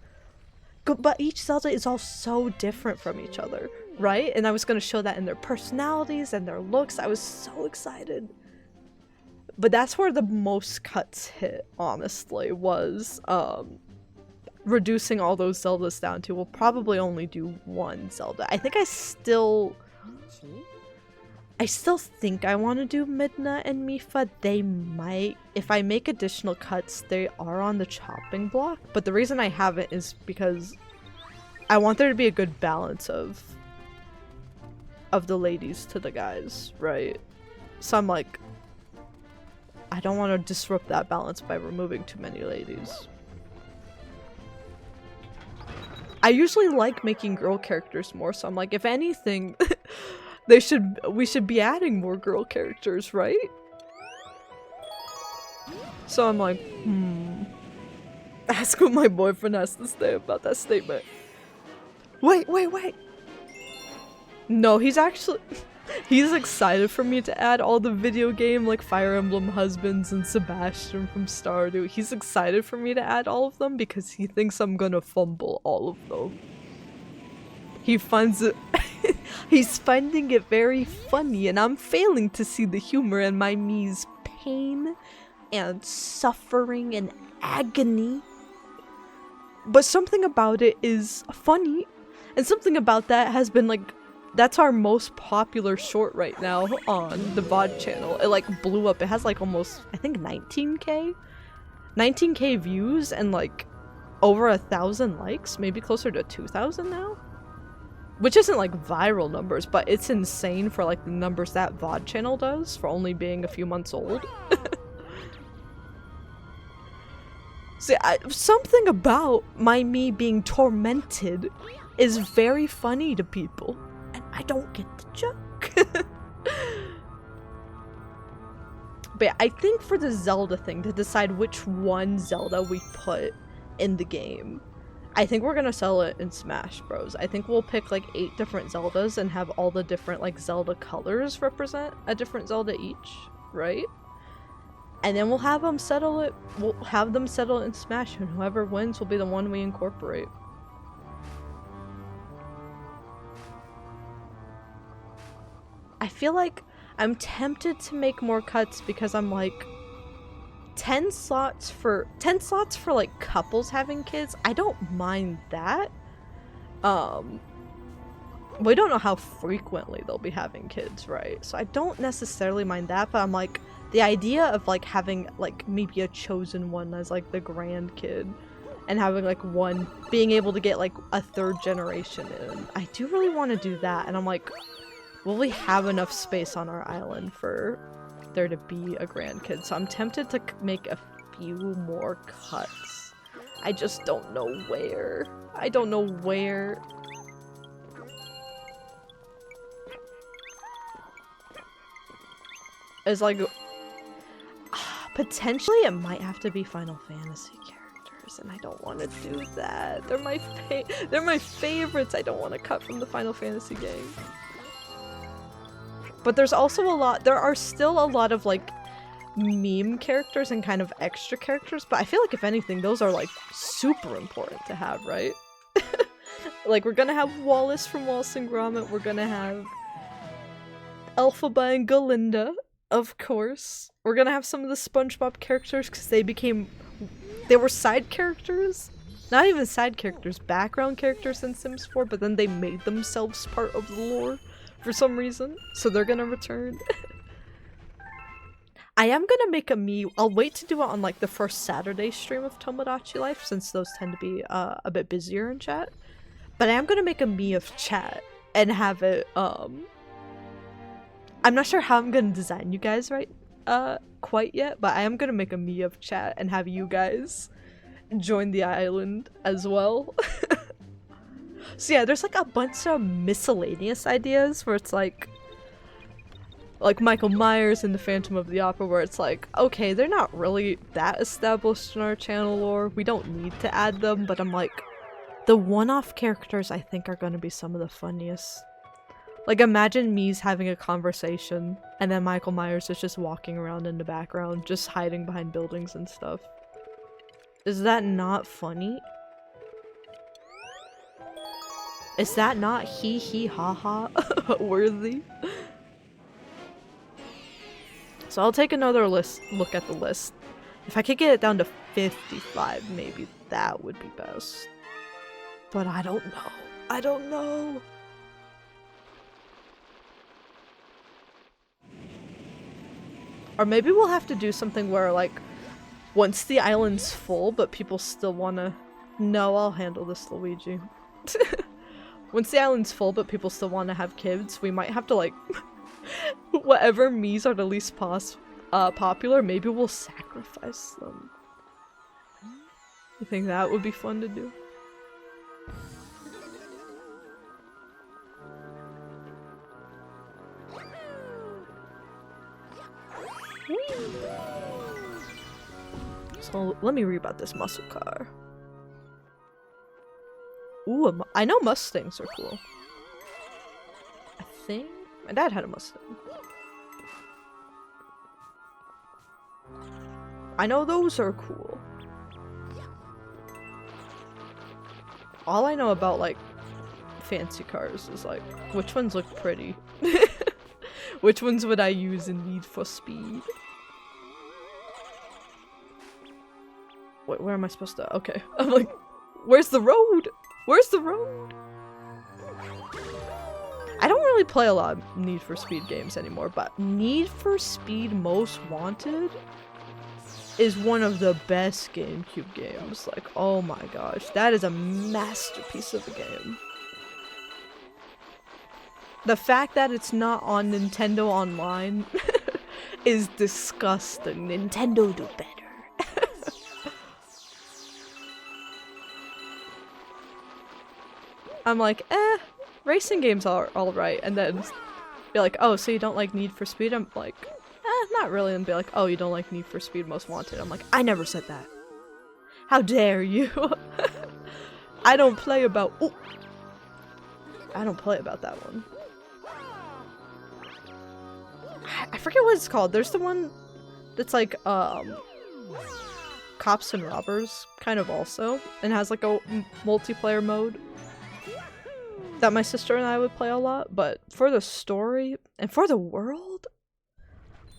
Speaker 1: But each Zelda is all so different from each other, right? And I was gonna show that in their personalities and their looks. I was so excited. But that's where the most cuts hit, honestly, was reducing all those Zeldas down to, we'll probably only do one Zelda. I think I still think I want to do Midna and Mifa. They might, if I make additional cuts, they are on the chopping block. But the reason I haven't is because I want there to be a good balance of the ladies to the guys, right? So I'm like, I don't want to disrupt that balance by removing too many ladies. I usually like making girl characters more, so I'm like, if anything, we should be adding more girl characters, right? So I'm like, ask what my boyfriend has to say about that statement. Wait! No, he's excited for me to add all the video game, like Fire Emblem husbands and Sebastian from Stardew. He's excited for me to add all of them because he thinks I'm gonna fumble all of them. He finds it he's finding it very funny, and I'm failing to see the humor in my Mii's pain and suffering and agony. But something about it is funny, and something about that has been like, that's our most popular short right now on the VOD channel. It like blew up. It has like almost, I think 19k views and like over 1,000 likes, maybe closer to 2,000 now. Which isn't like viral numbers, but it's insane for like the numbers that VOD channel does for only being a few months old. See, something about my Mii being tormented is very funny to people, and I don't get the joke. But yeah, I think for the Zelda thing, to decide which one Zelda we put in the game, I think we're gonna sell it in Smash Bros. I think we'll pick like 8 different Zeldas and have all the different like Zelda colors represent a different Zelda each, right? And then we'll have them settle it. We'll have them settle it in Smash, and whoever wins will be the one we incorporate. I feel like I'm tempted to make more cuts because I'm like, 10 slots for like couples having kids, I don't mind that. We don't know how frequently they'll be having kids, right? So I don't necessarily mind that, but I'm like, the idea of like having like maybe a chosen one as like the grandkid and having like one, being able to get like a third generation in. I do really want to do that, and I'm like, will we have enough space on our island for there to be a grandkid? So I'm tempted to make a few more cuts. I just don't know where. I don't know where. It's like, potentially it might have to be Final Fantasy characters, and I don't want to do that. They're my favorites. I don't want to cut from the Final Fantasy game. But there's also there are still a lot of like meme characters and kind of extra characters, but I feel like if anything, those are like super important to have, right? Like, we're gonna have Wallace from Wallace and Gromit, we're gonna have Elphaba and Galinda, of course. We're gonna have some of the SpongeBob characters because they were side characters. Not even side characters, background characters in Sims 4, but then they made themselves part of the lore for some reason, so they're gonna return. I am gonna make a Mii. I'll wait to do it on like the first Saturday stream of Tomodachi Life, since those tend to be a bit busier in chat. But I am gonna make a Mii of chat and have it, I'm not sure how I'm gonna design you guys quite yet, but I am gonna make a Mii of chat and have you guys join the island as well. So yeah, there's like a bunch of miscellaneous ideas where it's like Michael Myers in the Phantom of the Opera, where it's like, okay, they're not really that established in our channel lore, we don't need to add them, but I'm like, the one-off characters I think are gonna be some of the funniest. Like, imagine Mii's having a conversation, and then Michael Myers is just walking around in the background, just hiding behind buildings and stuff. Is that not funny? Is that not hee hee ha ha worthy? So I'll take another look at the list. If I could get it down to 55, maybe that would be best. But I don't know. I don't know. Or maybe we'll have to do something where, like, once the island's full, but people still wanna... No, I'll handle this, Luigi. Once the island's full, but people still wanna have kids, we might have to, like... whatever Miis are the least popular, maybe we'll sacrifice them. You think that would be fun to do? So let me read about this muscle car. Ooh, I know Mustangs are cool. I think my dad had a Mustang. I know those are cool. All I know about, like, fancy cars is, like, which ones look pretty? Which ones would I use in Need for Speed? Wait, where am I supposed to? Okay. I'm like, where's the road? Where's the road? I don't really play a lot of Need for Speed games anymore, but Need for Speed Most Wanted is one of the best GameCube games. Like, oh my gosh, that is a masterpiece of a game. The fact that it's not on Nintendo Online is disgusting. Nintendo do better. I'm like, racing games are alright, and then be like, oh, so you don't like Need for Speed? I'm like, not really, and be like, oh, you don't like Need for Speed Most Wanted? I'm like, I never said that. How dare you? I don't play about- ooh. I don't play about that one. I forget what it's called. There's the one that's like, Cops and Robbers, kind of also, and has like a multiplayer mode that my sister and I would play a lot, but for the story and for the world,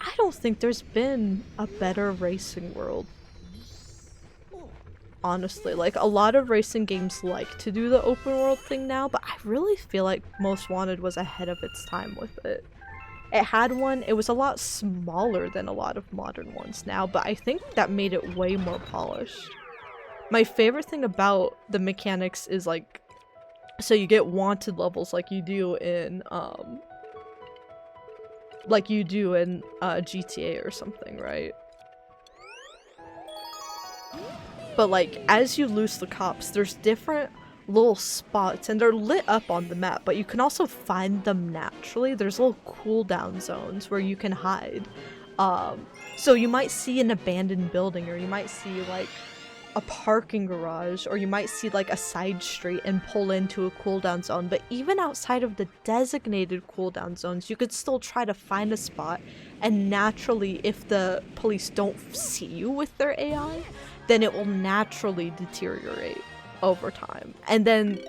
Speaker 1: I don't think there's been a better racing world. Honestly, like, a lot of racing games like to do the open world thing now, but I really feel like Most Wanted was ahead of its time with it. It had one, it was a lot smaller than a lot of modern ones now, but I think that made it way more polished. my favorite thing about the mechanics is like, so you get wanted levels like you do in GTA or something, right? But like, as you lose the cops, there's different little spots and they're lit up on the map, but you can also find them naturally. There's little cooldown zones where you can hide. So you might see an abandoned building, or you might see like a parking garage, or you might see like a side street and pull into a cooldown zone. But even outside of the designated cooldown zones, you could still try to find a spot, and naturally, if the police don't see you with their AI, then it will naturally deteriorate over time. And then,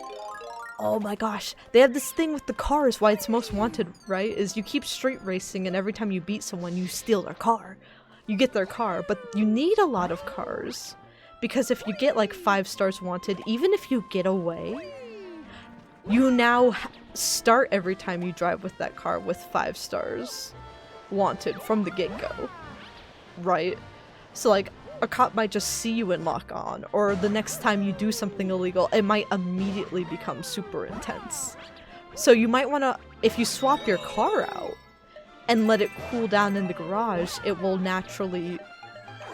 Speaker 1: oh my gosh, they have this thing with the cars, why it's most wanted, right? Is you keep street racing and every time you beat someone, you steal their car. You get their car, but you need a lot of cars. Because if you get like 5 stars wanted, even if you get away, you now start every time you drive with that car with 5 stars wanted from the get-go, right? So like, a cop might just see you and lock on, or the next time you do something illegal, it might immediately become super intense. So you might want to, if you swap your car out and let it cool down in the garage, it will naturally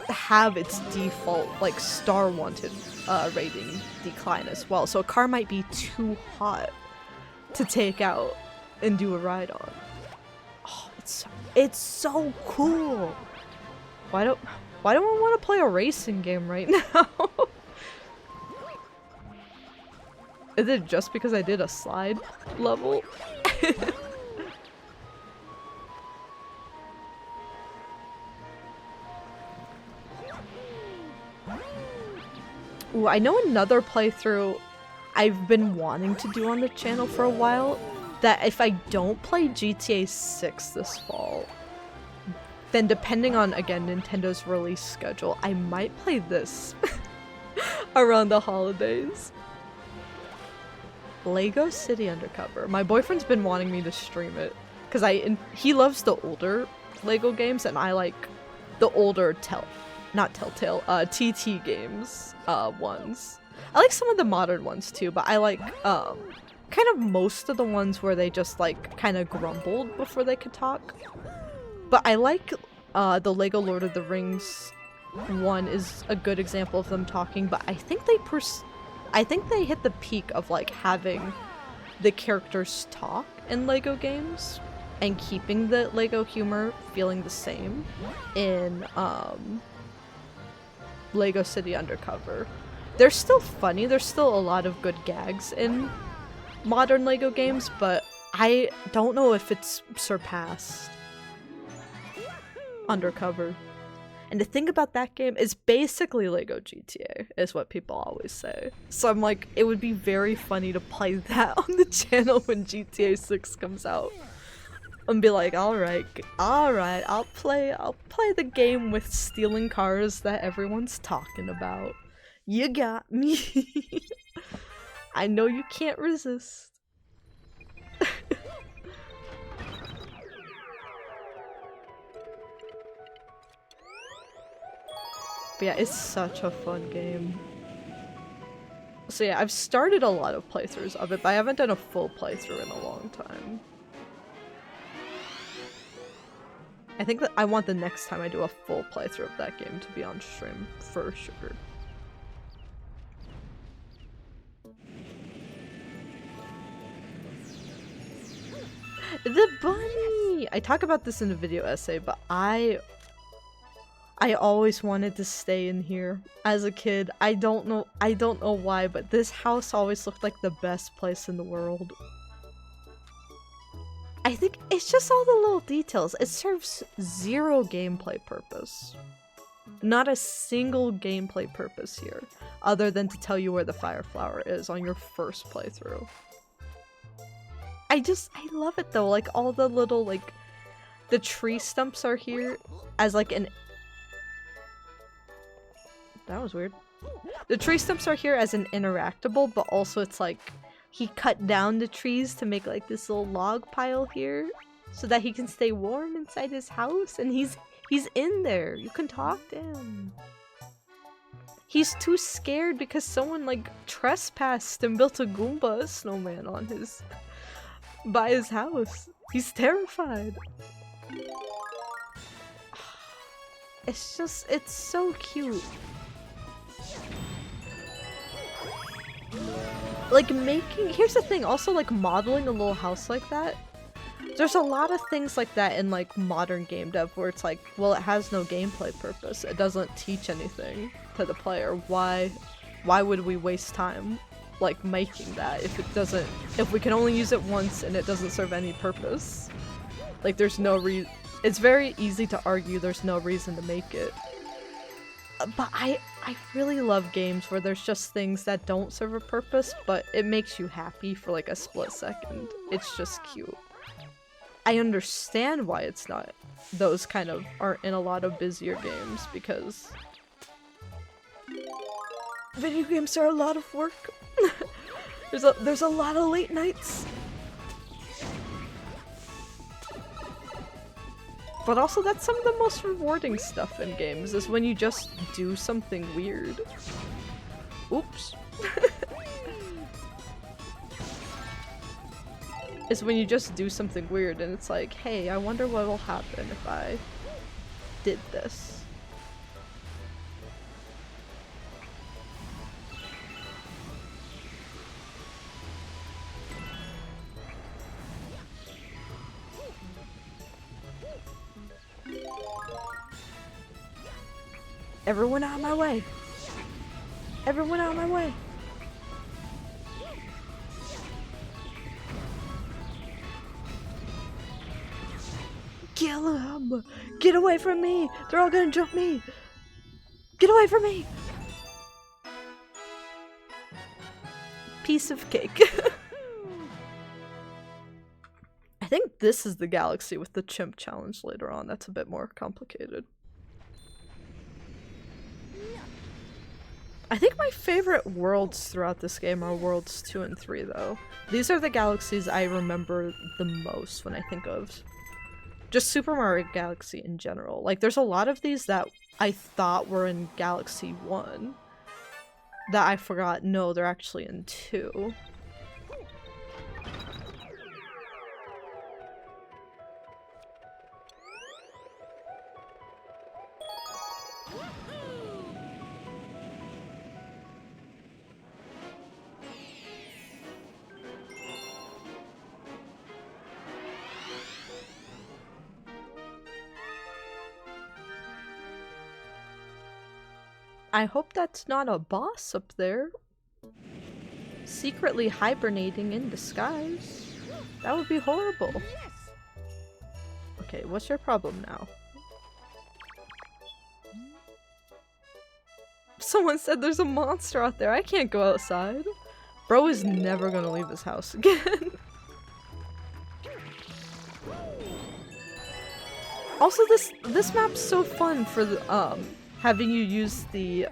Speaker 1: have its default like star wanted rating decline as well. So a car might be too hot to take out and do a ride on. Oh, it's so cool. Why don't I want to play a racing game right now? Is it just because I did a slide level? Ooh, I know another playthrough I've been wanting to do on the channel for a while, that if I don't play GTA 6 this fall, then depending on, again, Nintendo's release schedule, I might play this around the holidays. Lego City Undercover. My boyfriend's been wanting me to stream it, because he loves the older Lego games, and I like the older TT games ones. I like some of the modern ones too, but I like kind of most of the ones where they just like kind of grumbled before they could talk. But I like the Lego Lord of the Rings one is a good example of them talking, but I think they hit the peak of like having the characters talk in Lego games and keeping the Lego humor feeling the same in Lego City Undercover. They're still funny, there's still a lot of good gags in modern Lego games, but I don't know if it's surpassed Undercover. And the thing about that game is basically Lego GTA, is what people always say. So I'm like, it would be very funny to play that on the channel when GTA 6 comes out. And be like, alright, I'll play the game with stealing cars that everyone's talking about. You got me. I know you can't resist. But yeah, it's such a fun game. So yeah, I've started a lot of playthroughs of it, but I haven't done a full playthrough in a long time. I think that I want the next time I do a full playthrough of that game to be on stream, for sure. The bunny! I talk about this in a video essay, but I always wanted to stay in here as a kid. I don't know why, but this house always looked like the best place in the world. I think it's just all the little details. It serves zero gameplay purpose. Not a single gameplay purpose here, other than to tell you where the fire flower is on your first playthrough. I love it though, like all the little, like, the tree stumps are here as like an... That was weird. The tree stumps are here as an interactable, but also it's like, he cut down the trees to make like this little log pile here so that he can stay warm inside his house, and he's in there. You can talk to him. He's too scared because someone like trespassed and built a Goomba snowman on his by his house. He's terrified. It's just, it's so cute. Like making, here's the thing, also like modeling a little house like that. There's a lot of things like that in like modern game dev where it's like, well, it has no gameplay purpose. It doesn't teach anything to the player. Why would we waste time like making that if we can only use it once and it doesn't serve any purpose? Like there's no it's very easy to argue there's no reason to make it. But I really love games where there's just things that don't serve a purpose, but it makes you happy for like a split second. It's just cute. I understand why it's not. Those kind of aren't in a lot of busier games because video games are a lot of work. There's a lot of late nights. But also that's some of the most rewarding stuff in games is when you just do something weird. Oops. Is when you just do something weird and it's like, hey, I wonder what will happen if I did this. Everyone out of my way! Everyone out of my way! Kill him! Get away from me! They're all gonna jump me! Get away from me! Piece of cake. I think this is the galaxy with the chimp challenge later on. That's a bit more complicated. I think my favorite worlds throughout this game are worlds 2 and 3 though. These are the galaxies I remember the most when I think of just Super Mario Galaxy in general. Like there's a lot of these that I thought were in Galaxy 1 that I forgot, no, they're actually in 2. I hope that's not a boss up there. Secretly hibernating in disguise. That would be horrible. Okay, what's your problem now? Someone said there's a monster out there. I can't go outside. Bro is never gonna leave his house again. Also, this map's so fun for the having you use the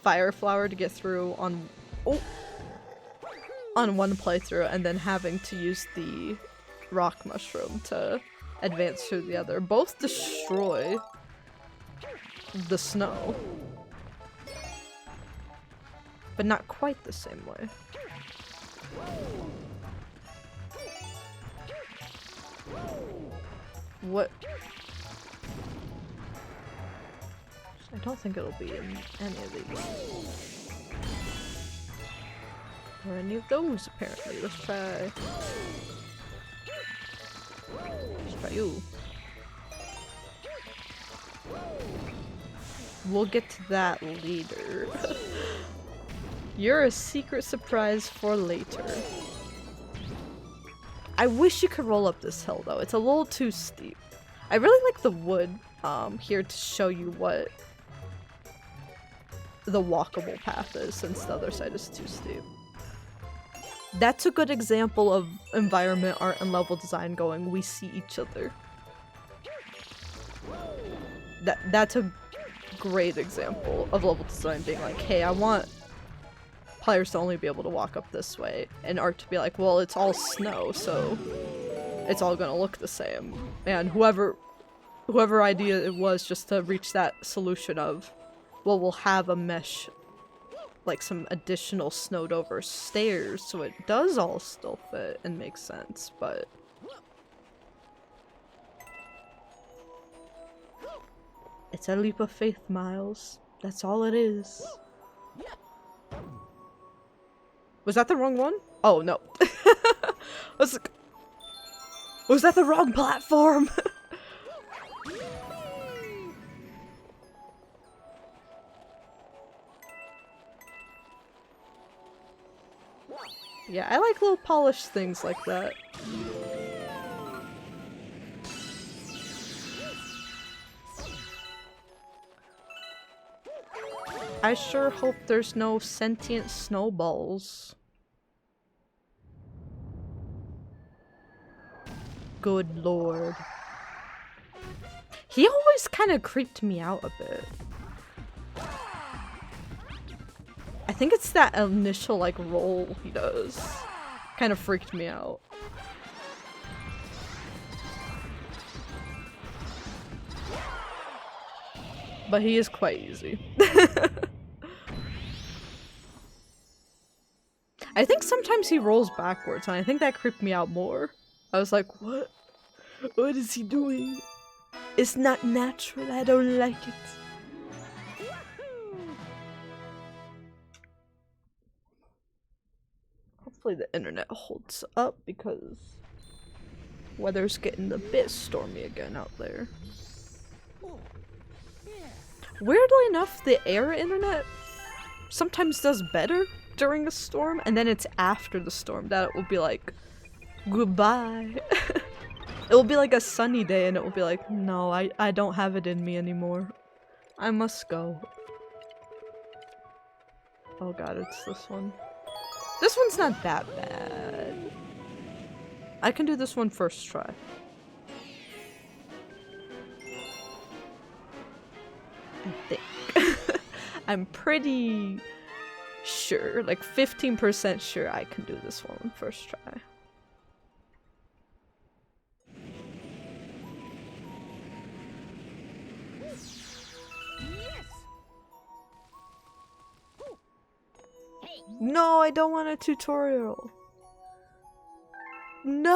Speaker 1: fire flower to get through on one playthrough, and then having to use the rock mushroom to advance through the other. Both destroy the snow, but not quite the same way. What? I don't think it'll be in any of these. Or any of those, apparently. Let's try you. We'll get to that later. You're a secret surprise for later. I wish you could roll up this hill though. It's a little too steep. I really like the wood here to show you what the walkable path is, since the other side is too steep. That's a good example of environment art and level design going, we see each other. That's a great example of level design being like, hey, I want players to only be able to walk up this way, and art to be like, well, it's all snow, so it's all gonna look the same. And whoever idea it was just to reach that solution of, well, we'll have a mesh, like some additional snowed over stairs so it does all still fit and make sense, but it's a leap of faith, Miles. That's all it is. Was that the wrong one? Oh, no. Was that the wrong platform? Yeah, I like little polished things like that. I sure hope there's no sentient snowballs. Good lord. He always kind of creeped me out a bit. I think it's that initial, like, roll he does. Kind of freaked me out. But he is quite easy. I think sometimes he rolls backwards, and I think that creeped me out more. I was like, what? What is he doing? It's not natural, I don't like it. Hopefully the internet holds up because weather's getting a bit stormy again out there. Weirdly enough, the air internet sometimes does better during a storm, and then it's after the storm that it will be like, goodbye. It will be like a sunny day and it will be like, no, I don't have it in me anymore. I must go. Oh god, it's this one. This one's not that bad. I can do this one first try. I think. I'm pretty sure, like 15% sure I can do this one first try. No, I don't want a tutorial. No!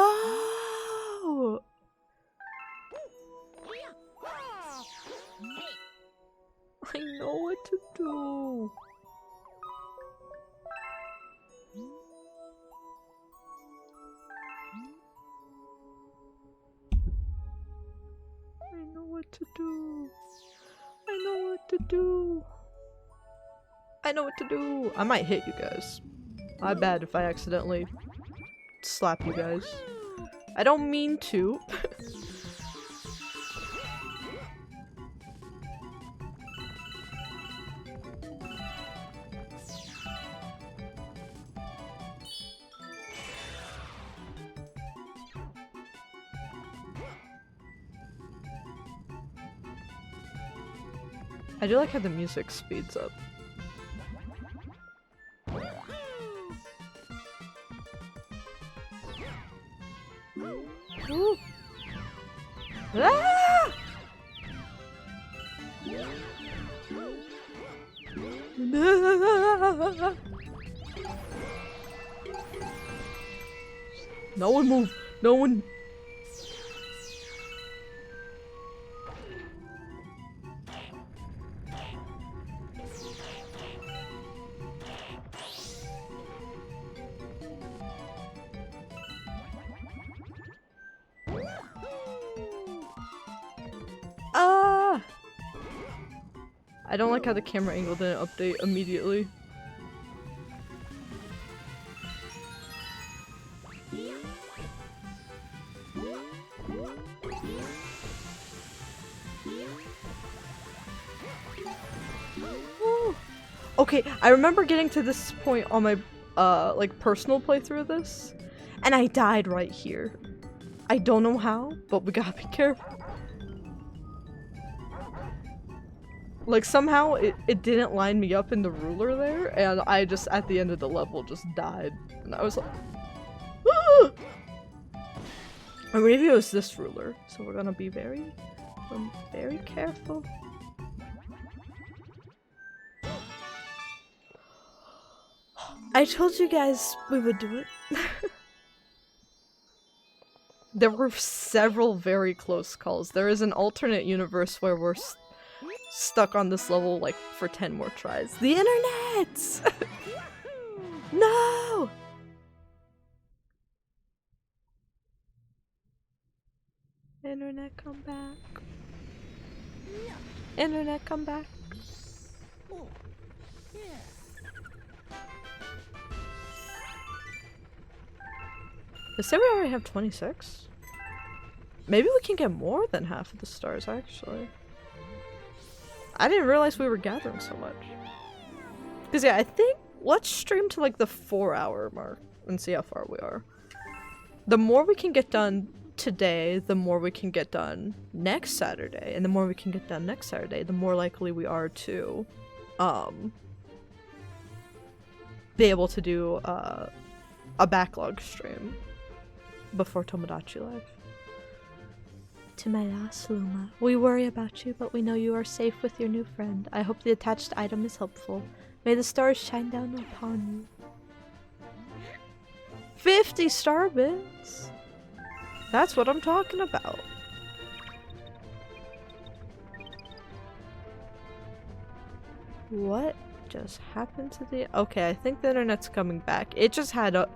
Speaker 1: I know what to do. I know what to do. I know what to do. I know what to do. I might hit you guys. My bad if I accidentally slap you guys. I don't mean to. I do like how the music speeds up. Ooh. Ah! No one move! No one! I don't like how the camera angle didn't update immediately. Ooh. Okay, I remember getting to this point on my like personal playthrough of this, and I died right here. I don't know how, but we gotta be careful. Like, somehow it didn't line me up in the ruler there, and I just, at the end of the level, just died. And I was like, ah! Or maybe it was this ruler, so we're gonna be very careful. I told you guys we would do it. There were several very close calls. There is an alternate universe where we're stuck on this level like for 10 more tries. The internet! No! Internet, come back. Internet, come back. They say we already have 26? Maybe we can get more than half of the stars, actually. I didn't realize we were gathering so much. Because yeah, I think let's stream to like the 4-hour mark and see how far we are. The more we can get done today, the more we can get done next Saturday. And the more we can get done next Saturday, the more likely we are to be able to do a backlog stream before Tomodachi Live. To my last Luma, we worry about you, but we know you are safe with your new friend. I hope the attached item is helpful. May the stars shine down upon you. 50 star bits! That's what I'm talking about. What just happened to the— okay, I think the internet's coming back. It just had a—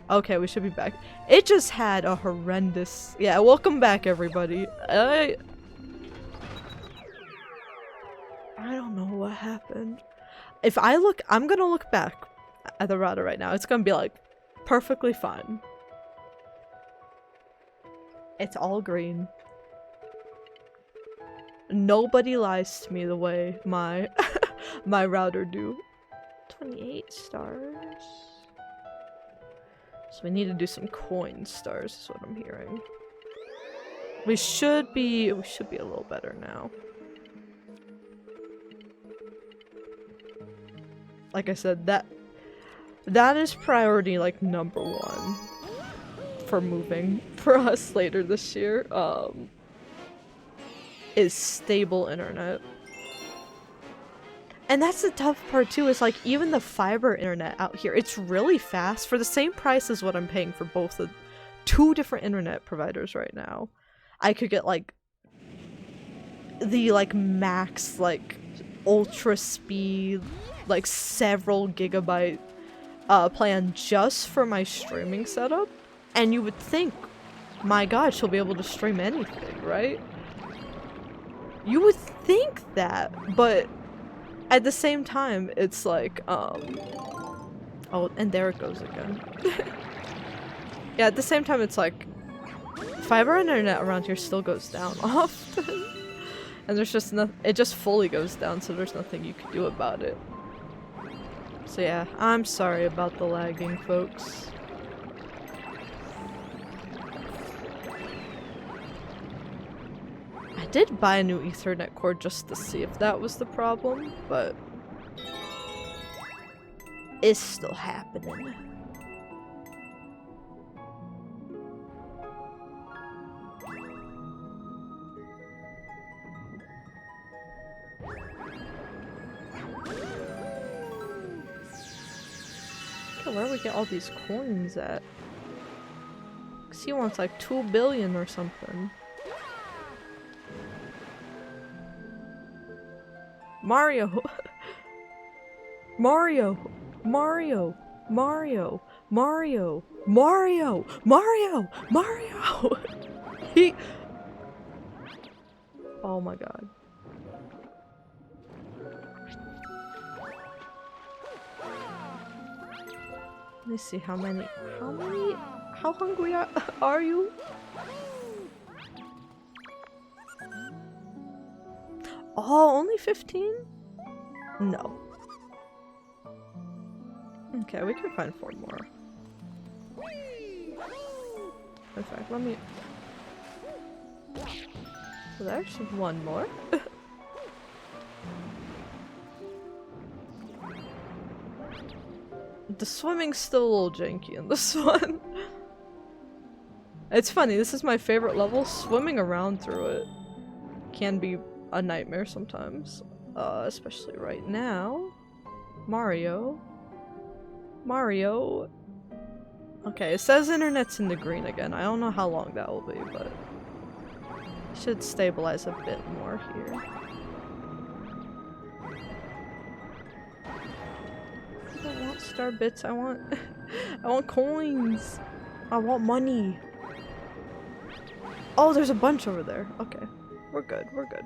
Speaker 1: okay, we should be back. It just had a horrendous— yeah, welcome back everybody. I don't know what happened. If I look— I'm gonna look back at the router right now. It's gonna be like perfectly fine. It's all green. Nobody lies to me the way my my router do. 28 stars. So we need to do some coin stars is what I'm hearing. We should be a little better now. Like I said, that is priority like number 1 for moving for us later this year. Is stable internet. And that's the tough part too, is like even the fiber internet out here, it's really fast for the same price as what I'm paying for both the 2 different internet providers right now. I could get like the like max like ultra speed like several gigabyte plan just for my streaming setup, and you would think, my god, she'll be able to stream anything, right? You would think that, but at the same time, it's like, oh, and there it goes again. Yeah, at the same time, it's like, fiber internet around here still goes down often. And there's just nothing— it just fully goes down, so there's nothing you can do about it. So yeah, I'm sorry about the lagging, folks. I did buy a new Ethernet cord just to see if that was the problem, but it's still happening. Where we get all these coins at? 'Cause he wants like 2 billion or something. Mario! Mario! Mario! Mario! Mario! Mario! Mario! Mario! He— oh my god. Let me see how many— how hungry are you? Oh, only 15? No. Okay, we can find 4 more. In fact, let me— well, there's 1 more. The swimming's still a little janky in this one. It's funny, this is my favorite level. Swimming around through it can be a nightmare sometimes. Especially right now. Mario. Okay, it says internet's in the green again. I don't know how long that will be, but should stabilize a bit more here. I don't want star bits, I want I want coins. I want money. Oh, there's a bunch over there. Okay. We're good, we're good.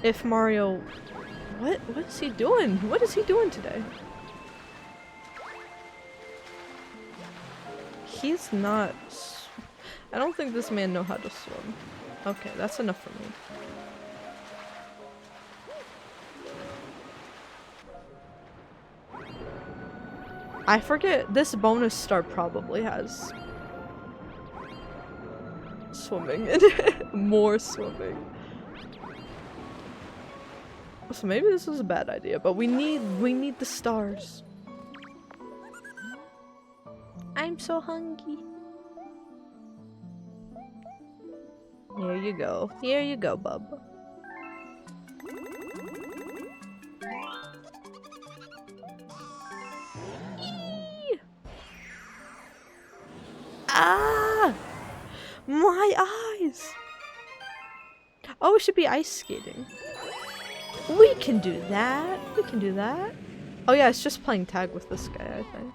Speaker 1: If Mario... What is he doing? What is he doing today? He's not... I don't think this man knows how to swim. Okay, that's enough for me. I forget, this bonus star probably has swimming in it. More swimming. So maybe this was a bad idea, but we need the stars. I'm so hungry. Here you go. Here you go, bub. Ah! My eyes! Oh, it should be ice skating. We can do that. We can do that. Oh yeah, it's just playing tag with this guy, I think.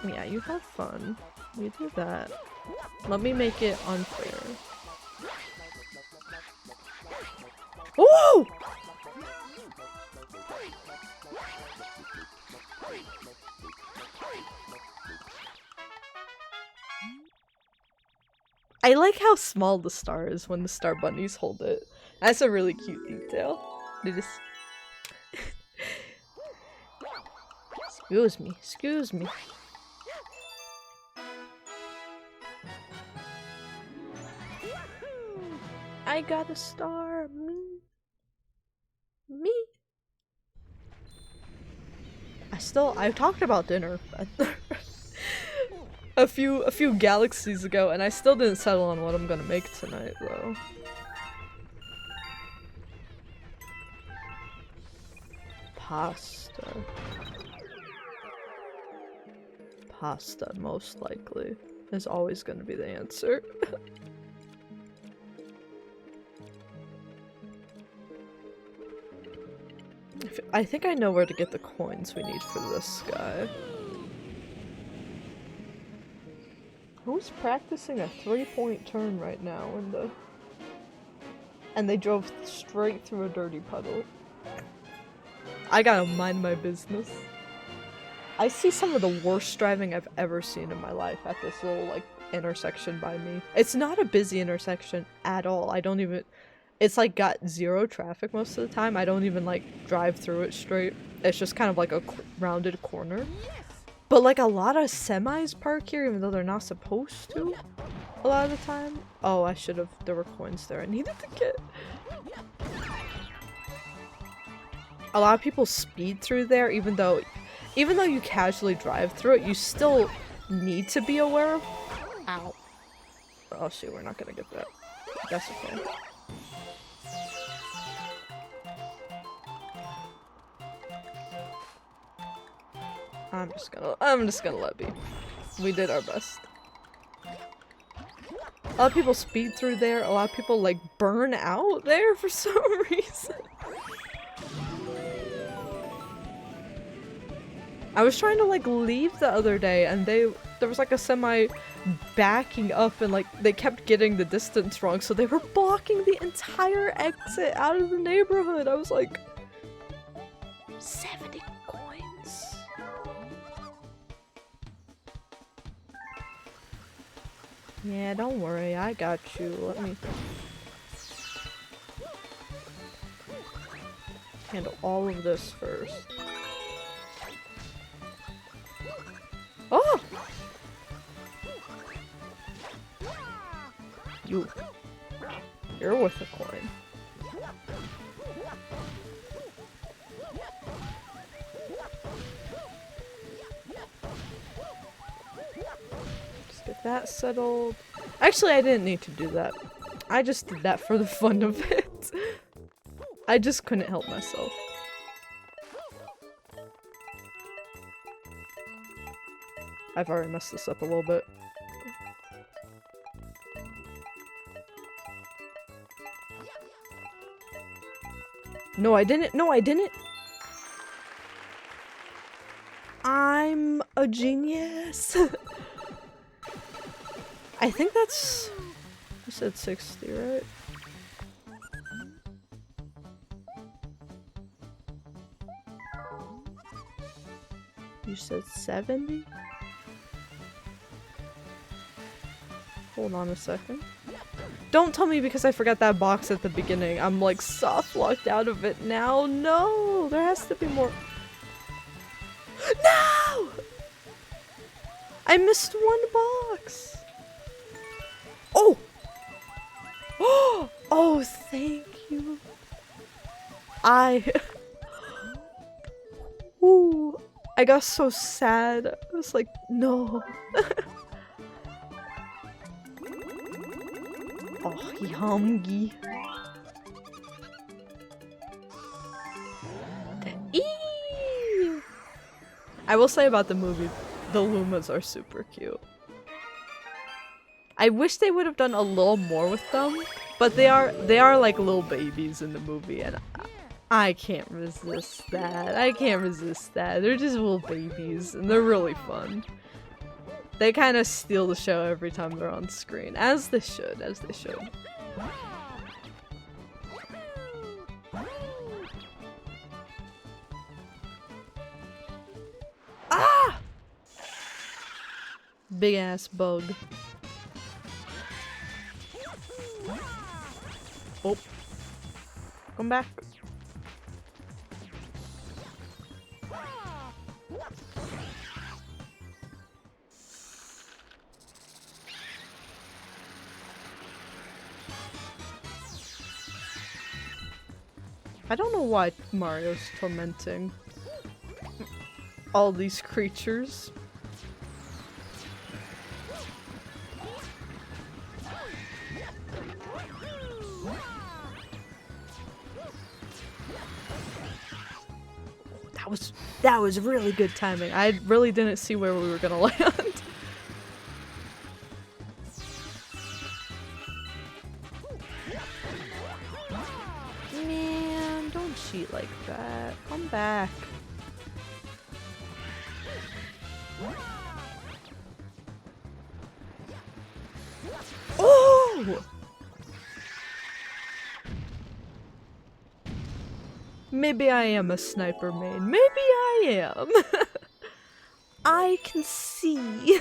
Speaker 1: Yeah, you have fun. You do that. Let me make it unfair. Woo! I like how small the star is when the star bunnies hold it. That's a really cute detail. They just... Excuse me, excuse me. I got a star. Me. I talked about dinner a few galaxies ago, and I still didn't settle on what I'm gonna make tonight, though. Pasta. Pasta, most likely, is always gonna be the answer. I think I know where to get the coins we need for this guy. Who's practicing a 3-point turn right now in the... And they drove straight through a dirty puddle. I gotta mind my business. I see some of the worst driving I've ever seen in my life at this little, like, intersection by me. It's not a busy intersection at all. I don't even... It's like got zero traffic most of the time. I don't even like drive through it straight. It's just kind of like a rounded corner. But like a lot of semis park here even though they're not supposed to a lot of the time. Oh, I should have. There were coins there I needed to get. A lot of people speed through there even though you casually drive through it, you still need to be aware of. Ow. Oh shoot, we're not gonna get that. That's okay. I'm just gonna let be. We did our best. A lot of people speed through there, a lot of people like burn out there for some reason. I was trying to like leave the other day and there was like a semi backing up and like they kept getting the distance wrong, so they were blocking the entire exit out of the neighborhood. I was like 70 coins. Yeah, don't worry, I got you. Let me handle all of this first. Oh! You're worth a coin. that settled. Actually, I didn't need to do that. I just did that for the fun of it. I just couldn't help myself. I've already messed this up a little bit. No, I didn't. No, I didn't. I'm a genius. I think that's... You said 60, right? You said 70? Hold on a second. Don't tell me because I forgot that box at the beginning. I'm like soft locked out of it now. No! There has to be more. No! I missed one box. Oh! Oh, thank you. Ooh, I got so sad. I was like, no. Oh, yummy. Eee! I will say about the movie, the Lumas are super cute. I wish they would have done a little more with them, but they are like little babies in the movie, and I can't resist that. I can't resist that. They're just little babies, and they're really fun. They kind of steal the show every time they're on screen, as they should, as they should. Ah! Big ass bug. Oh. Come back. I don't know why Mario's tormenting all these creatures. That was really good timing. I really didn't see where we were gonna land. Man, don't cheat like that. Come back. Oh! Maybe I am a sniper main. Maybe I am. I can see.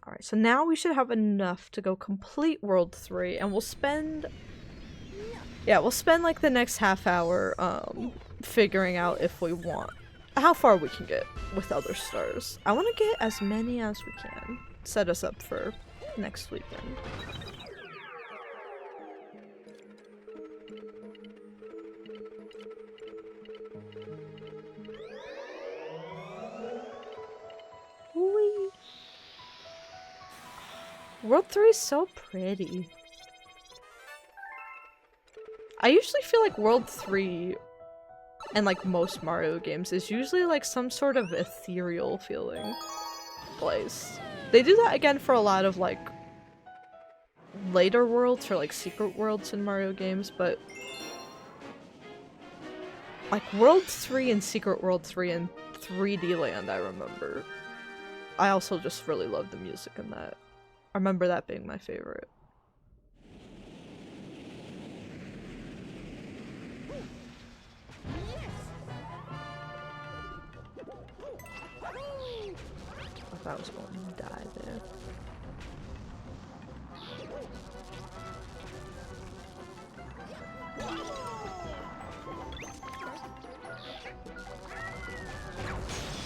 Speaker 1: Alright, so now we should have enough to go complete World 3, and we'll spend... Yeah, we'll spend like the next half hour figuring out if we want... how far we can get with other stars. I want to get as many as we can. Set us up for next weekend. Whee. World 3 is so pretty. I usually feel like World 3 and like most Mario games is usually like some sort of ethereal feeling place. They do that again for a lot of like later worlds or like secret worlds in Mario games, but like World 3 and Secret World 3 and 3D Land I remember. I also just really love the music in that. I remember that being my favorite. I thought I was going to die there.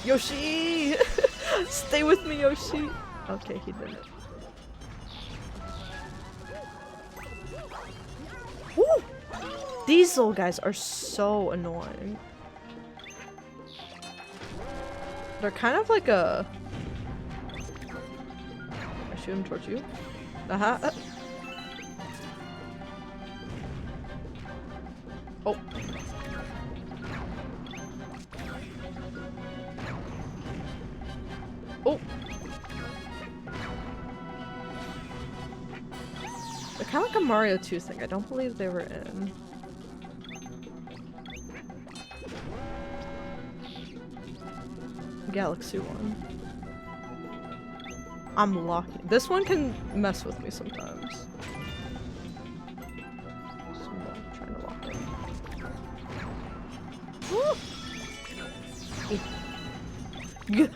Speaker 1: Yoshi! Stay with me, Yoshi! Okay, he didn't. Woo! These little guys are so annoying. They're kind of like a... I shoot him towards you. Uh-huh. Oh. Oh. They're kind of like a Mario 2 thing. I don't believe they were in. Galaxy one. I'm locking. This one can mess with me sometimes. So I'm trying to lock it.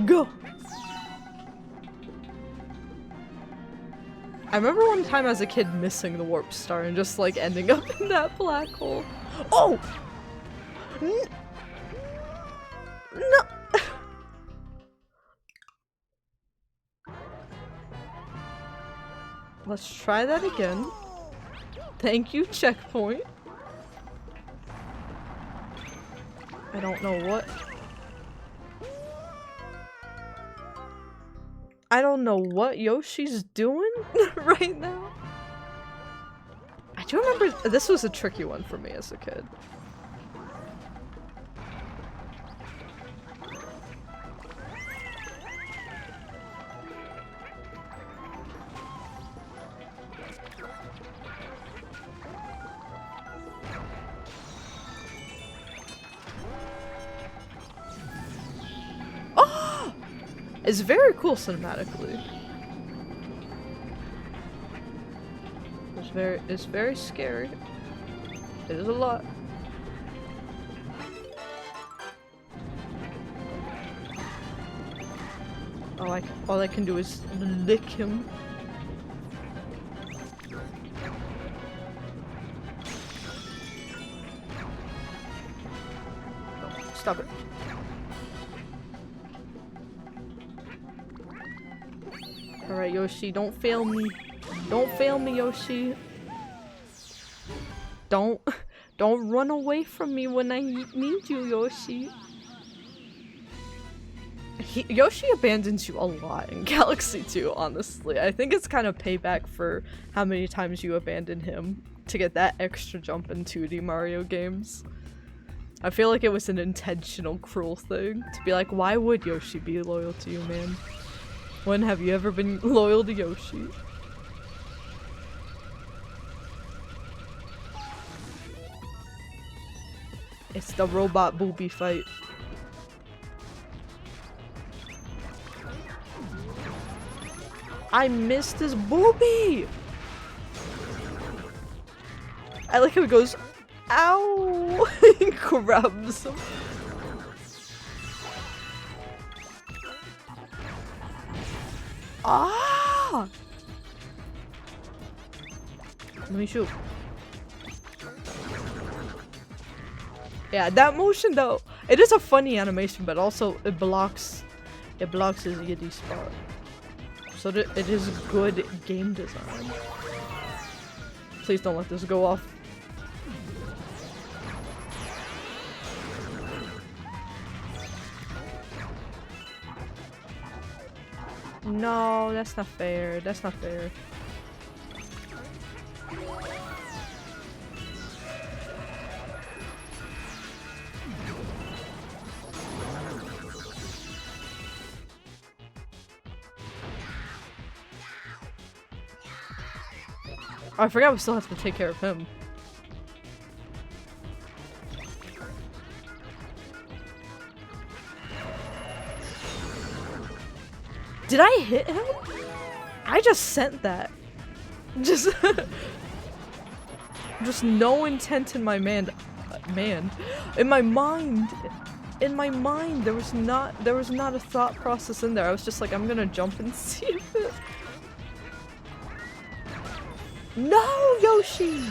Speaker 1: Go! I remember one time as a kid missing the warp star and just like ending up in that black hole. Oh! No! Let's try that again. Thank you, checkpoint. I don't know what. I don't know what Yoshi's doing right now. I do remember this was a tricky one for me as a kid. It's very cool cinematically. It's very scary. It is a lot. All I can do is lick him. Oh, stop it. Alright, Yoshi, don't fail me. Don't fail me, Yoshi. Don't run away from me when I need you, Yoshi. Yoshi abandons you a lot in Galaxy 2, honestly. I think it's kind of payback for how many times you abandon him to get that extra jump in 2D Mario games. I feel like it was an intentional cruel thing to be like, why would Yoshi be loyal to you, man? When have you ever been loyal to Yoshi? It's the robot booby fight. I missed his booby! I like how he goes, ow! He grabs him. Ah! Let me shoot. Yeah, that motion though, it is a funny animation, but also it blocks his yiddy spot. So it is good game design. Please don't let this go off. No, that's not fair. That's not fair. Oh, I forgot we still have to take care of him. Did I hit him? I just sent that. Just no intent in my in my mind. In my mind, there was not a thought process in there. I was just like, I'm gonna jump and see if it. No, Yoshi!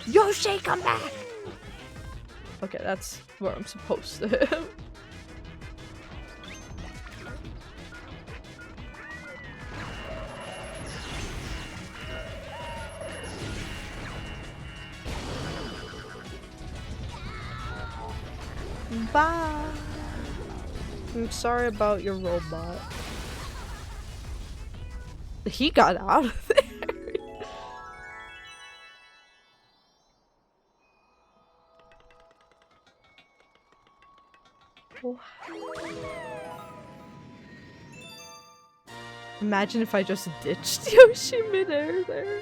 Speaker 1: Yoshi, come back! Okay, that's where I'm supposed to hit him. Bye! I'm sorry about your robot. He got out of there. Imagine if I just ditched Yoshi midair there.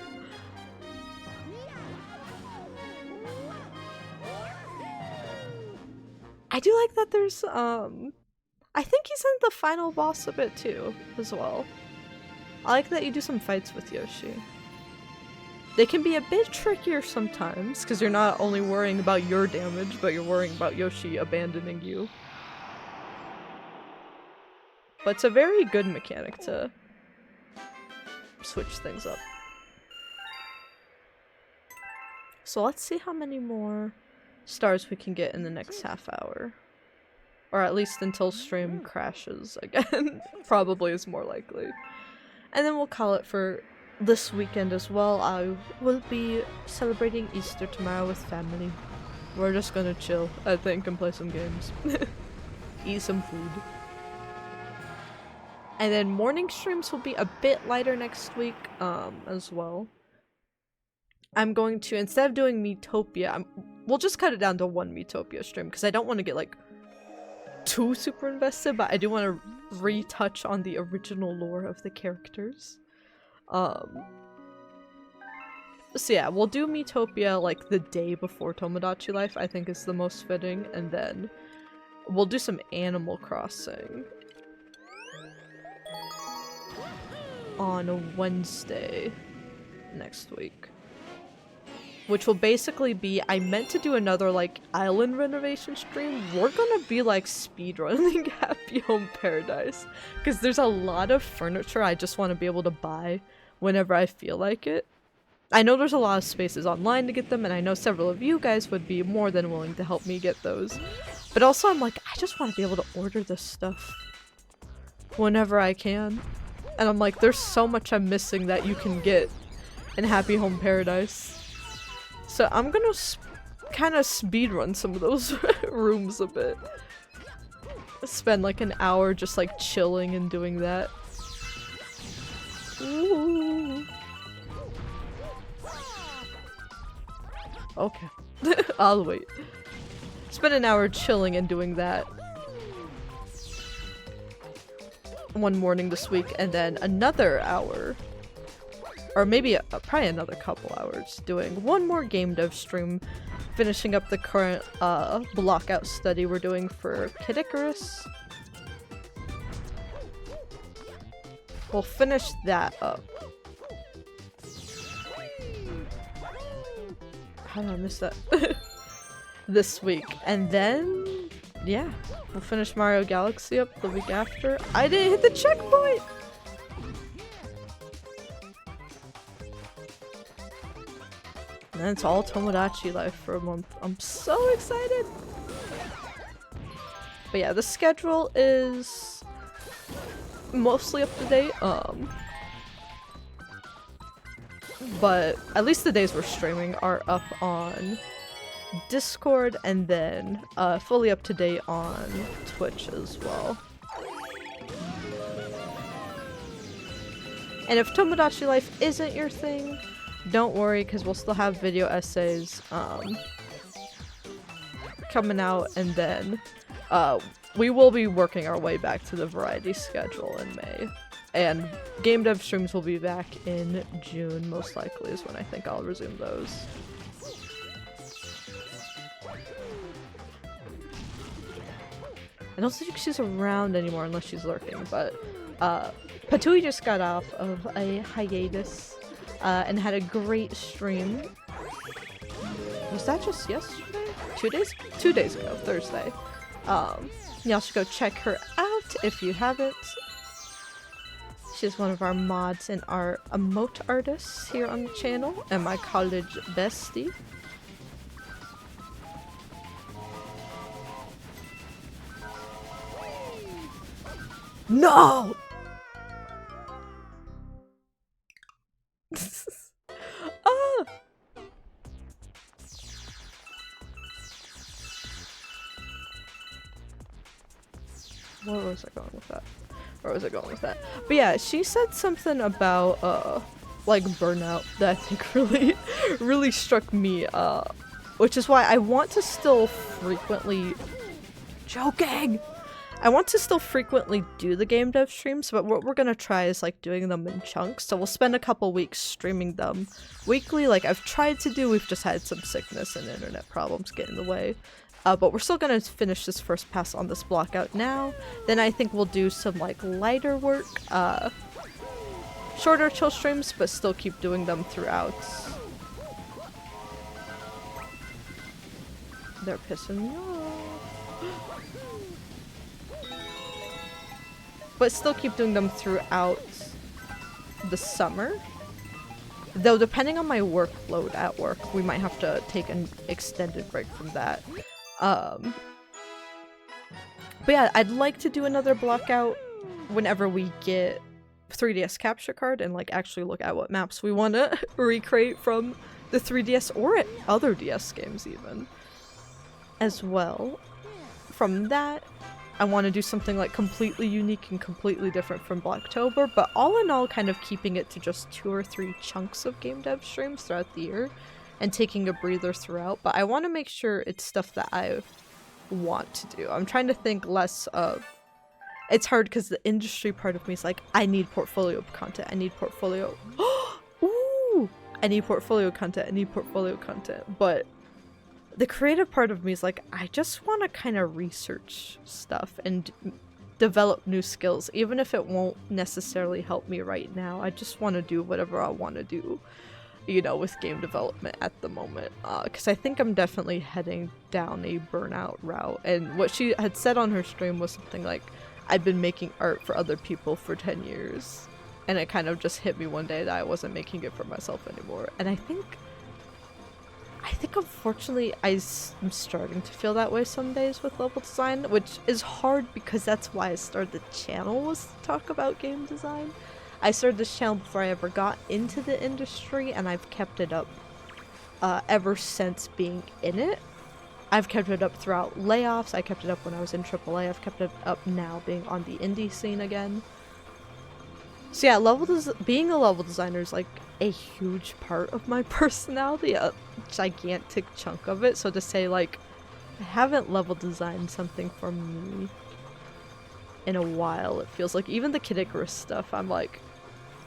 Speaker 1: I do like that there's, I think he's in the final boss a bit too, as well. I like that you do some fights with Yoshi. They can be a bit trickier sometimes, because you're not only worrying about your damage, but you're worrying about Yoshi abandoning you. But it's a very good mechanic to switch things up. So let's see how many more stars we can get in the next half hour. Or at least until stream crashes again. Probably is more likely. And then we'll call it for this weekend as well. I will be celebrating Easter tomorrow with family. We're just gonna chill, I think, and play some games. Eat some food. And then morning streams will be a bit lighter next week, as well. I'm going to, instead of doing Miitopia, we'll just cut it down to one Miitopia stream, because I don't want to get, like, too super invested, but I do want to retouch on the original lore of the characters. So yeah, we'll do Miitopia, like, the day before Tomodachi Life, I think is the most fitting, and then we'll do some Animal Crossing on a Wednesday next week. Which will basically be, I meant to do another, like, island renovation stream. We're gonna be, like, speedrunning Happy Home Paradise. Because there's a lot of furniture I just want to be able to buy whenever I feel like it. I know there's a lot of spaces online to get them, and I know several of you guys would be more than willing to help me get those. But also I'm like, I just want to be able to order this stuff whenever I can. And I'm like, there's so much I'm missing that you can get in Happy Home Paradise. So I'm gonna kind of speedrun some of those rooms a bit. Spend like an hour just like chilling and doing that. Ooh. Okay. I'll wait. Spend an hour chilling and doing that one morning this week, and then another hour, or maybe probably another couple hours, doing one more game dev stream, finishing up the current blockout study we're doing for Kid Icarus. We'll finish that up. How did I miss that? This week, and then yeah, we'll finish Mario Galaxy up the week after. I didn't hit the checkpoint! And then it's all Tomodachi Life for a month. I'm so excited! But yeah, the schedule is mostly up to date, but at least the days we're streaming are up on Discord, and then fully up to date on Twitch as well. And if Tomodachi Life isn't your thing, don't worry, because we'll still have video essays coming out, and then we will be working our way back to the variety schedule in May. And game dev streams will be back in June, most likely, is when I think I'll resume those. I don't think she's around anymore unless she's lurking, but Patui just got off of a hiatus and had a great stream. Was that just yesterday? 2 days? 2 days ago, Thursday. Y'all should go check her out if you haven't. She's one of our mods and our emote artists here on the channel, and my college bestie. No! Ah! Where was I going with that? Where was I going with that? But yeah, she said something about like burnout that I think really struck me, which is why I want to still frequently joking. I want to still frequently do the game dev streams, but what we're gonna try is like doing them in chunks. So we'll spend a couple weeks streaming them weekly, like I've tried to do. We've just had some sickness and internet problems get in the way. But we're still gonna finish this first pass on this block out now. Then I think we'll do some like lighter work, shorter chill streams, but still keep doing them throughout. They're pissing me off. But still keep doing them throughout the summer. Though depending on my workload at work, we might have to take an extended break from that. But yeah, I'd like to do another block out whenever we get 3DS capture card and like actually look at what maps we want to recreate from the 3DS or at other DS games even. As well, from that, I want to do something like completely unique and completely different from Blacktober, but all in all kind of keeping it to just 2 or 3 chunks of game dev streams throughout the year and taking a breather throughout. But I want to make sure it's stuff that I want to do. I'm trying to think less of... It's hard because the industry part of me is like, I need portfolio content, I need portfolio... Ooh! I need portfolio content, I need portfolio content, but... The creative part of me is like, I just want to kind of research stuff and develop new skills, even if it won't necessarily help me right now. I just want to do whatever I want to do, you know, with game development at the moment. Because I think I'm definitely heading down a burnout route. And what she had said on her stream was something like, I've been making art for other people for 10 years. And it kind of just hit me one day that I wasn't making it for myself anymore. And I think unfortunately I'm starting to feel that way some days with level design, which is hard because that's why I started the channel, was to talk about game design. I started this channel before I ever got into the industry, and I've kept it up ever since being in it. I've kept it up throughout layoffs, I kept it up when I was in AAA, I've kept it up now being on the indie scene again. So yeah, being a level designer is like a huge part of my personality, a gigantic chunk of it. So to say like, I haven't level designed something for me in a while, it feels like. Even the Kid Icarus stuff, I'm like,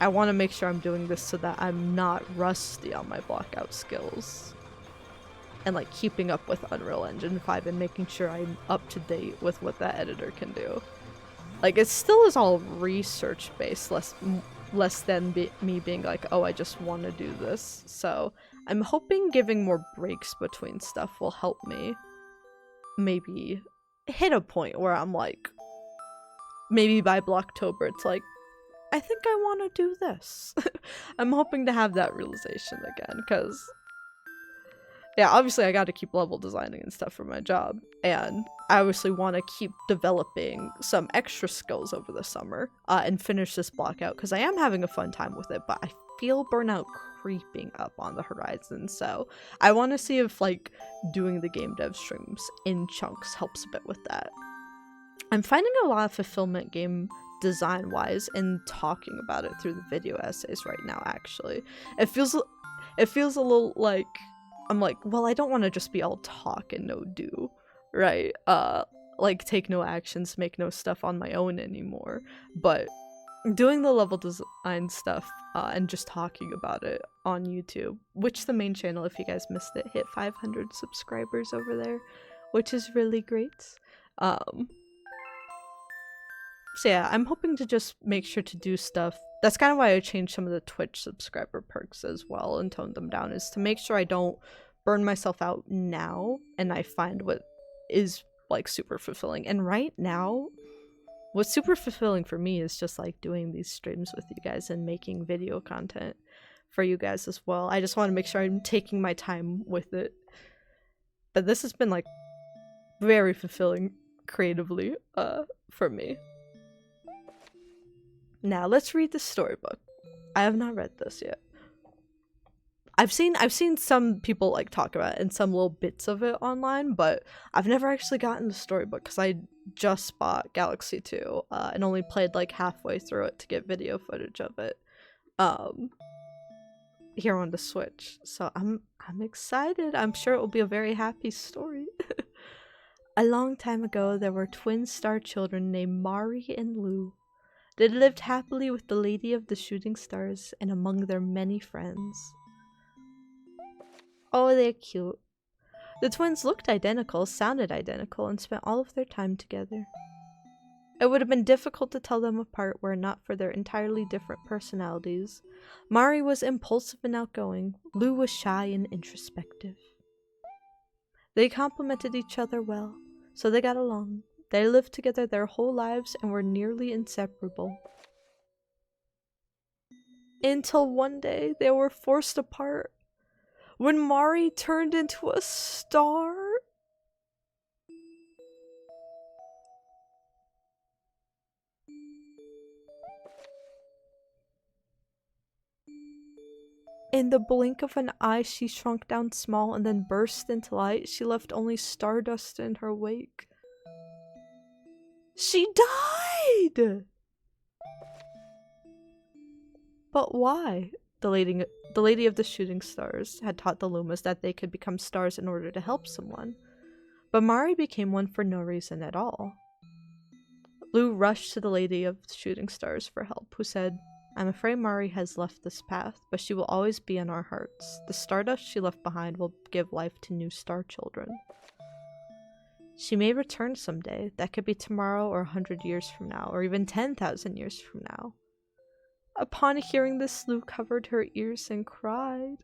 Speaker 1: I want to make sure I'm doing this so that I'm not rusty on my blockout skills. And like keeping up with Unreal Engine 5 and making sure I'm up to date with what that editor can do. Like, it still is all research based, less than me being like, oh, I just want to do this. So I'm hoping giving more breaks between stuff will help me maybe hit a point where I'm like, maybe by Blocktober it's like, I think I want to do this. I'm hoping to have that realization again, because yeah, obviously I got to keep level designing and stuff for my job, and I obviously want to keep developing some extra skills over the summer and finish this block out, because I am having a fun time with it, but I feel burnout creeping up on the horizon. So I want to see if like doing the game dev streams in chunks helps a bit with that. I'm finding a lot of fulfillment game design wise in talking about it through the video essays right now. Actually, it feels a little like I'm like, well, I don't want to just be all talk and no do, right? Like take no actions, make no stuff on my own anymore. But doing the level design stuff and just talking about it on YouTube, which the main channel, if you guys missed it, hit 500 subscribers over there, which is really great. So yeah, I'm hoping to just make sure to do stuff. That's kind of why I changed some of the Twitch subscriber perks as well and toned them down, is to make sure I don't burn myself out now and I find what is like super fulfilling. And right now, what's super fulfilling for me is just like doing these streams with you guys and making video content for you guys as well. I just want to make sure I'm taking my time with it. But this has been like very fulfilling creatively for me. Now let's read the storybook. I have not read this yet. I've seen some people like talk about it and some little bits of it online, but I've never actually gotten the storybook because I just bought Galaxy 2 and only played like halfway through it to get video footage of it here on the Switch. So I'm excited. I'm sure it will be a very happy story. A long time ago, there were twin star children named Mari and Lou. They lived happily with the Lady of the Shooting Stars and among their many friends. Oh, they're cute. The twins looked identical, sounded identical, and spent all of their time together. It would have been difficult to tell them apart were it not for their entirely different personalities. Mari was impulsive and outgoing. Lou was shy and introspective. They complemented each other well, so they got along. They lived together their whole lives and were nearly inseparable. Until one day, they were forced apart. When Mari turned into a star? In the blink of an eye, she shrunk down small and then burst into light. She left only stardust in her wake. She died! But why? The Lady of the Shooting Stars had taught the Lumas that they could become stars in order to help someone. But Mari became one for no reason at all. Lou rushed to the Lady of the Shooting Stars for help, who said, "I'm afraid Mari has left this path, but she will always be in our hearts. The stardust she left behind will give life to new star children. She may return someday. That could be tomorrow or 100 years from now, or even 10,000 years from now." Upon hearing this, Lou covered her ears and cried.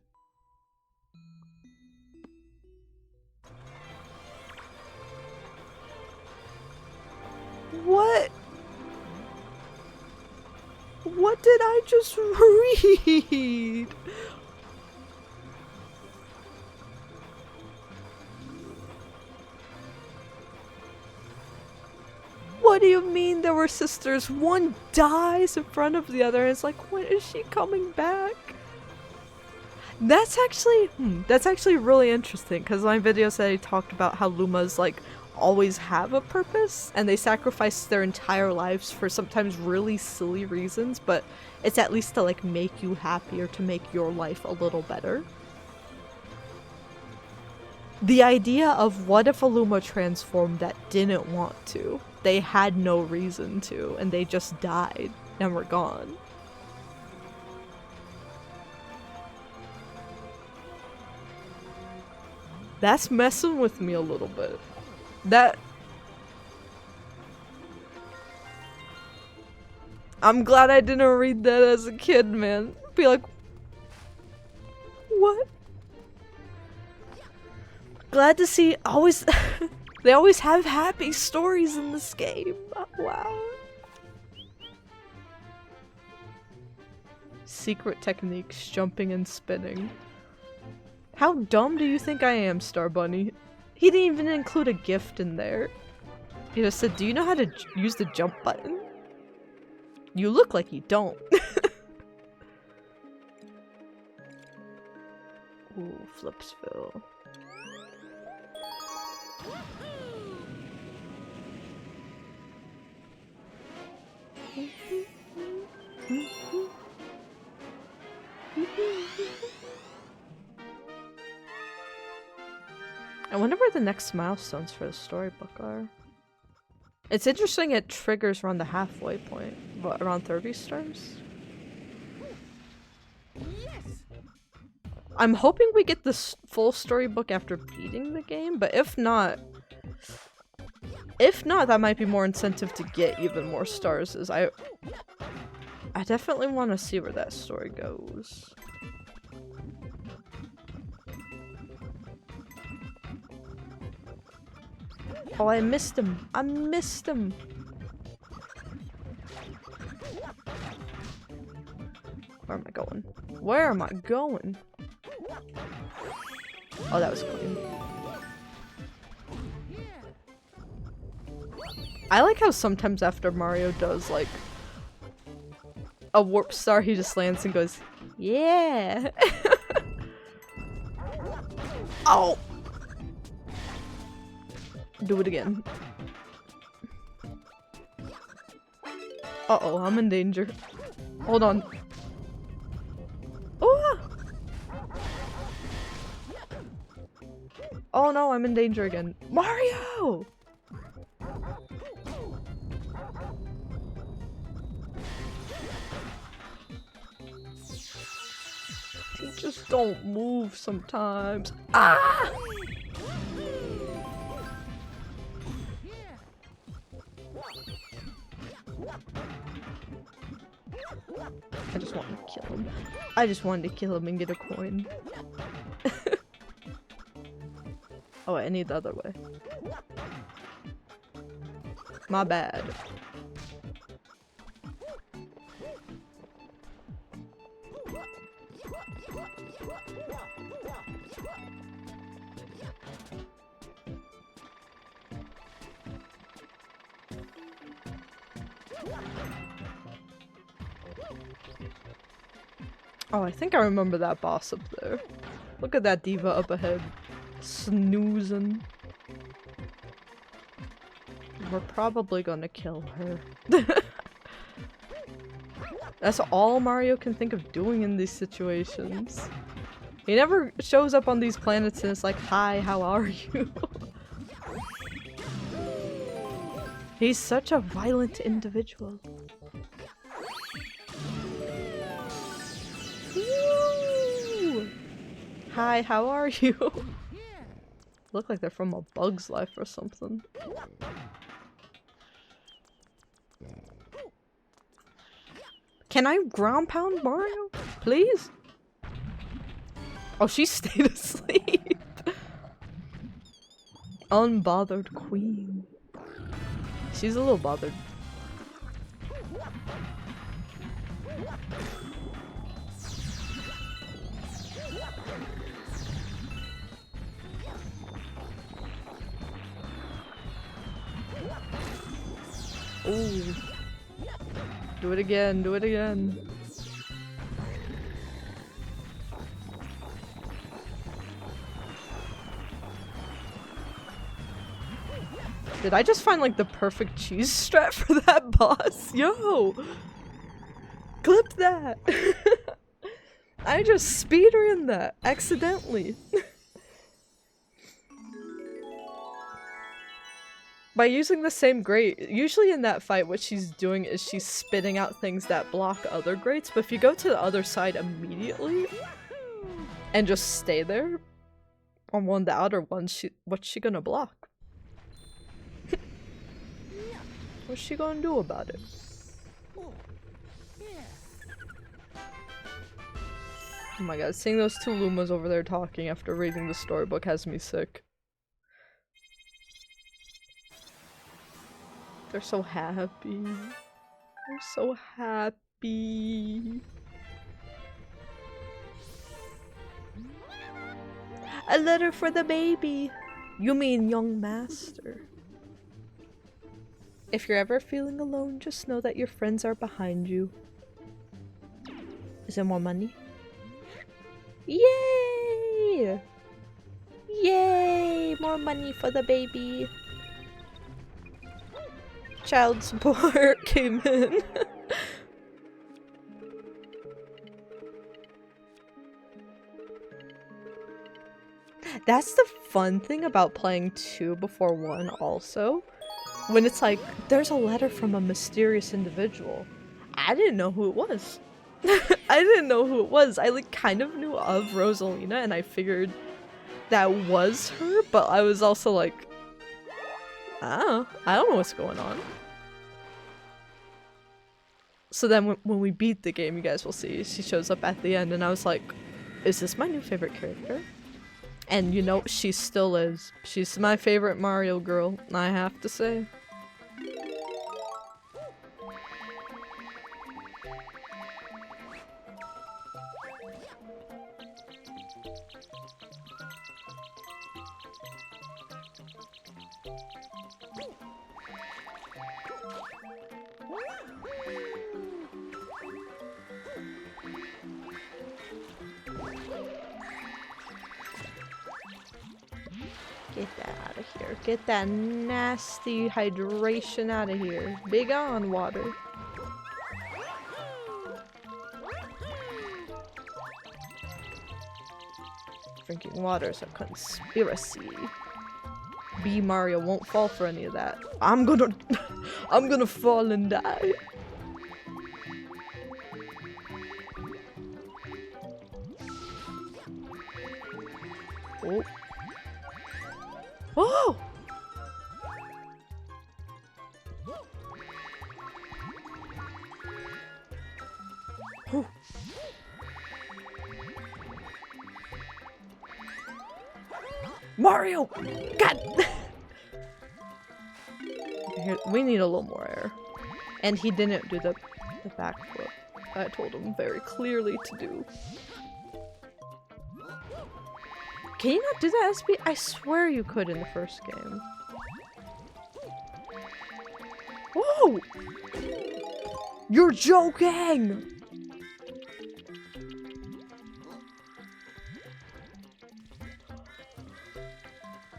Speaker 1: What? What did I just read? What do you mean there were sisters? One dies in front of the other and it's like, when is she coming back? That's actually really interesting because my video said I talked about how Lumas like always have a purpose and they sacrifice their entire lives for sometimes really silly reasons, but it's at least to like make you happy or to make your life a little better. The idea of what if a Luma transformed that didn't want to? They had no reason to, and they just died and were gone. That's messing with me a little bit. I'm glad I didn't read that as a kid, man. Be like, what? Glad to see always they always have happy stories in this game. Wow. Secret techniques, jumping and spinning. How dumb do you think I am, Star Bunny? He didn't even include a gift in there. He just said, "Do you know how to use the jump button?" You look like you don't. Ooh, Flipsville. I wonder where the next milestones for the storybook are. It's interesting it triggers around the halfway point. What, around 30 stars? Yes! I'm hoping we get this full storybook after beating the game, but if not, that might be more incentive to get even more stars, as I definitely want to see where that story goes. Oh, I missed him. I missed him. Where am I going? Where am I going? Oh, that was clean. I like how sometimes after Mario does like a warp star, he just lands and goes, yeah. Oh! Do it again. Uh-oh, I'm in danger. Hold on. Oh! Oh no, I'm in danger again. Mario! You just don't move sometimes. Ah! I just wanted to kill him. I just wanted to kill him and get a coin. Oh, I need the other way. My bad. Oh, I think I remember that boss up there. Look at that diva up ahead. Snoozing. We're probably gonna kill her. That's all Mario can think of doing in these situations. He never shows up on these planets and it's like, hi, how are you? He's such a violent individual. Woo! Hi, how are you? Look like they're from A Bug's Life or something. Can I ground pound Mario? Please? Oh, she stayed asleep. Unbothered queen. She's a little bothered. Ooh. Do it again, do it again. Did I just find like the perfect cheese strat for that boss? Yo! Clip that! I just speedrun that accidentally. By using the same grate. Usually in that fight what she's doing is she's spitting out things that block other grates, but if you go to the other side immediately and just stay there on one of the outer ones, what's she gonna block? What's she gonna do about it? Oh my god, seeing those two Lumas over there talking after reading the storybook has me sick. They're so happy. They're so happy. A letter for the baby. You mean young master. If you're ever feeling alone, just know that your friends are behind you. Is there more money? Yay! Yay! More money for the baby. Child support came in. That's the fun thing about playing 2 before 1 also. When it's like, there's a letter from a mysterious individual. I didn't know who it was. I didn't know who it was. I like kind of knew of Rosalina and I figured that was her, but I was also like, oh, I don't know what's going on. So then when we beat the game, you guys will see, she shows up at the end and I was like, is this my new favorite character? And you know, she still is. She's my favorite Mario girl, I have to say. Get that out of here. Get that nasty hydration out of here. Big on water. Drinking water is a conspiracy. B Mario won't fall for any of that. I'm gonna fall and die. Oh. Oh! Oh. Mario! God! Here, we need a little more air. And he didn't do the backflip I told him very clearly to do. Can you not do that, SB? I swear you could in the first game. Whoa! You're joking!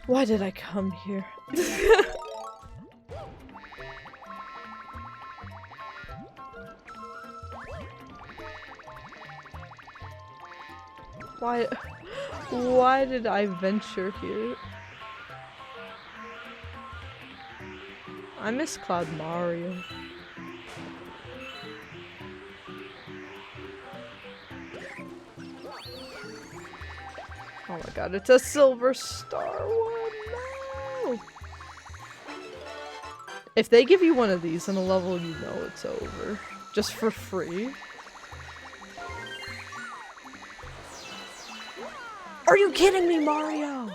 Speaker 1: Why did I come here? Why did I venture here? I miss Cloud Mario. Oh my god, it's a silver star one! No! If they give you one of these in a level, you know it's over. Just for free. Are you kidding me, Mario?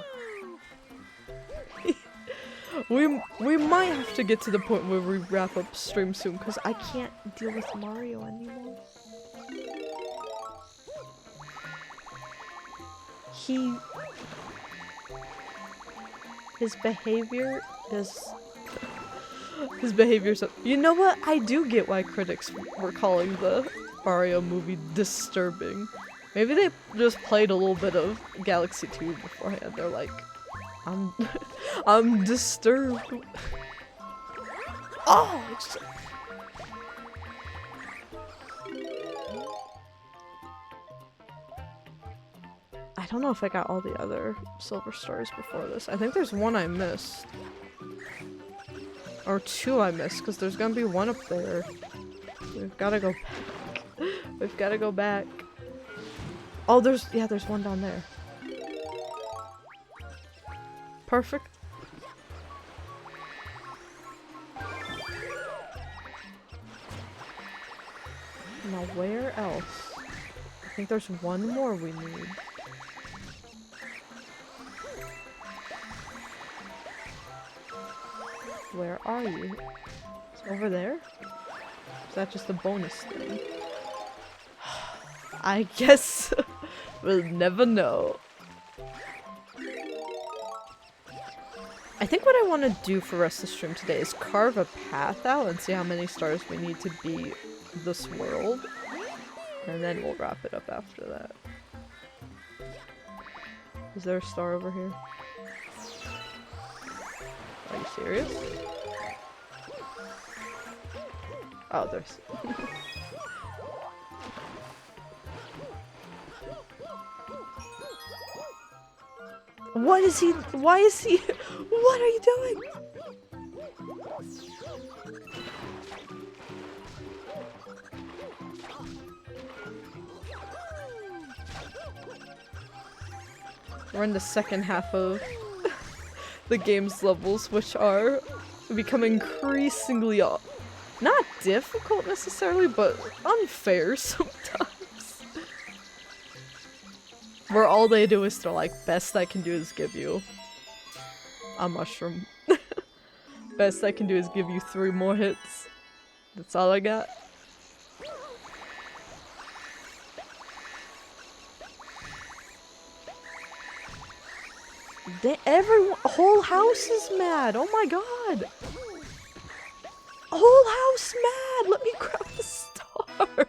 Speaker 1: we might have to get to the point where we wrap up stream soon, because I can't deal with Mario anymore. His behavior is... His behavior's... You know what? I do get why critics were calling the Mario movie disturbing. Maybe they just played a little bit of Galaxy 2 beforehand. They're like, I'm disturbed. Oh! I don't know if I got all the other silver stars before this. I think there's one I missed. Or two I missed, because there's gonna be one up there. We've gotta go back. We've gotta go back. Oh, there's one down there. Perfect. Now where else? I think there's one more we need. Where are you? It's over there? Is that just a bonus thing? I guess we'll never know. I think what I want to do for the rest of the stream today is carve a path out and see how many stars we need to beat this world. And then we'll wrap it up after that. Is there a star over here? Are you serious? Oh, there's... What is he? Why is he? What are you doing? We're in the second half of the game's levels, which are becoming increasingly not difficult necessarily, but unfair sometimes. Where all they do is they're like, best I can do is give you a mushroom. Best I can do is give you 3 more hits. That's all I got. Everyone, whole house is mad. Oh my god. Whole house mad. Let me grab the star.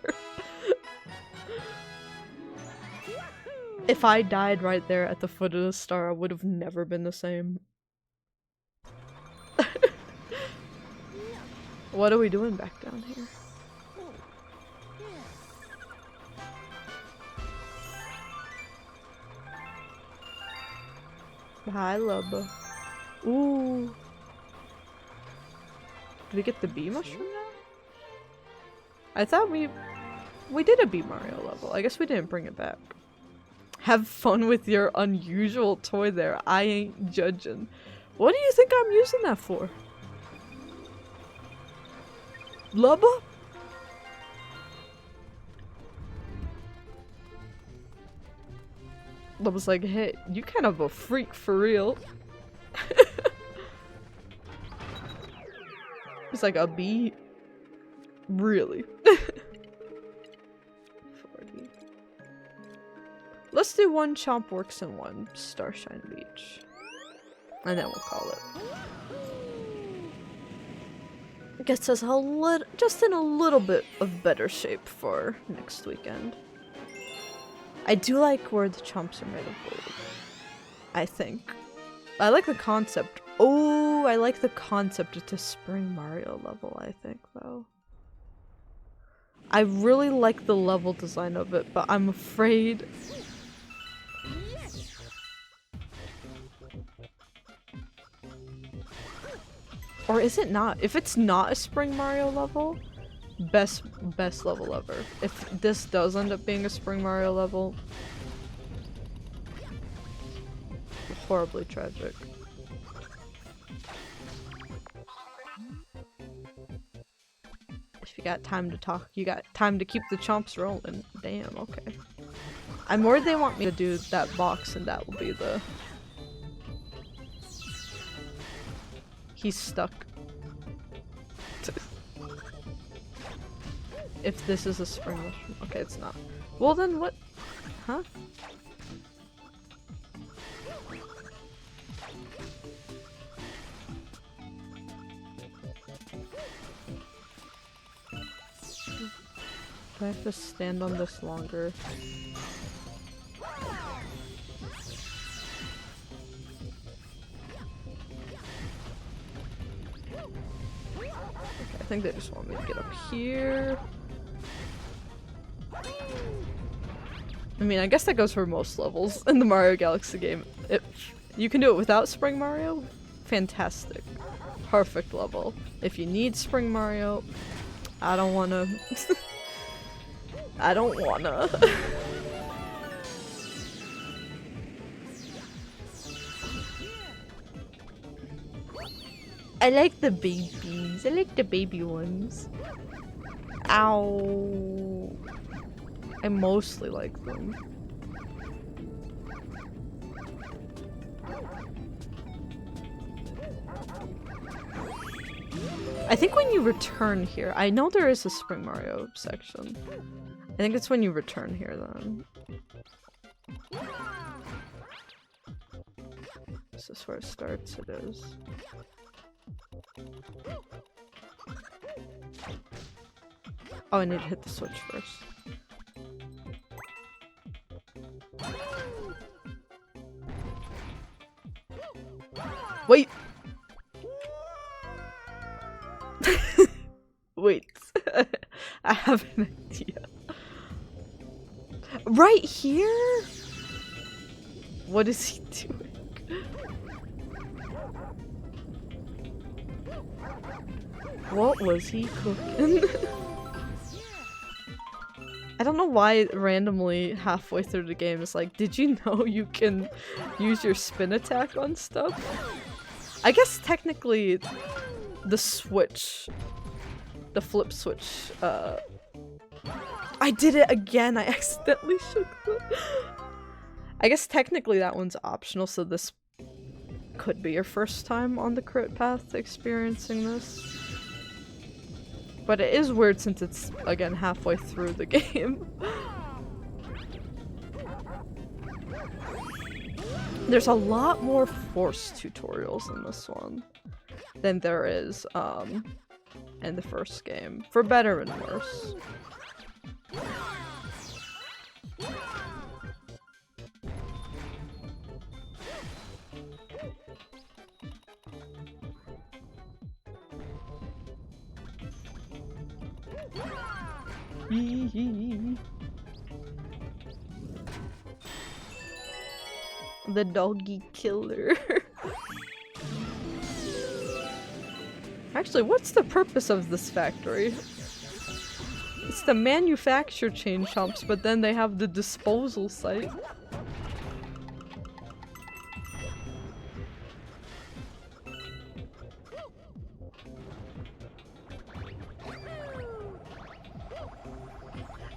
Speaker 1: If I died right there at the foot of the star, I would have never been the same. What are we doing back down here? Hi, Lubba. Ooh. Did we get the bee mushroom now? I thought we did a Bee Mario level. I guess we didn't bring it back. Have fun with your unusual toy there. I ain't judging. What do you think I'm using that for? Lubba? Lubba's like, hey, you kind of a freak for real. It's like a bee. Really? 40. Let's do one Chomp Works and one Starshine Beach. And then we'll call it. Gets us just in a little bit of better shape for next weekend. I do like where the chomps are made of gold. I think. I like the concept. Oh, I like the concept. It's a Spring Mario level, I think, though. I really like the level design of it, but I'm afraid... Or is it not? If it's not a Spring Mario level, best level ever. If this does end up being a Spring Mario level, horribly tragic. If you got time to talk, you got time to keep the chomps rolling. Damn, okay. I'm worried they want me to do that box and that will be the... He's stuck. If this is a spring mushroom. Okay, it's not. Well then what? Huh? Do I have to stand on this longer? Okay, I think they just want me to get up here. I mean, I guess that goes for most levels in the Mario Galaxy game. If you can do it without Spring Mario, fantastic. Perfect level. If you need Spring Mario, I don't wanna... I don't wanna. I like the babies. I like the baby ones. Ow. I mostly like them. I think when you return here, I know there is a Spring Mario section. I think it's when you return here then. Is this where it starts? It is. Oh, I need to hit the switch first. Wait! Wait. I have an idea. Right here? What is he doing? What was he cooking? I don't know why randomly halfway through the game it's like, did you know you can use your spin attack on stuff? I guess technically the switch, the flip switch, I did it again, I accidentally shook the... I guess technically that one's optional, so this could be your first time on the crit path experiencing this. But it is weird since it's, again, halfway through the game. There's a lot more force tutorials in this one than there is in the first game, for better and worse. The doggy killer. Actually, what's the purpose of this factory? It's to manufacture chain chomps, but then they have the disposal site.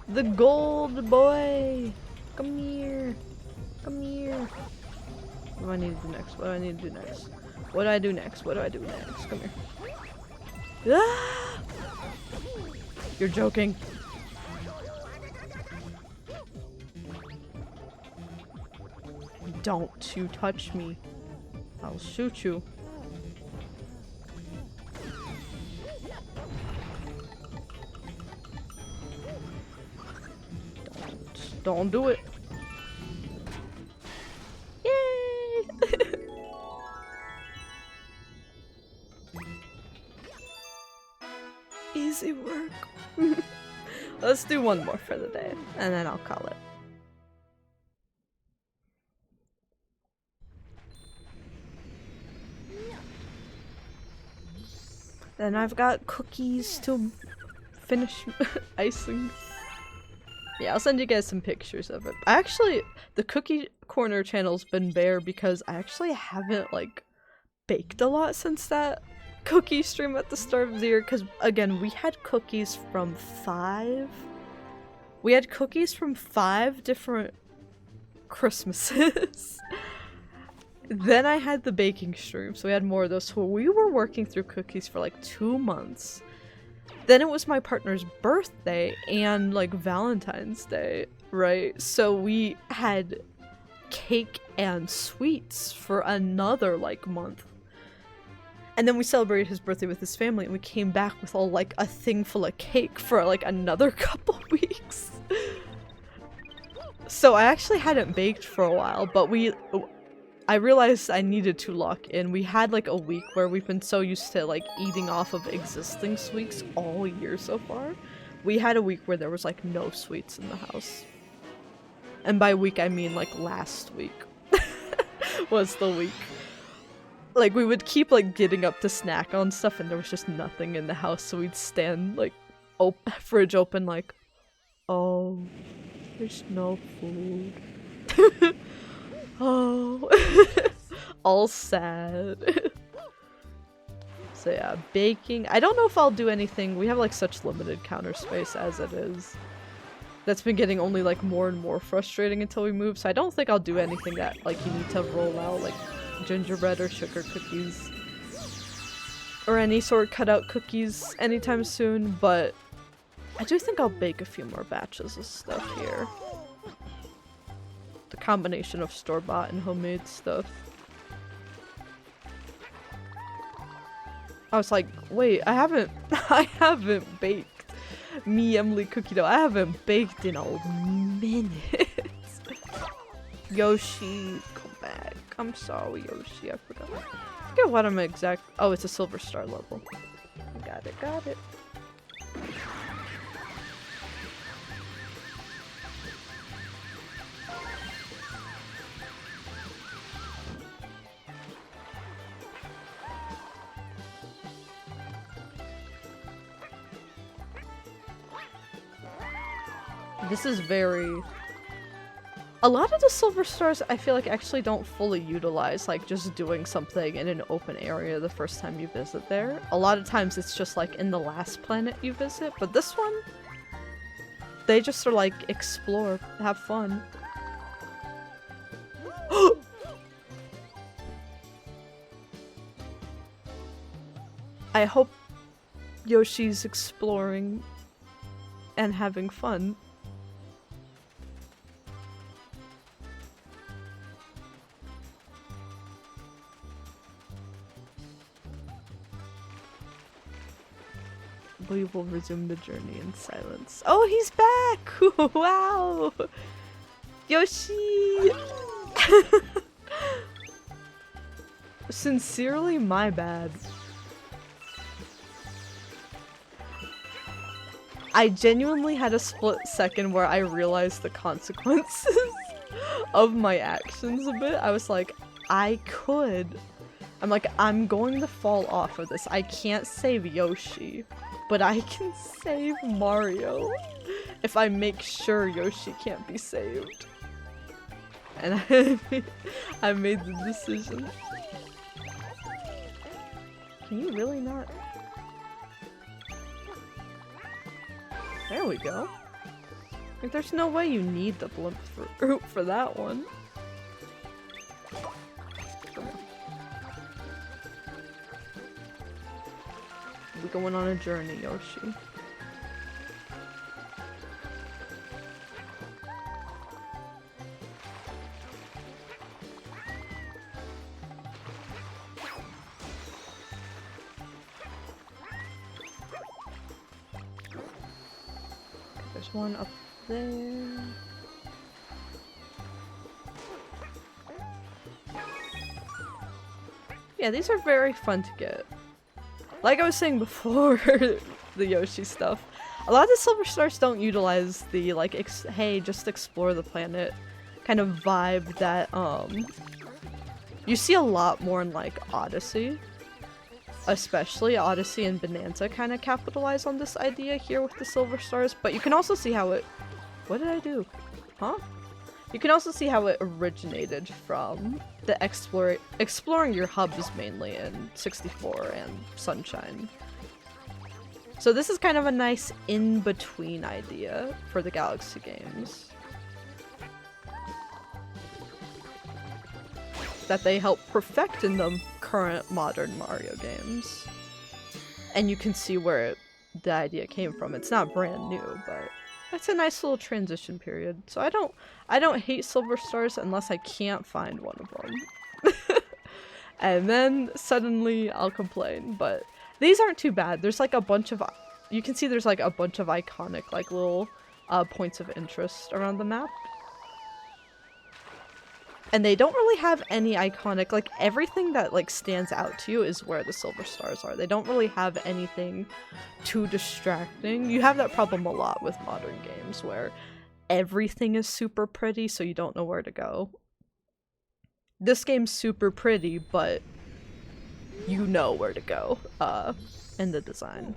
Speaker 1: The gold boy! Come here! Come here! What do I need to do next? What do I need to do next? What do I do next? What do I do next? Come here. Ah! You're joking. Don't you touch me. I'll shoot you. Don't do it. Yay! Easy work. Let's do one more for the day, and then I'll call it. Then I've got cookies to finish icing. Yeah, I'll send you guys some pictures of it. Actually, the Cookie Corner channel's been bare because I actually haven't, like, baked a lot since that cookie stream at the start of the year, because, again, we had cookies from 5 different Christmases. Then I had the baking stream, so we had more of those. So we were working through cookies for like 2 months. Then it was my partner's birthday and like Valentine's Day, right? So we had cake and sweets for another like month. And then we celebrated his birthday with his family, and we came back with all like a thing full of cake for like another couple weeks. So I actually hadn't baked for a while, but I realized I needed to lock in. We had like a week where we've been so used to like eating off of existing sweets all year so far. We had a week where there was like no sweets in the house. And by week I mean like last week was the week. Like we would keep like getting up to snack on stuff and there was just nothing in the house, so we'd stand like fridge open like, oh, there's no food. Oh, all sad. So yeah, baking. I don't know if I'll do anything. We have like such limited counter space as it is. That's been getting only like more and more frustrating until we move. So I don't think I'll do anything that like you need to roll out like gingerbread or sugar cookies or any sort of cutout cookies anytime soon. But I do think I'll bake a few more batches of stuff here. The combination of store-bought and homemade stuff. I was like, wait, I haven't baked me Emily cookie dough. I haven't baked in a minute. Yoshi, come back. I'm sorry, Yoshi, I forgot. I forget what I'm exact. Oh, it's a silver star level. Got it, got it. This is very... A lot of the silver stars I feel like actually don't fully utilize like just doing something in an open area the first time you visit there. A lot of times it's just like in the last planet you visit, but this one, they just are like explore, have fun. I hope Yoshi's exploring and having fun. We will resume the journey in silence. Oh, he's back! Wow! Yoshi! Sincerely, my bad. I genuinely had a split second where I realized the consequences of my actions a bit. I was like, I'm like, I'm going to fall off of this. I can't save Yoshi, but I can save Mario if I make sure Yoshi can't be saved. And I made the decision. Can you really not? There we go. Like, there's no way you need the blimp fruit for that one. We're going on a journey, Yoshi. There's one up there. Yeah, these are very fun to get. Like I was saying before, the Yoshi stuff, a lot of the Silver Stars don't utilize the, like, hey, just explore the planet kind of vibe that, you see a lot more in, like, Odyssey. Especially Odyssey and Bonanza kind of capitalize on this idea here with the Silver Stars, but you can also see how it— what did I do? Huh? You can also see how it originated from the exploring your hubs mainly in 64 and Sunshine. So this is kind of a nice in-between idea for the Galaxy games that they help perfect in the current modern Mario games. And you can see where the idea came from. It's not brand new, but it's a nice little transition period. So I don't hate Silver Stars unless I can't find one of them. And then suddenly I'll complain, but these aren't too bad. There's like a bunch of— you can see there's like a bunch of iconic like little points of interest around the map. And they don't really have any iconic— like everything that like stands out to you is where the Silver Stars are. They don't really have anything too distracting. You have that problem a lot with modern games where everything is super pretty, so you don't know where to go. This game's super pretty, but you know where to go in the design.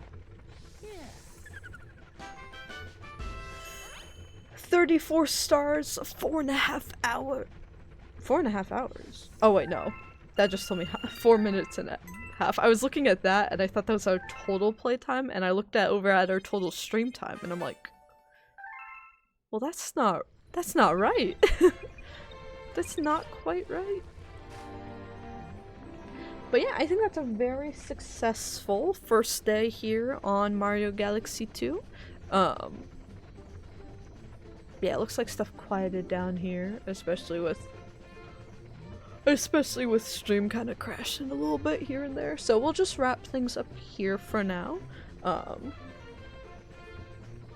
Speaker 1: 34 stars, 4.5 hours. 4.5 hours? Oh wait, no. That just told me 4 minutes and a half. I was looking at that and I thought that was our total playtime, and I looked over at our total stream time and I'm like, well, that's not right. That's not quite right. But yeah, I think that's a very successful first day here on Mario Galaxy 2. Yeah, it looks like stuff quieted down here, especially with stream kind of crashing a little bit here and there. So we'll just wrap things up here for now.